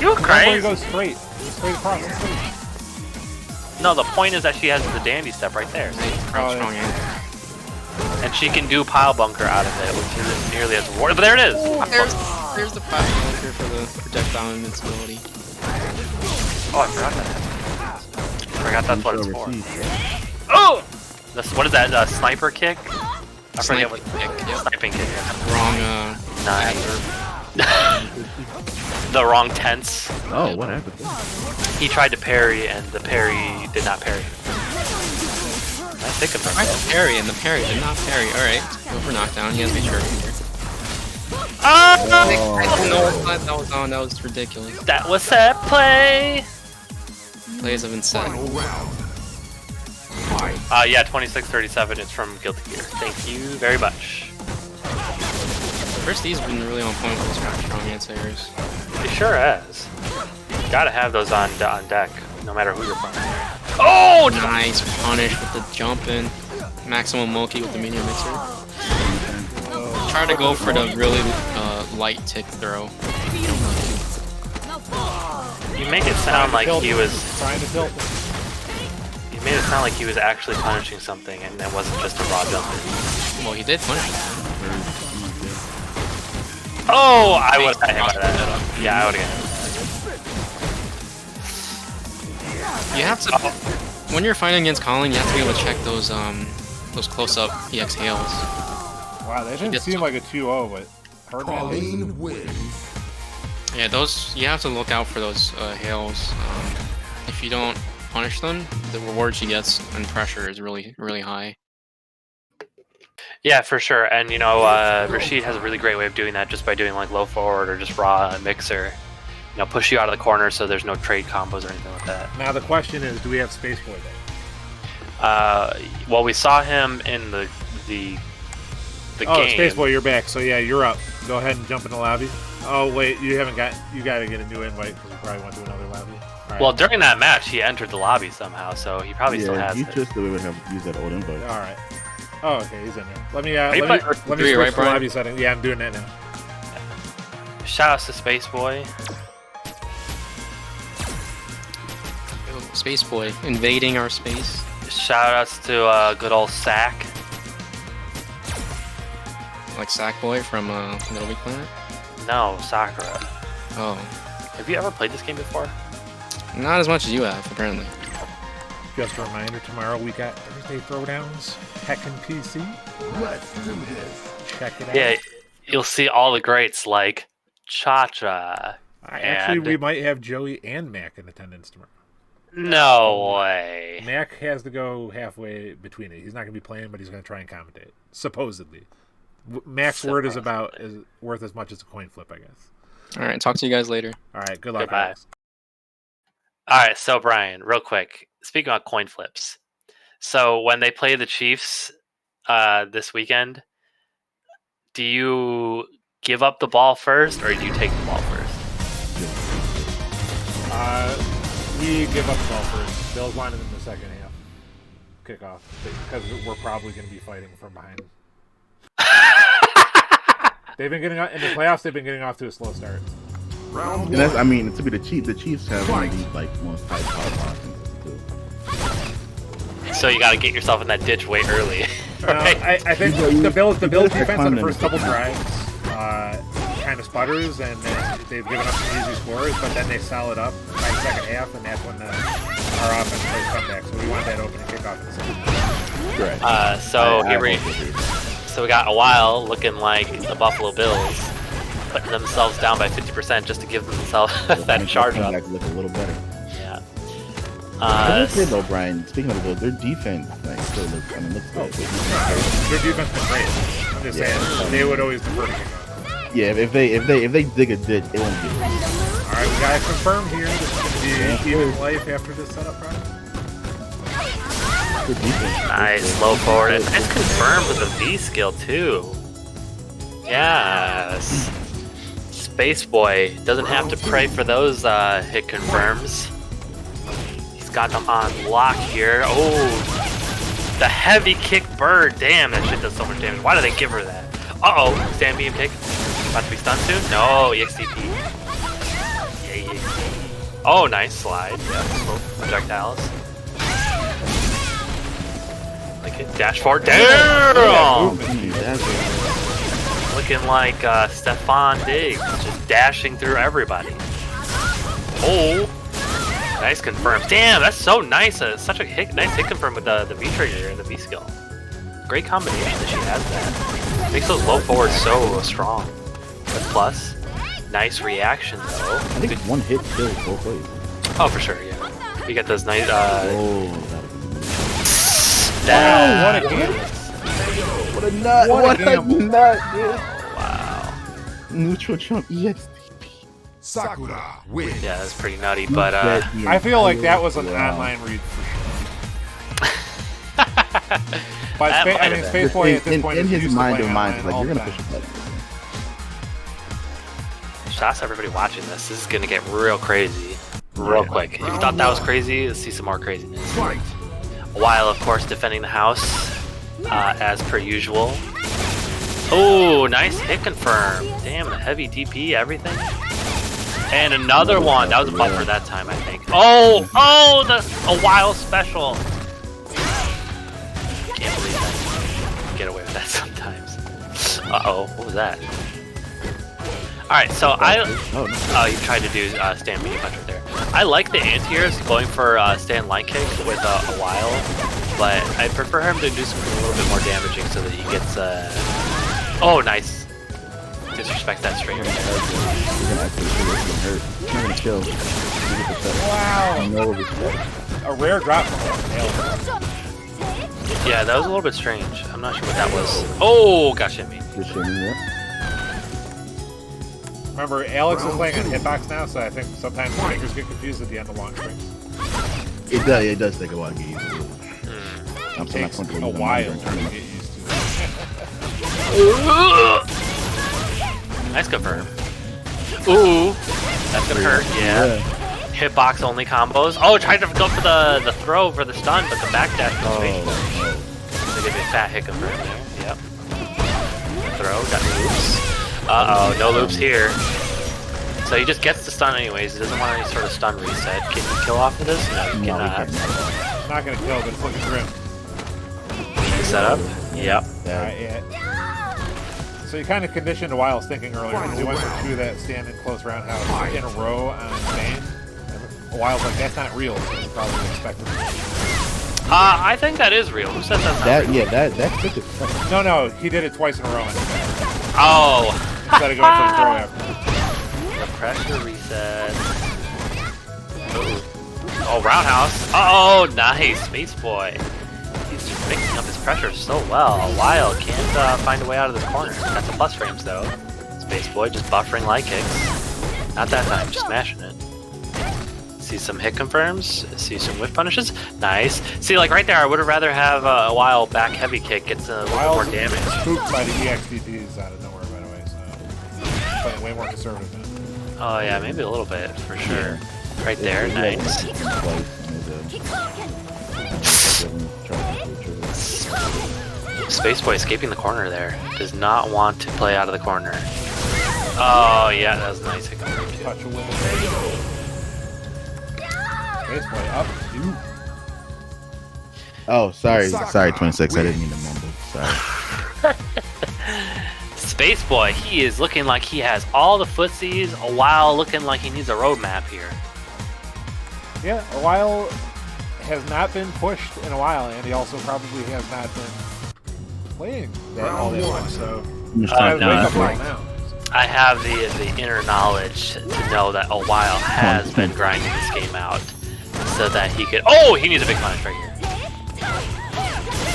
you're Where he crazy. goes straight across the stage. No, the point is that she has the dandy step right there, see? Crouch Oh, strong angle. And she can do pile bunker out of it, which isn't nearly as rewarding. But there it is. There's the pile bunker for the projectile invincibility. Oh, I forgot that. I forgot that's what it's for. Overseas. Oh! What is that? Sniper kick? I forget what. Sniping kick, yep. Sniping kick. Yeah. Wrong, Nice. The wrong tense. Oh, what happened? He tried to parry, and the parry did not parry. I think of Right, the parry, and the parry did not parry. Alright, go for knockdown. He has to be sure here. Oh! I don't know what that was on. That was ridiculous. That was set play. Plays have been set. Final round. Fight. Yeah, 2637 is from Guilty Gear. Thank you very much. First, he's been really on point with his strong answers. He sure has. Gotta have those on deck, no matter who you're playing. Oh, no! Nice punish with the jumping. Maximum Moki with the medium mixer. Try to go for the really light tick throw. You make it sound like he was. Trying to tilt. You made it sound like he was actually punishing something, and it wasn't just a raw jump. Well, he did punish. Oh, I would have got hit by that. Yeah, I would have got hit. You have to, when you're fighting against Colin, you have to be able to check those close-up EX hails. Wow, that didn't gets seem to- like a 2-0, but Hardman. Colleen wins. Yeah, those you have to look out for those hails. If you don't punish them, the reward she gets and pressure is really, really high. Yeah, for sure. And you know, Rashid has a really great way of doing that, just by doing like low forward or just raw mixer. You know, push you out of the corner so there's no trade combos or anything like that. Now the question is, do we have Space Boy there? Well, we saw him in the Oh, game. Space Boy, you're back. So yeah, you're up. Go ahead and jump in the lobby. Oh wait, you haven't got. You got to get a new invite because you probably went to another lobby. All right. Well, during that match, he entered the lobby somehow, so he probably still Yeah, has he it. just would have used that old invite. All right. Oh, okay, he's in there. Let me you let me playing switch three, the right, Brian? lobby setting. Yeah, I'm doing that now. Shout outs to Space Boy. Space Boy invading our space. Shout outs to good old Sack. Like Sackboy from Little Big Planet. No, Sakura. Oh, Have you ever played this game before? not as much as you have, apparently. Just a reminder, tomorrow we got Thursday Throwdowns, Tekken PC. Let's do this. Check it out. Yeah, you'll see all the greats like Cha-Cha. Actually, and- we might have Joey and Mac in attendance tomorrow. No way. Mac has to go halfway between it. He's not going to be playing, but he's going to try and commentate. Supposedly. Max word is worth as much as a coin flip, I guess. All right, talk to you guys later. All right, good luck. Goodbye. Alex. All right, so Brian, real quick. Speaking about coin flips, so when they play the Chiefs this weekend, do you give up the ball first or do you take the ball first? We give up the ball first. Bills wanted in the second half kickoff because we're probably going to be fighting from behind. They've been getting in the playoffs. They've been getting off to a slow start. Round And that's, one. I mean, to be the Chiefs have one of the most high power offenses too. So you got to get yourself in that ditch way early. Right? I think the Bills defense on the first couple drives kind of sputters, and they've given up some easy scores, but then they sell it up by the second half, and that's when our offense plays comeback. So we want that opening kickoff in the second half. Right. So we got a while looking like the Buffalo Bills putting themselves down by 50% just to give themselves that charge up. Look a little better. Yeah. I will say though, Brian. Speaking of the Bills, their defense still looks good. Their defense is great. I'm just saying they would always defer to kickoff. Yeah, if they dig a ditch, it won't get it. All right, we got it confirmed here. This is going to be even life after this setup, right? Good defense. Nice, low forward. And nice confirmed with a V skill, too. Yes. Space Boy doesn't have to pray for those hit confirms. He's got them on lock here. Oh, the heavy kick bird. Damn, that shit does so much damage. Why do they give her that? Uh-oh, stand beam kick. About to be stunned soon? No, EXTP. Yeah. Oh, nice slide. Yeah, projectiles. Like it dash forward. Damn! Looking like Stefan Diggs, just dashing through everybody. Oh, nice confirm. Damn, that's so nice. Such a nice hit confirm with the V trigger and the V skill. Great combination that she has that. Makes those low forwards so strong. But plus, nice reaction though. I think it's one hit kills both ways. Oh, for sure, yeah. You get those nice. What a game! What a nut! What a nut, dude! Wow. Neutral Trump EXTP. Sakura wins. Yeah, that's pretty nutty, but I feel like that was an online read for sure. But Space Boy at this point in is his used to mind playing of minds, online like all you're the gonna time. push a button. shouts to everybody watching this. This is gonna get real crazy, real quick. If you thought that was crazy, let's see some more craziness. Fight. While, of course, defending the house, as per usual. Oh, nice hit confirm. Damn, the heavy DP, everything. And another one. That was a buffer that time, I think. Oh, a wild special. Can't believe that. Get away with that sometimes. Uh-oh, what was that? Alright, so you tried to do stand medium punch right there. I like the anti-airs going for stand line kick with a while, but I prefer him to do something a little bit more damaging so that he gets oh, nice. Disrespect that straight right there. You're gonna actually hurt. You're gonna kill. Wow. No respect. A rare drop from him. Yeah, that was a little bit strange. I'm not sure what that was. Oh, gosh, hit me. Good shimmy, yeah. Remember, Alex is playing on hitbox now, so I think sometimes fingers get confused at the end of long strings. It does take a while to get used to it. It takes a while to get used to. Nice confirm. Ooh, that's gonna hurt. Yeah. Hitbox only combos. Oh, tried to go for the throw for the stun, but the backdash goes straight. So give me a fat hit confirm there. Yep. Throw, got loops. Uh-oh, no loops here. So he just gets the stun anyways. He doesn't want any sort of stun reset. Can you kill off of this? No, you cannot. It's not going to kill, but it's looking grim. Set up? Yep. Alright, yeah. So you kind of conditioned a while thinking earlier because he went for two that stand in close roundhouse in a row on main. A while's like, that's not real, so you probably expected it. I think that is real. Who says that's not real? Yeah, that took it. No, he did it twice in a row. Oh. Instead of going for the throw after. The pressure reset. Ooh. Oh, roundhouse. Oh, nice. Space Boy. He's just mixing up his pressure so well. Wild can't find a way out of this corner. Got the plus frames though. Space Boy just buffering light kicks. Not that time, just smashing it. See some hit confirms. See some whiff punishes. Nice. See, like right there, I would have rather have a Wild back heavy kick. Gets a little more damage. Spooked by the EXDPs out of nowhere, by the way. So playing way more conservative now. Oh yeah, maybe a little bit for sure. Right there, nice. Space Boy escaping the corner there. Does not want to play out of the corner. Oh yeah, that was a nice hit confirm too. Touch a win. Space Boy up. Ooh. Oh, sorry, 26. I didn't mean to mumble. Sorry. Space Boy, he is looking like he has all the footsies, while looking like he needs a roadmap here. Yeah, a while has not been pushed in a while, and he also probably has not been playing that all that much. So I have the inner knowledge to know that a while has been grinding this game out, so that he could. Oh, he needs a big punish right here.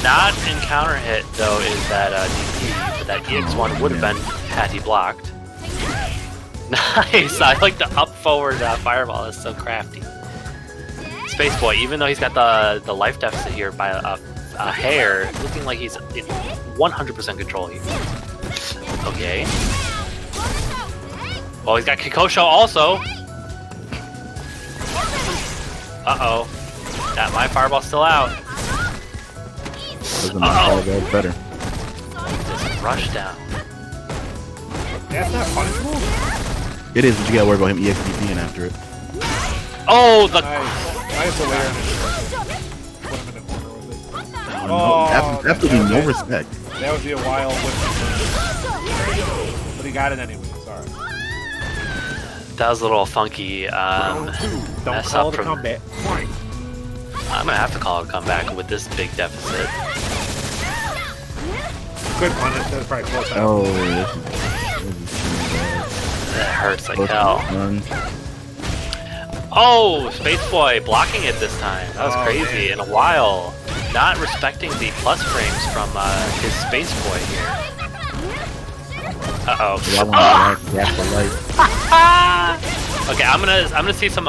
Not in counter hit though is that DP, but that EX1 would have been had he blocked. Nice. I like the up forward fireball. It's so crafty. Space Boy, even though he's got the life deficit here by a hair, looking like he's in 100% control here. Okay. Well, he's got Kikosho also. Uh-oh. Got my fireball still out. That's better. Just rush down. That's not punishable? It is, but you gotta worry about him EXDPing after it. Oh, the... Nice awareness. Put him in the corner with it. Oh, no, absolutely no respect. That would be a wild whip. But he got it anyway, sorry. That was a little funky. Don't call it a comeback. I'm gonna have to call it a comeback with this big deficit. Good punish, that's probably close. Oh, That hurts like hell. Oh, Space Boy blocking it this time. That was crazy. Man. In a while. Not respecting the plus frames from his Space Boy here. Uh-oh. Okay, I'm gonna see some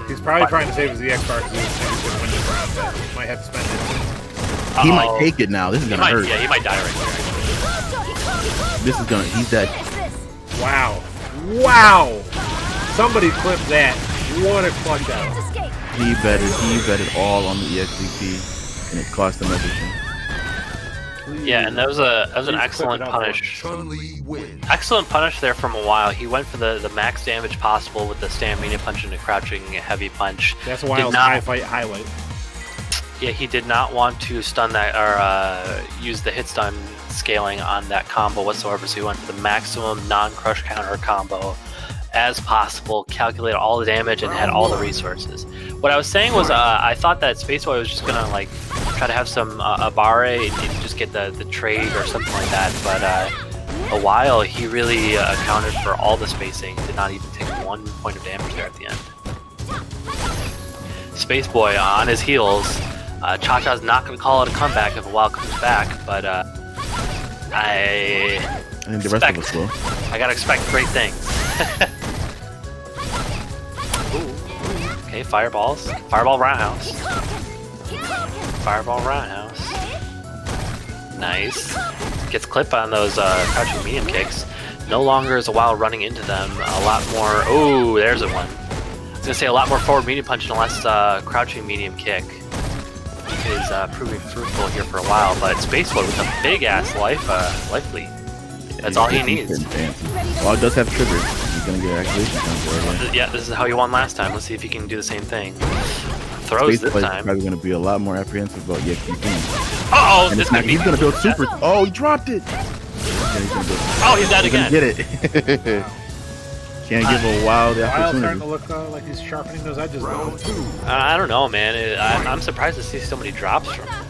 He's probably trying to save his EX bar because he's gonna win this round, but he might have to spend it. He might take it now. This is gonna hurt. Yeah, he might die right here. This is gonna. He's dead. Wow. Wow! Somebody clip that. What a clutch out. He betted all on the EXDP, and it cost him everything. Yeah, and that was an excellent punish. Excellent punish there from a while. He went for the max damage possible with the stamina punch and the crouching heavy punch. That's a Wild's high fight highlight. Yeah, he did not want to stun that or use the hit stun scaling on that combo whatsoever, so he went for the maximum non-crush counter combo as possible, calculated all the damage, and had all the resources. What I was saying was I thought that Space Boy was just gonna like try to have some Abare and just get the trade or something like that, but a while he really accounted for all the spacing, did not even take 1 point of damage there at the end. Space Boy on his heels. Cha-Cha's not going to call it a comeback if a while comes back, but I think the rest of us will. I gotta expect great things. Ooh. Okay, fireballs. Fireball roundhouse. Fireball roundhouse. Nice. Gets clipped on those crouching medium kicks. No longer is a while running into them. A lot more. Oh, there's a one. I was gonna say a lot more forward medium punch and less crouching medium kick is proving fruitful here for a while. But Space Boy with a big ass life lead. That's all he needs. Well, it does have triggers. He's gonna get activation time for it. Yeah, this is how he won last time. Let's see if he can do the same thing. Throws this time. Probably gonna be a lot more apprehensive about EXP. Uh oh, he's gonna build super. Oh, he dropped it. Oh, he's dead again. Get it. Can't give a wild opportunity. Starting to look like he's sharpening those edges. I don't know, man. I'm surprised to see so many drops from him.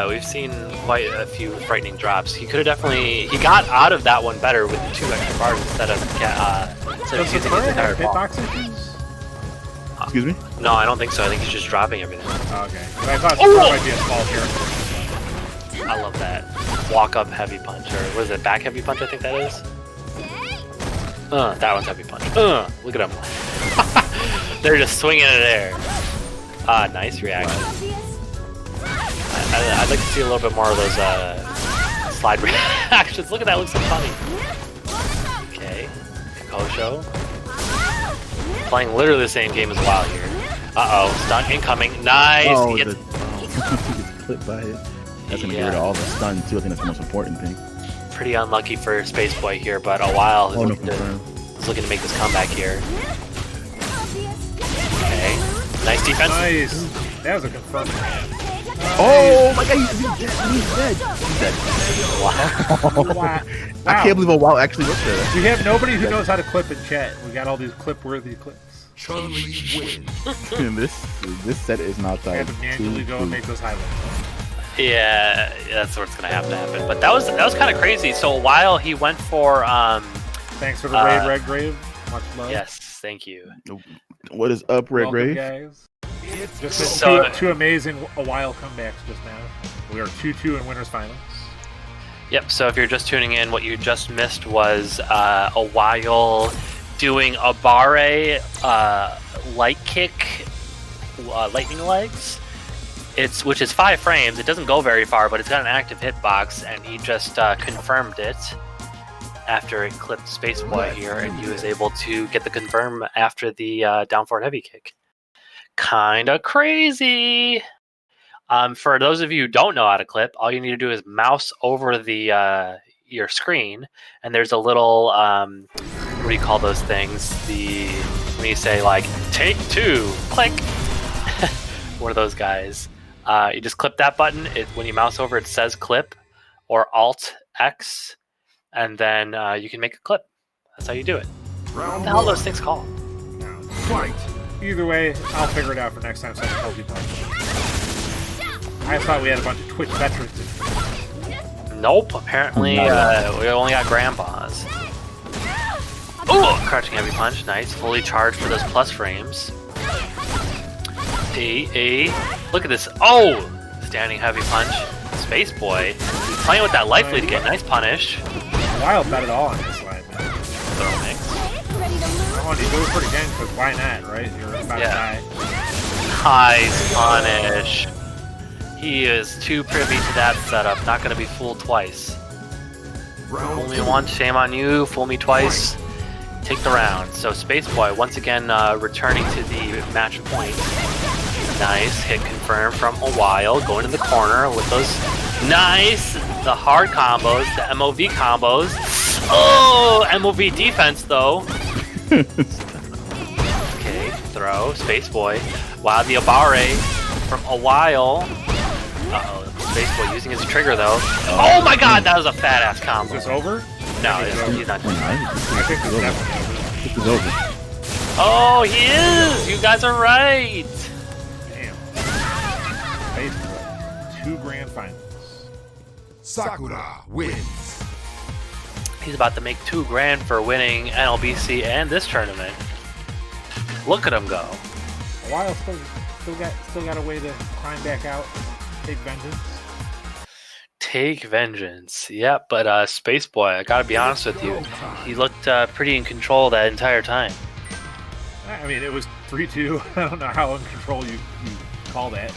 We've seen quite a few frightening drops. He could have definitely. He got out of that one better with the 2 extra bars instead of using his entire ball. Excuse me? No, I don't think so. I think he's just dropping everything. Okay. But I thought Sakura might be a small character. I love that. Walk up heavy punch, or what is it? Back heavy punch, I think that is. That one's heavy punch. Look at them. They're just swinging in air. Nice reaction. I'd like to see a little bit more of those slide reactions. Look at that, looks so funny. Okay, Kosho. Playing literally the same game as WoW here. Uh-oh, stun incoming. Nice! Oh, He gets- he gets clipped by it. That's gonna get rid of all the stun too. I think that's the most important thing. Pretty unlucky for Space Boy here, but a while Oh, no confirm. he's looking to make this comeback here. Okay, nice defense. Nice. That was a confirmed. Oh my god, he's dead. He's dead. Wow. I can't believe a WoW actually worked there. We have nobody who knows how to clip in chat. We got all these clip-worthy clips. Chun-Li wins. And this set is not I tied. have to manually go and make those highlights. Yeah, that's what's gonna have to happen. But that was kind of crazy. So while he went for Thanks for the raid, Red Grave. Much love. yes, thank you. What is up, Red Welcome, Grave? guys. Just So- two amazing a while comebacks just now. We are 2-2 in winners finals. Yep. So if you're just tuning in, what you just missed was a while doing a barre light kick, lightning legs. Which is 5 frames. It doesn't go very far, but it's got an active hitbox, and he just confirmed it after it clipped Space Boy here, and he was able to get the confirm after the down forward heavy kick. Kinda crazy. For those of you who don't know how to clip, all you need to do is mouse over the your screen, and there's a little what do you call those things? When you say like take 2, click. One of those guys. You just clip that button. When you mouse over, it says clip, or Alt X, and then you can make a clip. That's how you do it. What Round the hell are one. those things called? Fight. Either way, I'll figure it out for next time. So I told you about it. I thought we had a bunch of Twitch veterans. Nope. Apparently, we only got grandpas. Ooh, crouching heavy punch. Nice. Fully charged for those plus frames. Look at this. Oh! Standing heavy punch. Space Boy. He's playing with that life lead again. Nice punish. Wild bet it all on this line, man. Throw mix. I want to go for it again, because why not, right? You're about to die. Nice punish. He is too privy to that setup. Not going to be fooled twice. Round Fool me two. once, shame on you. Fool me twice. Take the round. So Space Boy once again returning to the match point. Nice hit confirmed from a while. Going to the corner with those nice, the hard combos, the MOV combos. Oh, MOV defense though. Okay, throw, Space Boy. Wow, the Abare from a while. Uh-oh, Space Boy using his trigger though. Oh my god, that was a fat ass Is combo. this over? No, he's not. I think it's definitely over. This is over. Oh, he is! You guys are right! Damn. Basically, 2 grand finals. Sakura wins. He's about to make $2 grand for winning NLBC and this tournament. Look at him go. A while still got a way to climb back out, take vengeance. Take vengeance. Yeah, but Space Boy, I gotta be honest with you, he looked pretty in control that entire time. I mean, it was 3-2. I don't know how in control you call that.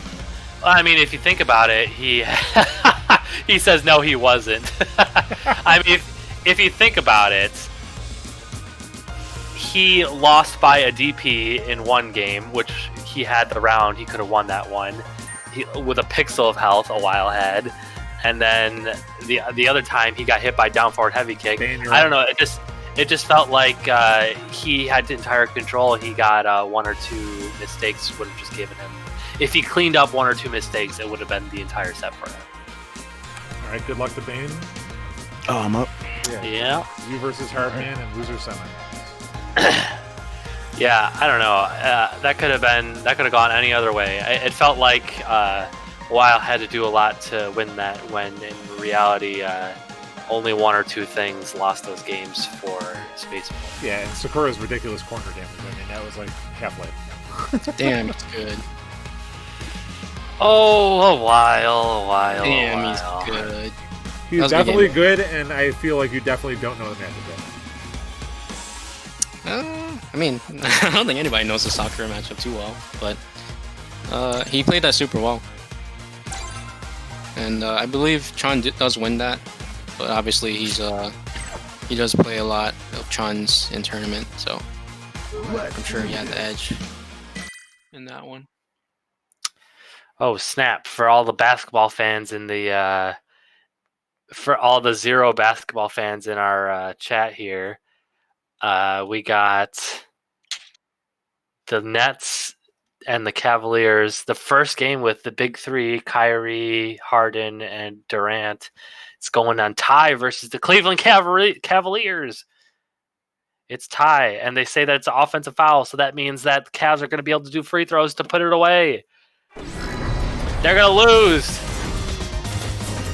I mean, if you think about it, he he says no, he wasn't. I mean, if you think about it, he lost by a DP in one game, which he had the round. He could have won that one with a pixel of health a while ahead. And then the other time he got hit by down forward heavy kick. I don't know. It just felt like he had entire control. He got 1 or 2 mistakes would have just given him. If he cleaned up 1 or 2 mistakes, it would have been the entire set for him. All right, good luck to Bane. Oh, I'm up. Yeah. You versus Hardman and loser semi. Yeah, I don't know. That could have gone any other way. It felt like Weil had to do a lot to win that, when in reality, only 1 or 2 things lost those games for Space Boy. Yeah, and Sakura's ridiculous corner damage. I mean, that was like Half-Life. Damn, he's good. Oh, a while. Damn, a he's while. good. He's That was a good definitely game. good, and I feel like you definitely don't know the matchup yet. I mean, I don't think anybody knows the Sakura matchup too well, but he played that super well. And I believe Chun does win that, but obviously he does play a lot of Chuns in tournament, so I'm sure he had the edge in that one. Oh snap! For all the basketball fans in the for all the Zero basketball fans in our chat here, we got the Nets and the Cavaliers. The first game with the big three: Kyrie, Harden, and Durant. It's going on tie versus the Cleveland Cavaliers. It's tie, and they say that it's an offensive foul, so that means that the Cavs are going to be able to do free throws to put it away. They're going to lose.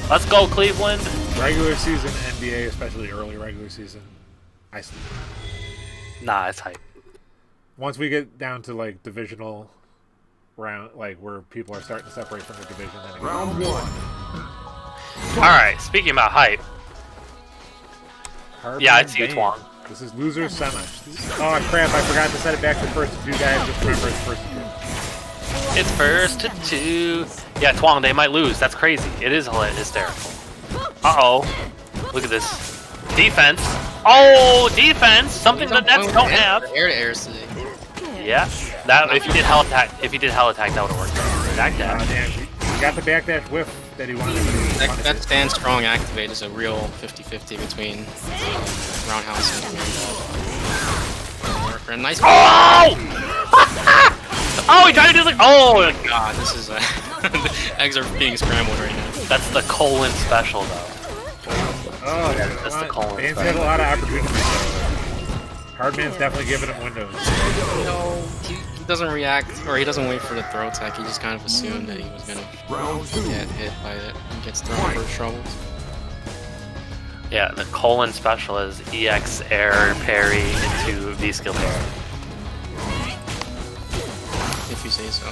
Let's go, Cleveland. Regular season NBA, especially early regular season, I see. Nah, it's hype. Once we get down to like divisional round, like where people are starting to separate from the division, then it goes. Round one. All right, speaking about hype. Hard Yeah, man it's you, Bane. Twong. This is loser semi. Oh crap! I forgot to set it back to first to two, guys. Just remember it's first to two. It's first to two. Yeah, Twong, they might lose. That's crazy. It is hysterical. Uh-oh. Look at this. Defense. Oh, defense. Something the Nets don't have. Air to air today. Yeah. That if you did hell attack, that would have worked. Back Oh dash. damn! He got the backdash whiff that he wanted. That stand strong activate is a real 50-50 between roundhouse and worker. And nice. Oh! Oh, he tried to do like. Oh, God, this is the eggs are being scrambled right now. that's the colon special though. Oh, That's the colon Bane's special. had a lot of opportunities. Hardman's definitely giving him windows. No, he doesn't react, or he doesn't wait for the throw attack. He just kind of assumed that he was gonna Round two. get hit by it and gets thrown for his troubles. Yeah, the colon special is EX air parry into V skill parry. If you say so.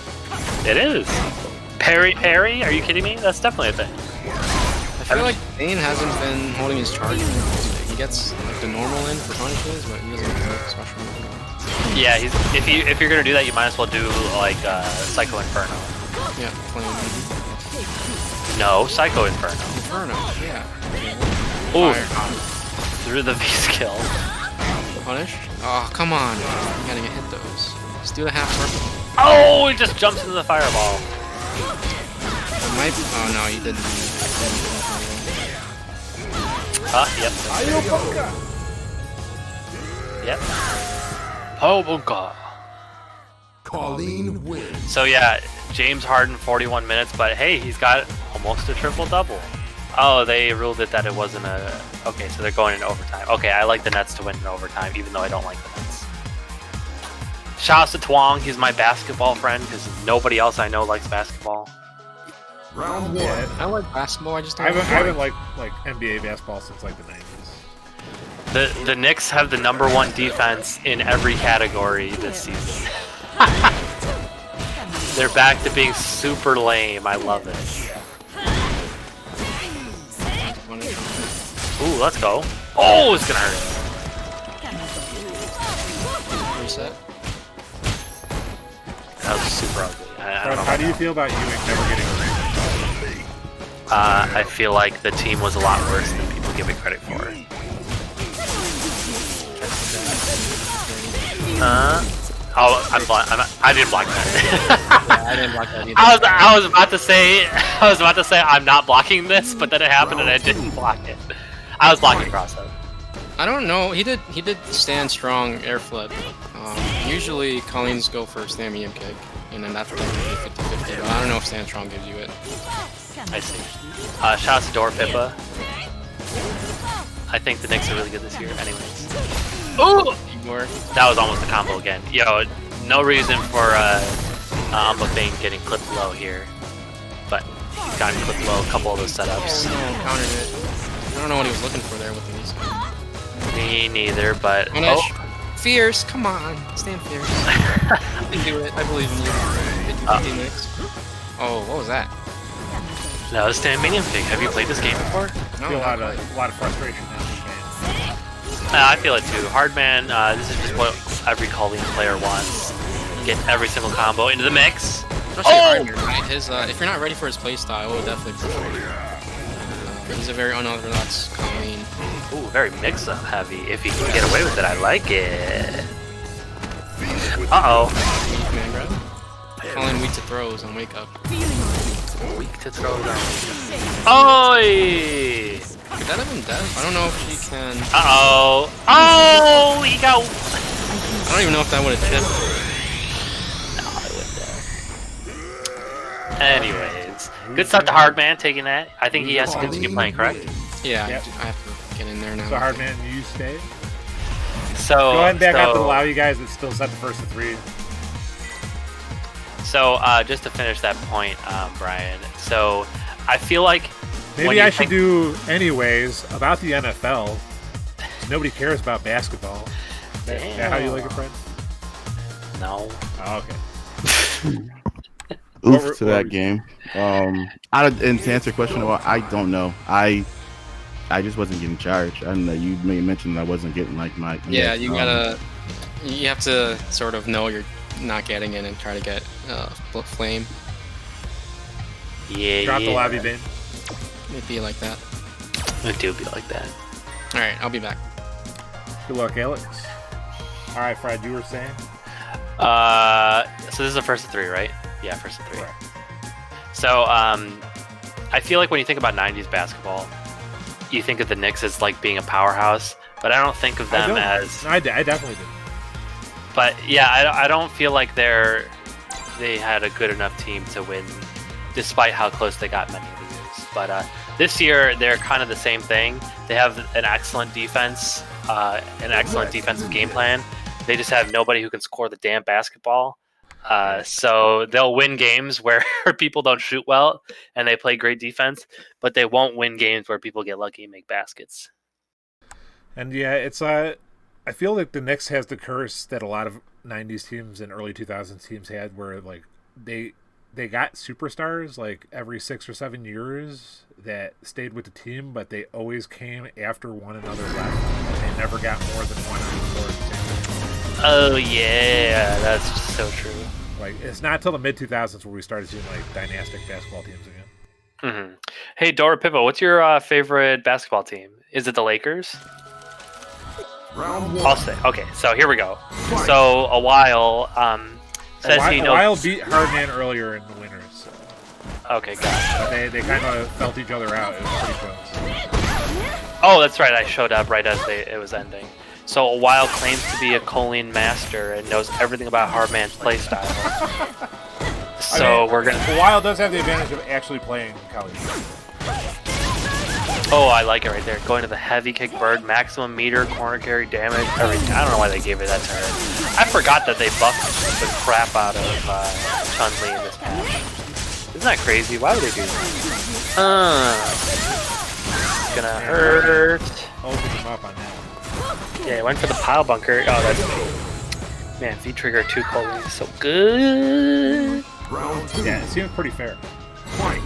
It is. Parry? Are you kidding me? That's definitely a thing. I feel like Bane hasn't been holding his charge. He gets like the normal in for punishes, but he doesn't get the special move. Yeah, if you're gonna do that, you might as well do like Psycho Inferno. Yeah, playing No, Psycho Inferno. Inferno. Yeah. Ooh, Fire. through the V skill. Punished? Oh, come on. You gotta get hit those. Just do the half purple. Oh, he just jumps into the fireball. It might be. Oh no, you didn't. Yep. Yep. Oh, bunka. Colleen wins. So yeah, James Harden 41 minutes, but hey, he's got almost a triple-double. Oh, they ruled it that it wasn't a... Okay, so they're going in overtime. Okay, I like the Nets to win in overtime, even though I don't like the Nets. Shout out to Twong, he's my basketball friend, because nobody else I know likes basketball. Round one. Yeah, I like basketball. I just I don't. haven't liked like NBA basketball since like the 90s. The Knicks have the #1 defense in every category this season. They're back to being super lame. I love it. Ooh, let's go. Oh, it's gonna hurt. Reset. That was super ugly. I don't know. How do you feel about Ewing never getting a ring? I feel like the team was a lot worse than people give it credit for. Oh, I didn't block that. Yeah, I didn't block that either. I was about to say I'm not blocking this, but then it happened and I didn't block it. I was blocking process. I don't know. He did stand strong air flip. Usually Colleen's go for stand medium kick, and then that's technically 50-50. But I don't know if stand strong gives you it. I see. Shout out to Dora Pippa. I think the Knicks are really good this year. Anyways. Ooh! Igor. That was almost a combo again. Yo, no reason for Amba Bane getting clipped low here. But he's gotten clipped low a couple of those setups. No, countered it. I don't know what he was looking for there with the knees. Me neither, but... Punish. Fierce, come on. Stand fierce. can do it. I believe in you. 50-50 mix. Oh, what was that? No, it's Stand Medium Pig. Have you played this game before? I feel a lot of frustration in this game. I feel it too. Hardman, this is just what every Colleen player wants. Get every single combo into the mix. Especially Hardman, right? His, if you're not ready for his playstyle, I would definitely prefer you. He's a very unorthodox Colleen. Ooh, very mix-up heavy. If he can get away with it, I like it. Uh-oh. Man, bro. Colleen weak to throws on wake up. Weak to throws on. Oi! Could that have been death? I don't know if she can. Uh-oh. Oh, he got... I don't even know if that would have tipped. No, I wouldn't. Anyways, good stuff to Hardman taking that. I think he has to continue playing, correct? Yeah, Yep. I have to get in there now. So Hardman, you stay. So Go ahead and back up to allow you guys. It's still set the first to 3. So just to finish that point, Brian. So I feel like Maybe I should do anyways about the NFL. Nobody cares about basketball. Is that how you like it, Fred? No. Oh, okay. Oof to that game. And to answer your question, I don't know. I just wasn't getting charged. I don't know. You may mention that I wasn't getting like my. Yeah, you gotta. You have to sort of know you're not getting in and try to get flame. Yeah. Drop the lobby bin. It'd be like that. It do be like that. All right, I'll be back. Good luck, Alex. All right, Fred, you were saying? So this is the first of 3, right? Yeah, first of 3. Right. So I feel like when you think about 90s basketball, you think of the Knicks as like being a powerhouse, but I don't think of them as. I definitely did. But yeah, I don't feel like they had a good enough team to win, despite how close they got many of the years. But this year they're kind of the same thing. They have an excellent defense, an excellent defensive game plan. They just have nobody who can score the damn basketball. So they'll win games where people don't shoot well and they play great defense, but they won't win games where people get lucky and make baskets. And yeah, it's I feel like the Knicks has the curse that a lot of 90s teams and early 2000s teams had, where like they got superstars like every 6 or 7 years that stayed with the team, but they always came after one another left. They never got more than one on the court. Oh yeah, that's so true. Like, it's not until the mid 2000s where we started seeing like dynastic basketball teams again. Mm-hmm. Hey, Dora Pippo, what's your favorite basketball team? Is it the Lakers? Round 1. I'll say. Okay, so here we go. So a while says he knows. Wild beat Hardman earlier in the winners. So. Okay, got it. But they kind of felt each other out. It was pretty close. Oh, that's right. I showed up right as it was ending. So a while claims to be a Colleen master and knows everything about Hardman's playstyle. So we're gonna. Wild does have the advantage of actually playing college. Oh, I like it right there. Going to the heavy kick bird, maximum meter, corner carry, damage, everything. I don't know why they gave it that turret. I forgot that they buffed the crap out of Chun-Li in this patch. Isn't that crazy? Why would they do that? Gonna hurt. Open him up on that. Yeah, went for the pile bunker. Oh, that's cool. Man, V-Trigger 2 Colleen is so good. Round 2. Yeah, it seems pretty fair. Fight.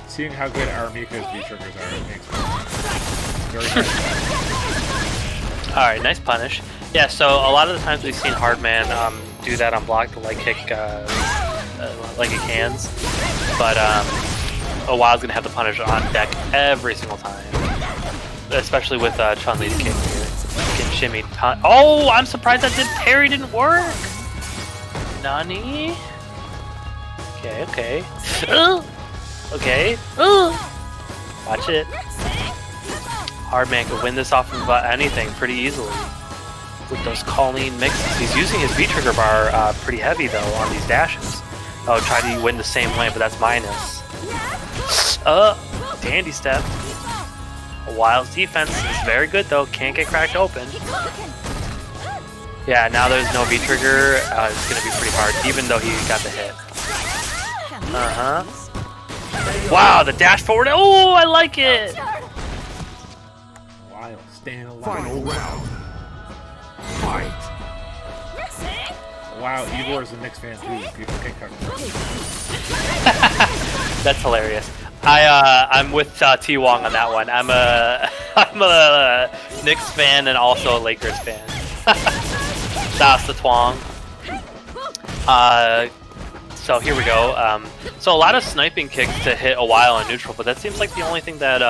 Seeing how good Armika's V-Triggers are, it makes me very good. Alright, nice punish. Yeah, so a lot of the times we've seen Hardman do that on block, the leg kick, like it cans. But a Wild's gonna have to punish on deck every single time. Especially with Chun-Li's kick here. Getting shimmied. Oh, I'm surprised that parry didn't work! Nani? Okay. Okay. Watch it. Hardman could win this off of anything pretty easily. With those Colleen mixes. He's using his V-Trigger bar pretty heavy though on these dashes. Oh, try to win the same way, but that's minus. Dandy step. Wild's defense is very good though. Can't get cracked open. Yeah, now there's no V-Trigger. It's going to be pretty hard, even though he got the hit. Wow, the dash forward. Oh, I like it. Wild, staying alive. Final round. wow, Ivor's a Knicks fan too. People can't cover. That's hilarious. I'm with T Wong on that one. I'm a Knicks fan and also a Lakers fan. Shouts to Twong. So here we go. So a lot of sniping kicks to hit a while in neutral, but that seems like the only thing that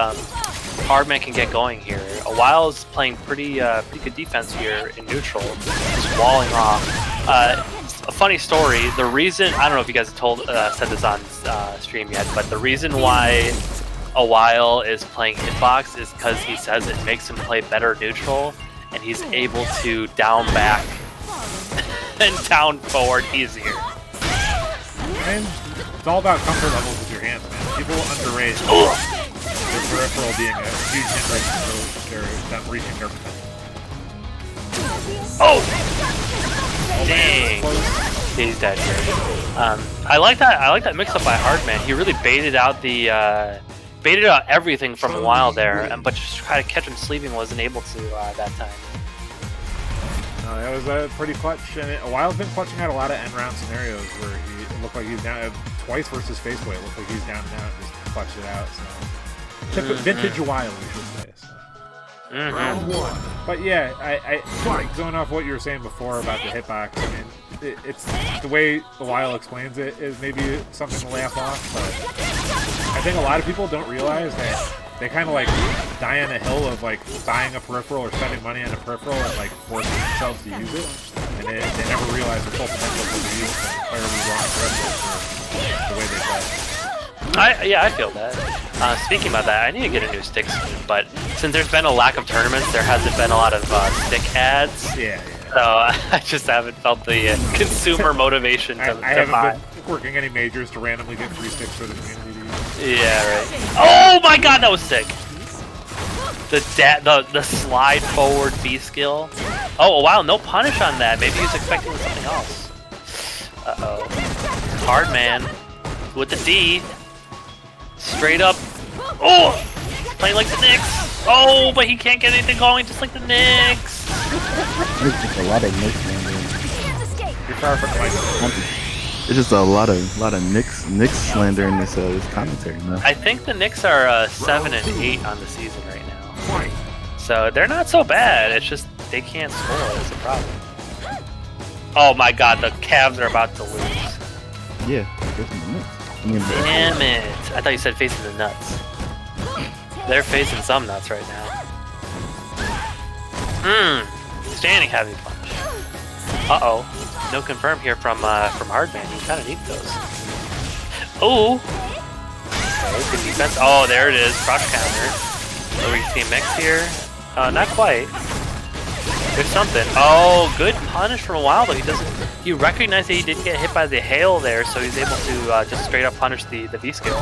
Hardman can get going here. A while is playing pretty good defense here in neutral, just walling off. A funny story. The reason, I don't know if you guys have said this on stream yet, but the reason why a while is playing hitbox is because he says it makes him play better neutral, and he's able to down back and down forward easier. And it's all about comfort levels with your hands, man. People underrate your peripheral being a huge hindrance to them reaching their potential. Oh! Dang! He's dead here. I like that mix-up by Hardman. He really baited out everything from a while there, but just try to catch him sleeping wasn't able to that time. No, that was pretty clutch, and a while's been clutching out a lot of end-round scenarios where it looked like he's down twice versus Faceway. It looked like he's down and out and just clutched it out. So vintage a while, we should say. So. Round 1. But yeah, I like going off what you were saying before about the hitbox. I mean, it's the way the while explains it is maybe something to laugh off, but I think a lot of people don't realize that they kind of like die on a hill of like buying a peripheral or spending money on a peripheral and like forcing themselves to use it, and they never realize the full potential of the use and entirely wrong peripheral for the way they play. I feel that. Speaking about that, I need to get a new stick soon, but since there's been a lack of tournaments, there hasn't been a lot of stick ads. Yeah. So I just haven't felt the consumer motivation to I haven't buy. been working any majors to randomly get free sticks for the community to use. Yeah, right. Oh my god, that was sick! The slide forward B skill. Oh wow, no punish on that. Maybe he's expecting something else. Uh-oh. Hardman with the D. Straight up. Oh! He's playing like the Knicks. Oh, but he can't get anything going just like the Knicks. There's just a lot of Knicks, man. You're far from like There's just a lot of Knicks slander in this commentary, man. I think the Knicks are 7-8 on the season right now. So they're not so bad. It's just they can't score. That's a problem. Oh my god, the Cavs are about to lose. Yeah, there's some Knicks. I mean, Damn it. I thought you said facing the nuts. They're facing some nuts right now. Standing heavy punch. Uh-oh. No confirm here from Hardman. He kind of needs those. Oh! Okay, good defense. Oh, there it is. Crouch counter. Are we see a mix here? Not quite. There's something. Oh, good punish from a while, though. He recognized that he didn't get hit by the hail there, so he's able to just straight up punish the V skill.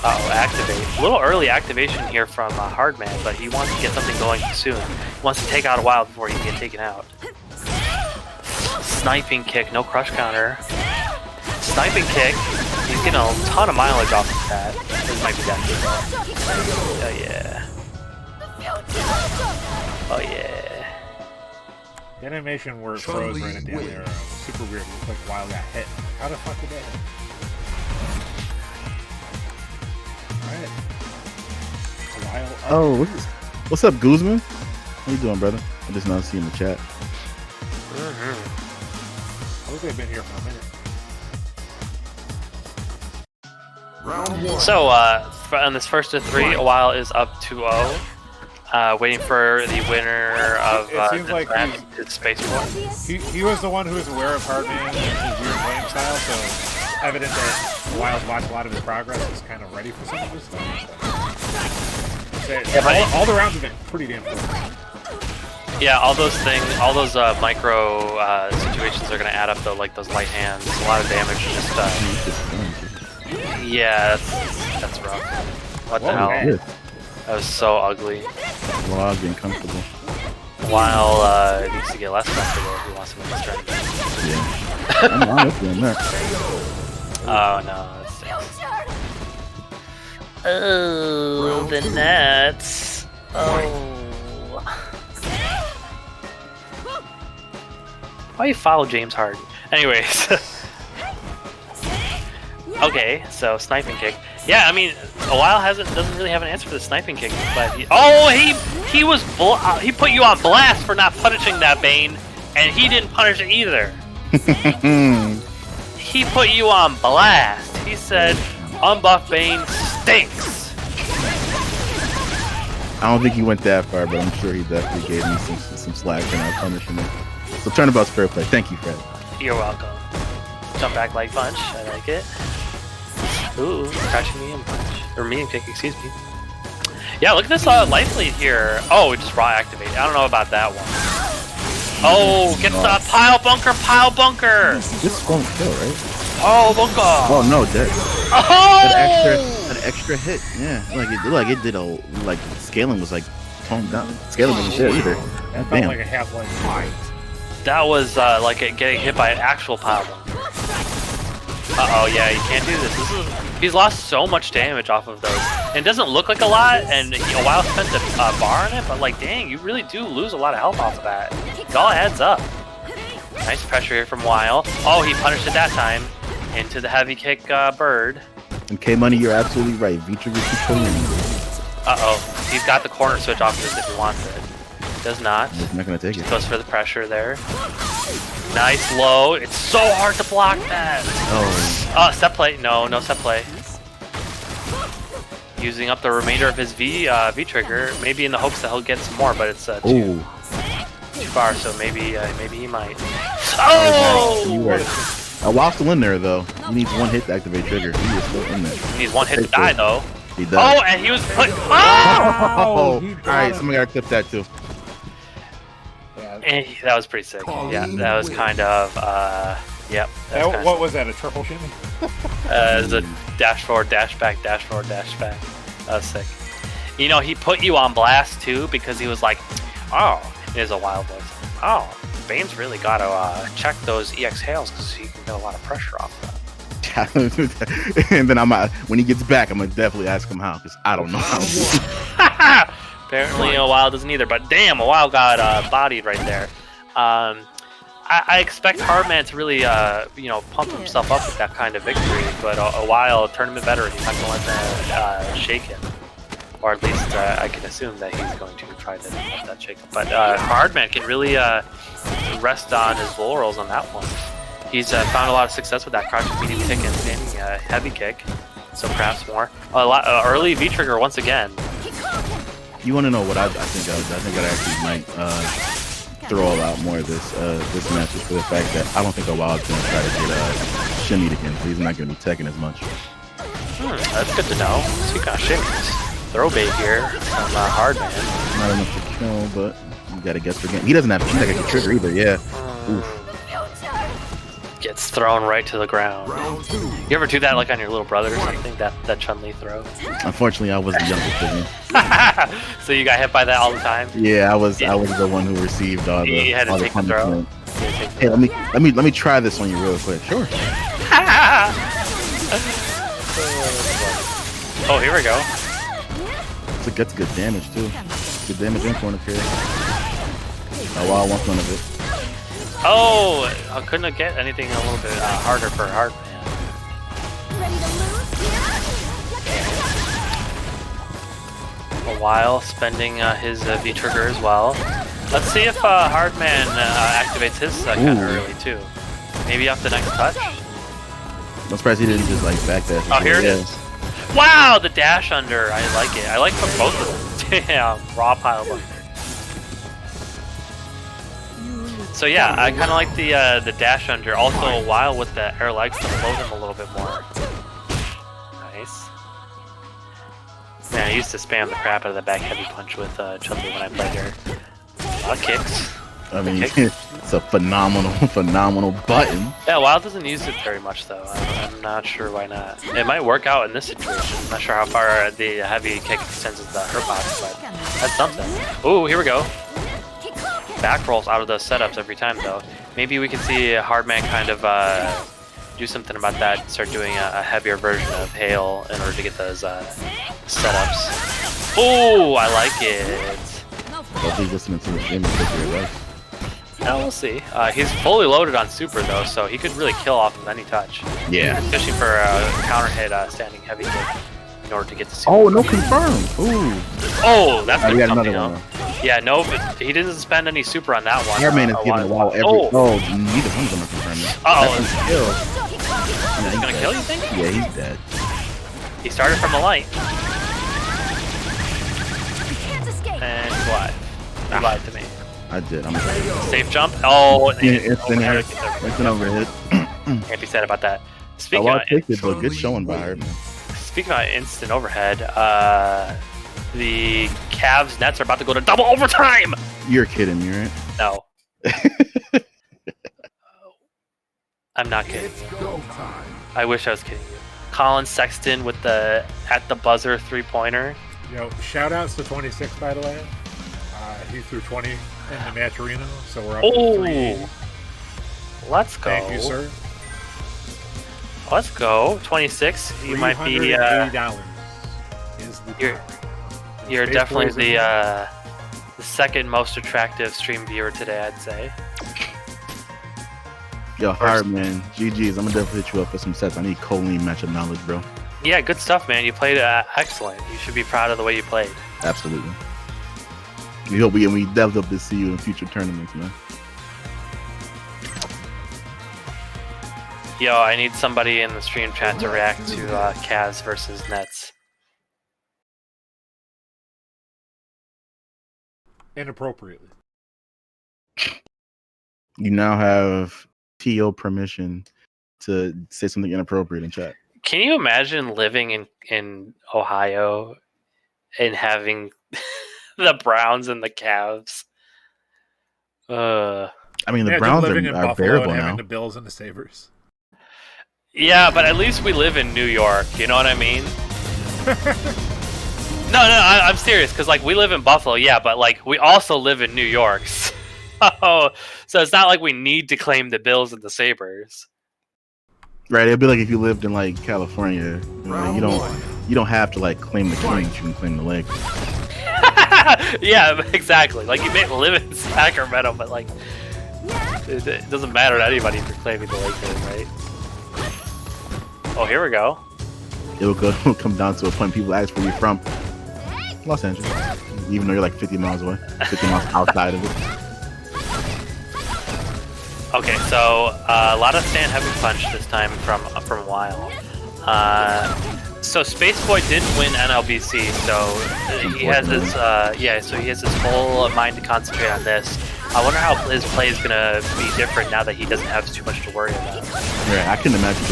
Uh-oh, activate. A little early activation here from Hardman, but he wants to get something going soon. He wants to take out a while before he can get taken out. Sniping kick, no crush counter. Sniping kick. He's getting a ton of mileage off of that. This might be that. Oh yeah. Oh yeah. the animation where it froze right at the end there was super weird. It looked like Wild got hit. How the fuck did that happen? Alright. Oh, what's up, Guzman? How you doing, brother? I just now see you in the chat. I think they've been here for a minute. Round one. So, on this first of three, a while is up 2-0. Waiting for the winner of It seems like his spaceport. he was the one who was aware of Hardman and his weird playing style, so it's evident that Wild watched a lot of his progress and is kind of ready for some of this stuff. All the rounds have been pretty damn good. Yeah, all those things, all those micro situations are going to add up, though, like those light hands. A lot of damage just... yeah, that's rough. What the hell? Yeah. That was so ugly. Wild being comfortable. While needs to get less comfortable if he wants to win this tournament. Yeah. I'm honest on that. Oh no, that's oh, the Nets. Oh. Why you follow James Harden? Anyways. Okay, so sniping kick. Yeah, I mean, a while doesn't really have an answer for the sniping kick, but he put you on blast for not punishing that Bane, and he didn't punish it either. He put you on blast. He said, "Unbuff Bane stinks." I don't think he went that far, but I'm sure he definitely gave me some slack for not punishing it. So turnabout's fair play. Thank you, Fred. You're welcome. Jump back leg punch. I like it. Ooh, crouching medium punch. Or medium kick, excuse me. Yeah, look at this life lead here. Oh, it just raw activated. I don't know about that one. Oh, gets the pile bunker! This won't kill, right? Oh, bunker! Oh no, dead. Oh! An extra hit. Yeah, like it did like scaling was like toned down. Scaling wasn't there either. That felt Damn. like a half-life. That was like getting hit by an actual pile bunker. Uh-oh, yeah, you can't do this. He's lost so much damage off of those. And it doesn't look like a lot, and a while spent a bar on it, but like, dang, you really do lose a lot of health off of that. It all adds up. Nice pressure here from Weil. Oh, he punished it that time. Into the heavy kick bird. And K-Money, you're absolutely right. V-Trigger controlling. Uh-oh, he's got the corner switch off this if he wants it. Does not. He's not gonna take it. Goes for the pressure there. Nice low. It's so hard to block that. Oh. Step play. No step play. Using up the remainder of his V trigger, maybe in the hopes that he'll get some more, but it's too far. So maybe he might. Oh! You are. Wild's still in there though. He needs one hit to activate trigger. He is still in there. He needs one hit to die though. He does. Oh, and he was put. Oh! All right, somebody gotta clip that too. And that was pretty sick. Yeah, that was kind of, yep. What was that, a triple shimmy? It was a dash forward, dash back, dash forward, dash back. That was sick. You know, he put you on blast too because he was like, oh, it is a wild voice. Oh, Bane's really got to check those EX hails because he can get a lot of pressure off that. And then when he gets back, I'm gonna definitely ask him how because I don't know how. Apparently, a while doesn't either. But damn, a while got bodied right there. I expect Hardman to really, pump himself up with that kind of victory. But a while tournament veteran, he's not going to let that shake him, or at least I can assume that he's going to try to let that shake him. But Hardman can really rest on his laurels on that one. He's found a lot of success with that crouching medium kick and standing heavy kick. So perhaps more. Early V trigger once again. You want to know what I think? I think I actually might throw a lot more of this match just for the fact that I don't think a Wild's gonna try to get shimmied again. So he's not gonna be teching as much. That's good to know. So you got shimmies. Throw bait here from Hardman. Not enough to kill, but you gotta guess for game. He doesn't have a trigger either. Yeah. Oof. Gets thrown right to the ground. You ever do that like on your little brother or something? That Chun-Li throw? Unfortunately, I was the youngest of me. So you got hit by that all the time? Yeah, I was the one who received all the. You had to take the throw. Hey, let me try this on you real quick. Sure. Oh, here we go. That's good damage too. Good damage and corner carry. Wild wants none of it. Oh, I couldn't get anything a little bit harder for Hardman. A while spending his V trigger as well. Let's see if Hardman activates his kind of early too. Maybe off the next touch. I'm surprised he didn't just like back that. Oh, here it is. Wow, the dash under. I like it. I like both of them. Damn, raw pile bunker. So yeah, I kind of like the dash under. Also, a while with the air legs to slow them a little bit more. Nice. Man, I used to spam the crap out of the back heavy punch with Chun-Li when I played her. A lot of kicks. I mean, it's a phenomenal button. Yeah, Wild doesn't use it very much though. I'm not sure why not. It might work out in this situation. I'm not sure how far the heavy kick extends with the hurt box, but that's something. Ooh, here we go. Back rolls out of those setups every time though. Maybe we can see Hardman kind of do something about that and start doing a heavier version of Hail in order to get those setups. Ooh, I like it. Hopefully listening to the game is your life. Yeah, we'll see. He's fully loaded on super though, so he could really kill off of any touch. Yeah. Especially for a counter hit standing heavy kick in order to get the super. Oh, no confirm. Ooh. Oh, that's We good got something, another one. Yeah, no, but he didn't spend any super on that one. Our man is giving a wow. Neither one's gonna confirm it. Uh-oh. Kill. He's gonna kill, you think? Yeah, he's dead. He started from the light. You can't escape. And he lied. He lied to me. I did. I'm Safe jump. Oh, and instant overhead. Can't be sad about that. Oh, Speaking I'll of take it, but good showing by her, man. Speaking about instant overhead, the Cavs Nets are about to go to double overtime. You're kidding me, right? No, I'm not kidding you. I wish I was kidding you. Colin Sexton with the at the buzzer 3-pointer. Yo, shout outs to 26, by the way. He threw 20 in the match arena, so we're up to 3. Let's go. Thank you, sir. Let's go. 26. You might be. $380 is the You're Space definitely Boys the second most attractive stream viewer today, I'd say. Yo, hard man. GG's. I'm gonna definitely hit you up for some sets. I need choline matchup knowledge, bro. Yeah, good stuff, man. You played excellent. You should be proud of the way you played. Absolutely. We hope we definitely hope to see you in future tournaments, man. Yo, I need somebody in the stream chat to react to Cavs versus Nets. inappropriately. You now have TO permission to say something inappropriate in chat. Can you imagine living in Ohio and having the Browns and the Cavs? I mean, the Imagine Browns living in are Buffalo bearable and now. having the Bills and the Sabres. Yeah, but at least we live in New York. You know what I mean? No, I'm serious. Because like we live in Buffalo, yeah, but like we also live in New York. So it's not like we need to claim the Bills and the Sabres. Right, it'd be like if you lived in like California. You don't have to like claim the Kings. You can claim the Lakers. Yeah, exactly. Like you may live in Sacramento, but like it doesn't matter to anybody if you're claiming the Lakers, right? Oh, here we go. It'll come down to a point people ask where you're from. Los Angeles, even though you're like 50 miles away, 50 miles outside of it. Okay, so a lot of stand heavy punch this time from a while. So Spaceboy did win NLBC, so he has his so he has his whole mind to concentrate on this. I wonder how his play is gonna be different now that he doesn't have too much to worry about. Yeah, I can imagine.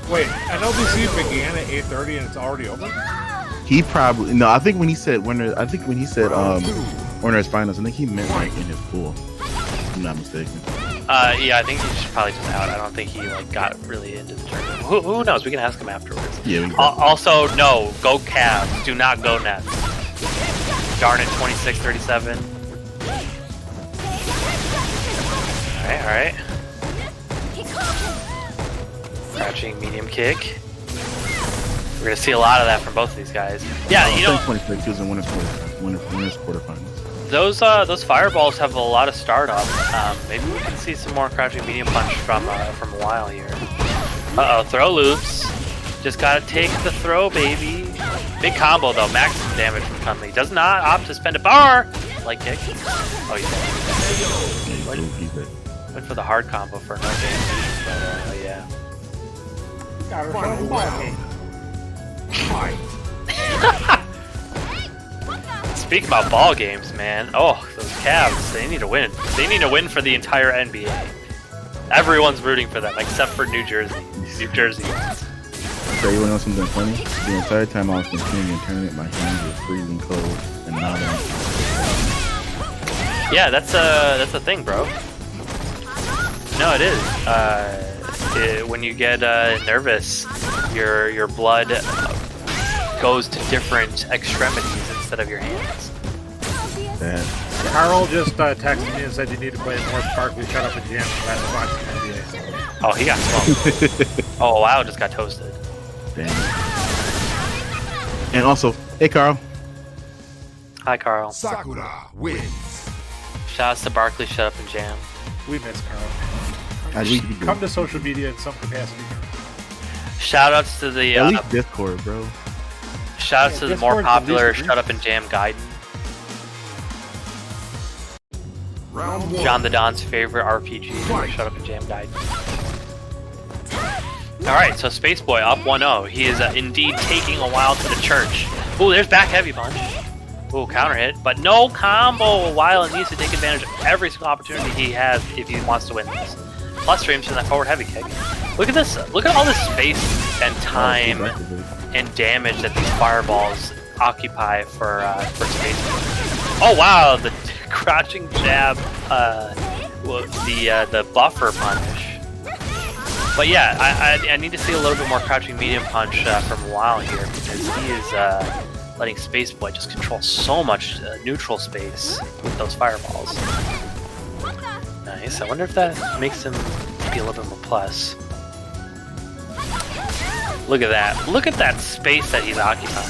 Wait, NLBC began at 8:30 and it's already over? He probably I think when he said Winners Finals, I think he meant like in his pool. If I'm not mistaken. Yeah, I think he's probably just out. I don't think he like got really into the tournament. Who knows? We can ask him afterwards. Yeah. Also, no, go Cavs. Do not go Nets. Darn it, 26-37. All right. Crouching medium kick. We're gonna see a lot of that from both of these guys. Yeah, you know, 26 he was in winners quarterfinals. Those fireballs have a lot of startup. Maybe we can see some more crouching medium punch from a while here. Throw loops. Just gotta take the throw, baby. Big combo though, maximum damage from Cunley. Does not opt to spend a bar. Leg kick. Oh, he's dead. Went for the hard combo for no damage, but yeah. Speaking about ball games, man. Oh, those Cavs, they need to win. They need to win for the entire NBA. Everyone's rooting for them, except for New Jersey. New Jersey. So you want to know something funny? The entire time I was competing in tournament, my hands were freezing cold and now they're... Yeah, that's a thing, bro. No, it is. When you get nervous, your blood goes to different extremities instead of your hands. Carl just texted me and said you need to play more Sparkly Shut Up and Jam. That's watching NBA. Oh, he got smoked. Oh, wow, just got toasted. Damn. And also, hey Carl. Hi, Carl. Sakura wins. Shouts to Barkley, Shut Up and Jam. We miss Carl. At least we do. Come to social media in some capacity. Shoutouts to the At least Discord, bro. shoutouts to the more Discord's the popular least Shut Up and Jam Gaiden. Round 1. John the Don's favorite RPG, Shut Up and Jam Gaiden. Alright, so Spaceboy up 1-0. He is indeed taking a while to the church. Ooh, there's back heavy punch. Ooh, counter hit, but no combo. Weil needs to take advantage of every single opportunity he has if he wants to win this. Plus streams from that forward heavy kick. Look at this. Look at all this space and time and damage that these fireballs occupy for Spaceboy. Oh wow, the crouching jab, the buffer punish. But yeah, I need to see a little bit more crouching medium punch from Weil here because he is letting Spaceboy just control so much neutral space with those fireballs. Nice. I wonder if that makes him be a little bit more plus. Look at that. Look at that space that he's occupying.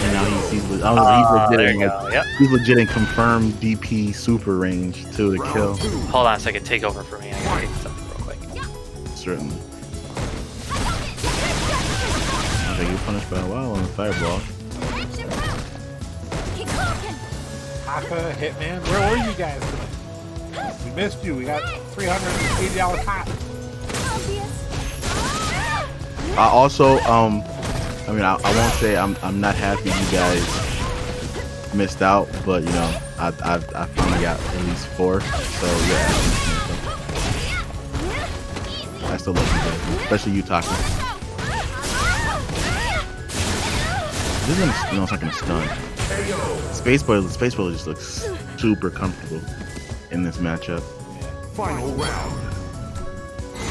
And now he's legit, there in, you like, go. Yep. he's legit in confirmed DP super range to the kill. Hold on a second. Take over for me. I gotta take something real quick. Certainly. Okay, you punished by a while on the fireball. Haka, Hitman, where were you guys tonight? We missed you. We got $380 hot. I also, I mean, I won't say I'm not happy you guys missed out, but you know, I finally got at least 4, so yeah. I still love you guys, especially you, Taka. This is no, it's not gonna stun. Spaceboy just looks super comfortable in this matchup. Final round.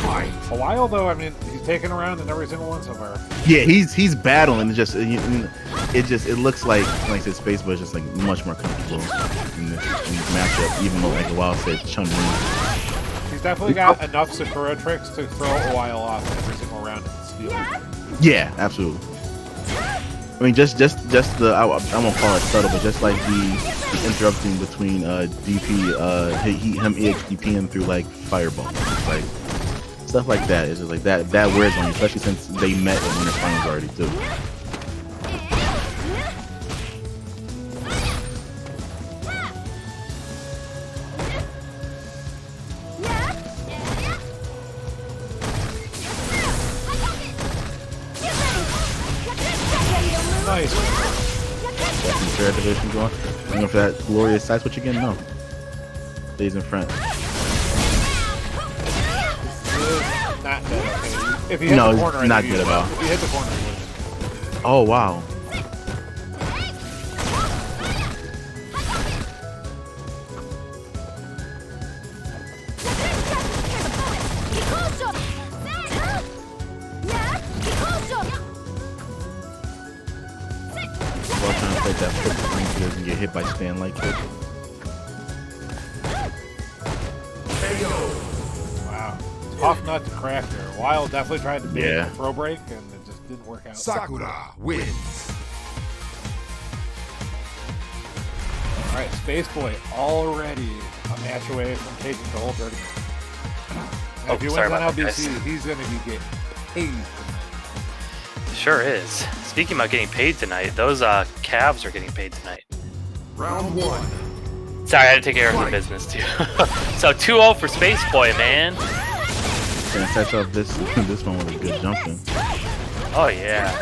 Fight. A while though, I mean, he's taken around in every single one so far. Yeah, he's battling. It looks like the Spaceboy is just like much more comfortable in this matchup, even though like a while said Chun Li. He's definitely got enough Sakura tricks to throw a while off every single round in the steel. Yeah, absolutely. I mean, just the I won't call it subtle, but just like the interrupting between DP, him EXDPing through like fireball, like stuff like that. It's just like that wears on you, especially since they met in Winter Finals already too. Nice. Got some fair division going. Going for that glorious side switch again? No. Stays in front. Not dead, okay. If he hit No, the corner, it's not good at all. If he hit the corner, he would've Oh wow. Well, trying to play that perfect ring so he doesn't get hit by Stan like it. Wow. Tough nut to crack there. Weil definitely tried to bait Yeah. the throw break, and it just didn't work out. Sakura wins. Alright, Spaceboy already a match away from taking the whole 30 minutes. Oh, If he wins sorry on about that, LBC, he's going to be getting paid. Sure is. Speaking about getting paid tonight, those Cavs are getting paid tonight. Round 1. Sorry, I had to take care of the business too. So 2-0 for Spaceboy, man. Gonna catch up this one with a good jumping. Oh yeah.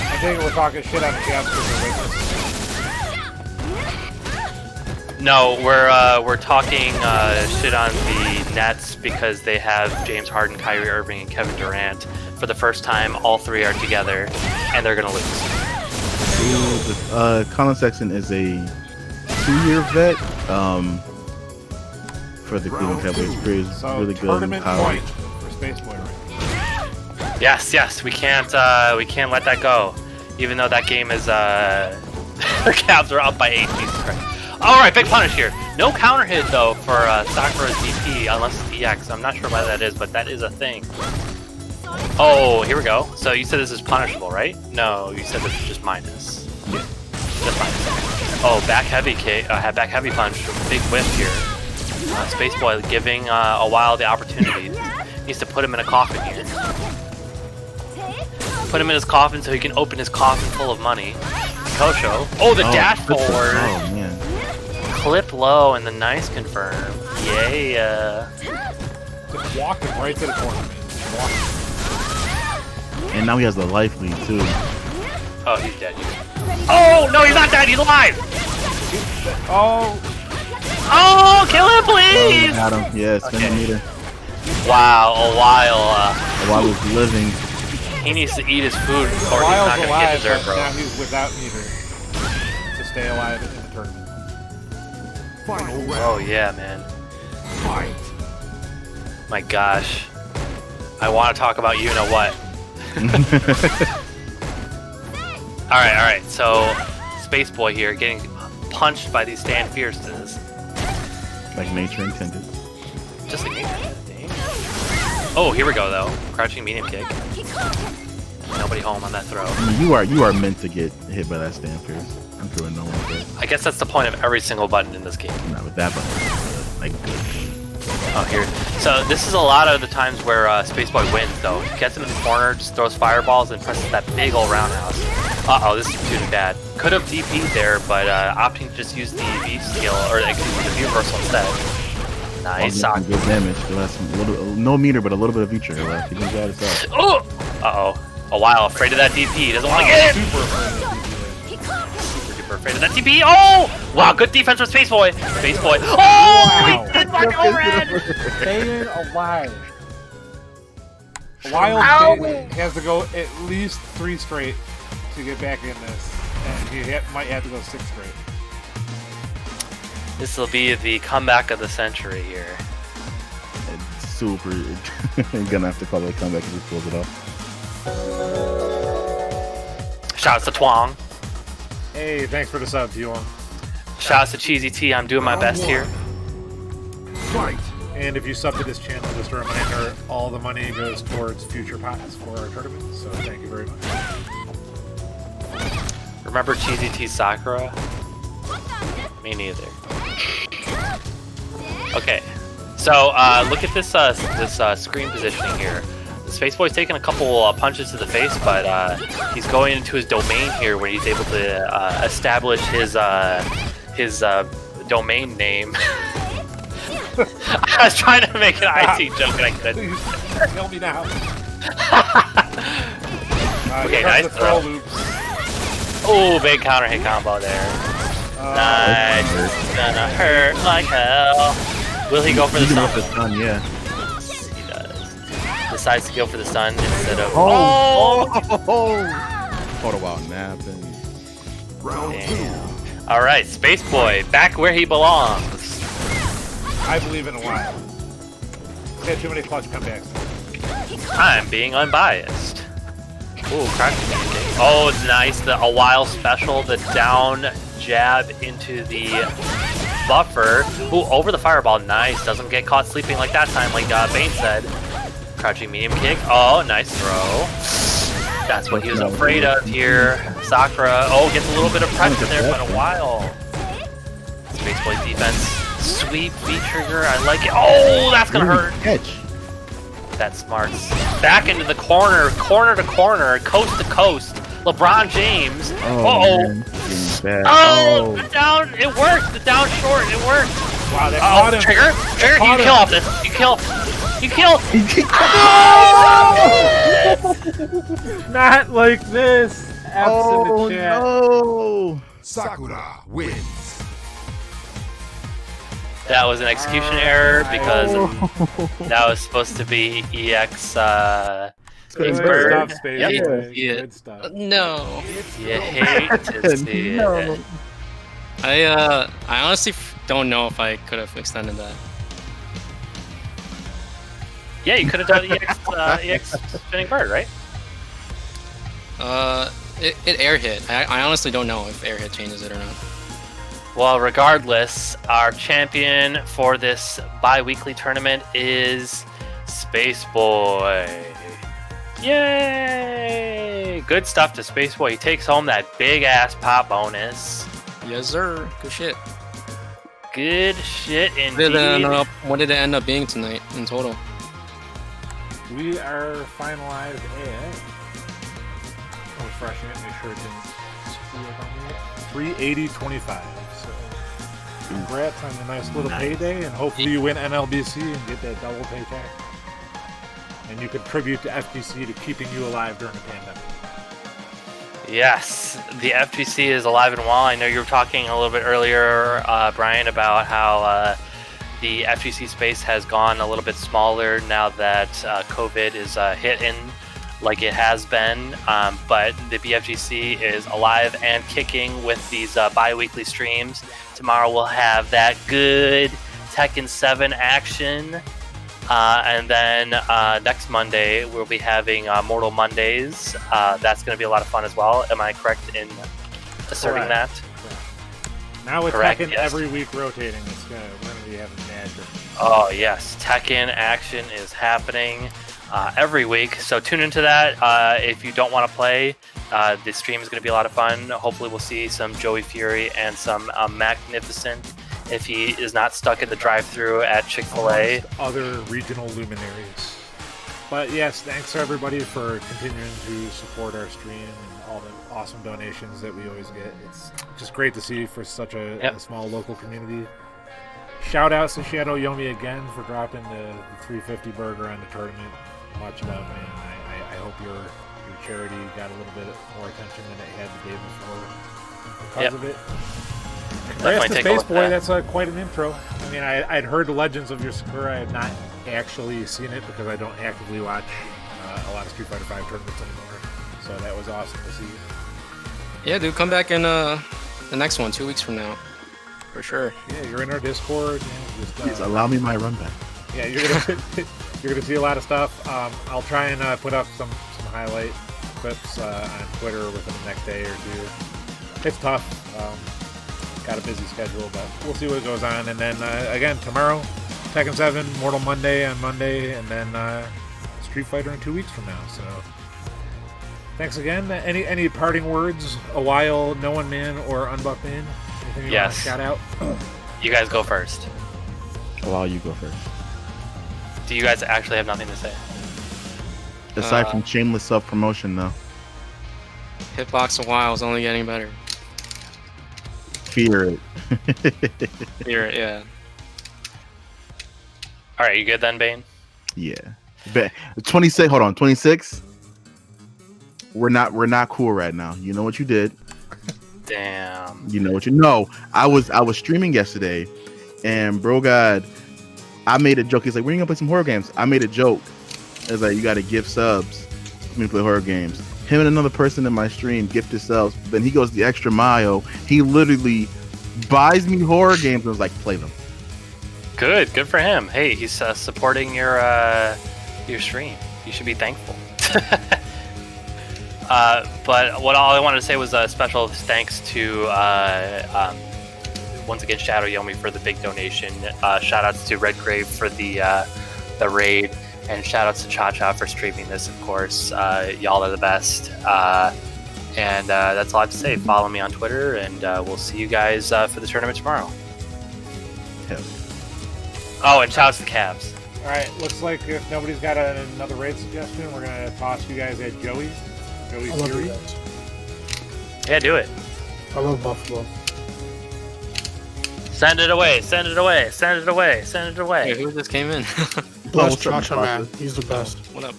I think we're talking shit on the Cavs because they're weakness. No, we're talking shit on the Nets because they have James Harden, Kyrie Irving, and Kevin Durant for the first time. All three are together, and they're gonna lose. Colin Sexton is a 2-year vet for the Cleveland Cavaliers. He's So really good in tournament college. point for Spaceboy right now. Yes, we can't let that go. Even though that game is the Cavs are up by 8. Jesus Christ. All right, big punish here. No counter hit though for Sakura's DP unless it's EX. I'm not sure why that is, but that is a thing. Oh, here we go. So you said this is punishable, right? No, you said this is just minus. Yeah. Just minus. Oh, back heavy kick. Back heavy punch. Big whiff here. Space Boy giving a while the opportunity. Needs to put him in a coffin here. Put him in his coffin so he can open his coffin full of money. Kosho. Oh, the dash forward. Oh man. Clip low and the nice confirm. Yeah. Just walking right to the corner, man. Just walking. And now he has the life lead too. Oh, he's dead. Oh, no, he's not dead. He's alive. Oh, Oh, kill him, please. Got him. Yeah, spin the meter. Wow, a while. While he's living. He needs to eat his food or he's Lyle's not going to get alive, dessert, but bro. now he's without meter to stay alive in the tournament. Final round. Oh, yeah, man. Fight. My gosh. I want to talk about you know what. Alright, so Space Boy here getting punched by these stand fierces. Like nature intended. Just like me. Dang. Oh, here we go though. Crouching medium kick. Nobody home on that throw. I mean, you are meant to get hit by that stand fierce. I'm sure no one does. I guess that's the point of every single button in this game. Not with that button. Like good. Oh, here. So this is a lot of the times where Space Boy wins though. He gets him in the corner, just throws fireballs, and presses that big old roundhouse. Uh-oh, this is too bad. Could have DP'd there, but opting to just use the V skill, or the V reversal instead. Nice sock. Good damage. Still has some no meter, but a little bit of feature left. He can grab it out. Oh! Uh-oh. A while afraid of that DP. He doesn't want to get it! Super duper afraid of that DP. Oh! Wow, good defense from Space Boy. Space Boy. Oh! Wow. He did fucking overhead! Staying alive. Wild has to go at least 3 straight to get back in this, and he might have to go 6 straight. This will be the comeback of the century here. It's super. I'm gonna have to call it a comeback if he pulls it off. Shouts to Twong. Hey, thanks for the sub, T1. Shouts to Cheesy T. I'm doing my best here. Fight. And if you sub to this channel, just a reminder, all the money goes towards future pots for our tournament, so thank you very much. Remember Cheesy T Sakura? Me neither. Okay, so look at this screen positioning here. The Space Boy's taking a couple punches to the face, but he's going into his domain here where he's able to establish his domain name. I was trying to make an IT joke and I couldn't. Kill me now. Okay, here comes nice the throw throw. loops. Oh, big counter hit combo there. Nice. Gonna hurt like hell. Will he go for the Even stun? with the stun, yeah. He does. Decides to go for the stun instead of. Oh! Hold a while nap and Round Damn. Alright, Space Boy, back where he belongs. I believe in a while. He's had too many clutch comebacks. I'm being unbiased. Ooh, cracking kick. Oh, it's nice. A while special, the down jab into the buffer. Ooh, over the fireball. Nice. Doesn't get caught sleeping like that time, like Bane said. Crouching medium kick. Oh, nice throw. That's what he was afraid of here. Sakura. Oh, gets a little bit of pressure there, but a while. Space Boy's defense. Sweep, V-trigger. I like it. Oh, that's going to hurt. catch. That's smart. Back into the corner, corner to corner, coast to coast. LeBron James. Uh-oh. Man. Getting bad. Oh, the down. It worked. The down short. It worked. Wow, that caught him. Trigger. Trigger. You Caught kill him. off this. You kill. You kill. Not like this. F's in Oh the chat. no! Sakura wins. That was an execution error because that was supposed to be EX. Good Bird. stuff, Space Yep. Boy. Yeah. Good stuff. No. You hate to see No. it. I honestly don't know if I could have extended that. Yeah, you could have done EX spinning bird, right? It air hit. I honestly don't know if air hit changes it or not. Well, regardless, our champion for this bi-weekly tournament is Space Boy. Yay! Good stuff to Space Boy. He takes home that big ass pop bonus. Yes, sir. Good shit. Good shit indeed. What did it end up being tonight in total? We are finalized at. I'm refreshing it, make sure it didn't screw up on me. 380.25. So, congrats on the nice little payday, and hopefully you win NLBC and get that double paycheck. And you contribute to FGC to keeping you alive during the pandemic. Yes, the FGC is alive and well. I know you were talking a little bit earlier, Brian, about how the FGC space has gone a little bit smaller now that COVID is hitting like it has been. But the BFGC is alive and kicking with these bi-weekly streams. Tomorrow we'll have that good Tekken 7 action. And then next Monday, we'll be having Mortal Mondays. That's going to be a lot of fun as well. Am I correct in asserting that? Now with Correct, Tekken yes. every week rotating, we're going to be having magic. Oh, yes. Tekken action is happening every week. So tune into that. If you don't want to play, the stream is going to be a lot of fun. Hopefully we'll see some Joey Fury and some Magnificent if he is not stuck in the drive-thru at Chick-fil-A. Amongst other regional luminaries. But yes, thanks to everybody for continuing to support our stream and all the awesome donations that we always get. It's just great to see for such a small local community. Shout outs to Shadow Yomi again for dropping the 350 burger on the tournament. Much love, man. I hope your charity got a little bit more attention than it had the day before because of it. Congrats to Space Boy, that's quite an intro. I mean, I'd heard the legends of your Sakura. I had not actually seen it because I don't actively watch a lot of Street Fighter V tournaments anymore. So that was awesome to see. Yeah, dude, come back in the next one 2 weeks from now. For sure. Yeah, you're in our Discord. Please allow me my run back. Yeah, you're gonna see a lot of stuff. I'll try and put up some highlight clips on Twitter within the next day or two. It's tough. Got a busy schedule, but we'll see what goes on. And then again tomorrow, Tekken 7, Mortal Monday on Monday, and then Street Fighter in 2 weeks from now. So thanks again. Any parting words? A while, no one man or unbuffed man. Anything you want to shout out? You guys go first. Allow you go first. Do you guys actually have nothing to say? Aside from shameless self-promotion, though. Hitbox a while is only getting better. Fear it. Fear it, yeah. All right, you good then, Bane? Yeah. 26. Hold on. 26. We're not cool right now. You know what you did. Damn. You know what you know. I was streaming yesterday, and bro, God, I made a joke. He's like, "We're gonna play some horror games." I made a joke. It's like, you got to give subs when you play horror games. Him and another person in my stream gifted subs. Then he goes the extra mile. He literally buys me horror games and was like, "Play them." Good for him. Hey, he's supporting your stream. You should be thankful. But all I wanted to say was a special thanks to once again Shadow Yomi for the big donation. Shout outs to Red Grave for the raid, and shout outs to Cha Cha for streaming this, of course. Y'all are the best. And that's all I have to say. Follow me on Twitter, and we'll see you guys for the tournament tomorrow. Hell. Oh, and shout outs to the Cavs. All right, looks like if nobody's got another raid suggestion, we're gonna toss you guys at Joey I love Fury. you guys. Yeah, do it. I love Buffalo. Send it away. Send it away. Send it away. Send it away. Hey, who just came in? Bless Cha-Cha Man. He's the best. What up?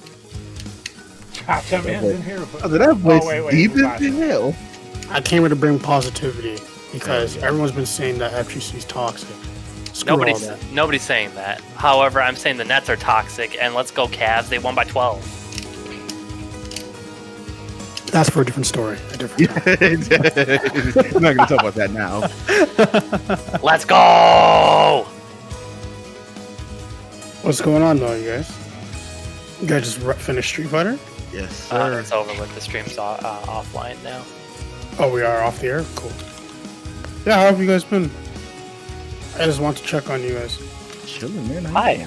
Cha-Cha Man's in here. Oh, that voice wait, deep who's as hell. I came here to bring positivity because everyone's been saying that FGC is toxic. Screw all that. Nobody's saying that. However, I'm saying the Nets are toxic, and let's go Cavs. They won by 12. That's for a different story. A different time. We're not gonna talk about that now. Let's go! What's going on though, you guys? You guys just finished Street Fighter? Yes, sir. It's over with. The stream's offline now. Oh, we are off the air? Cool. Yeah, how have you guys been? I just want to check on you guys. Chilling, man. Hi.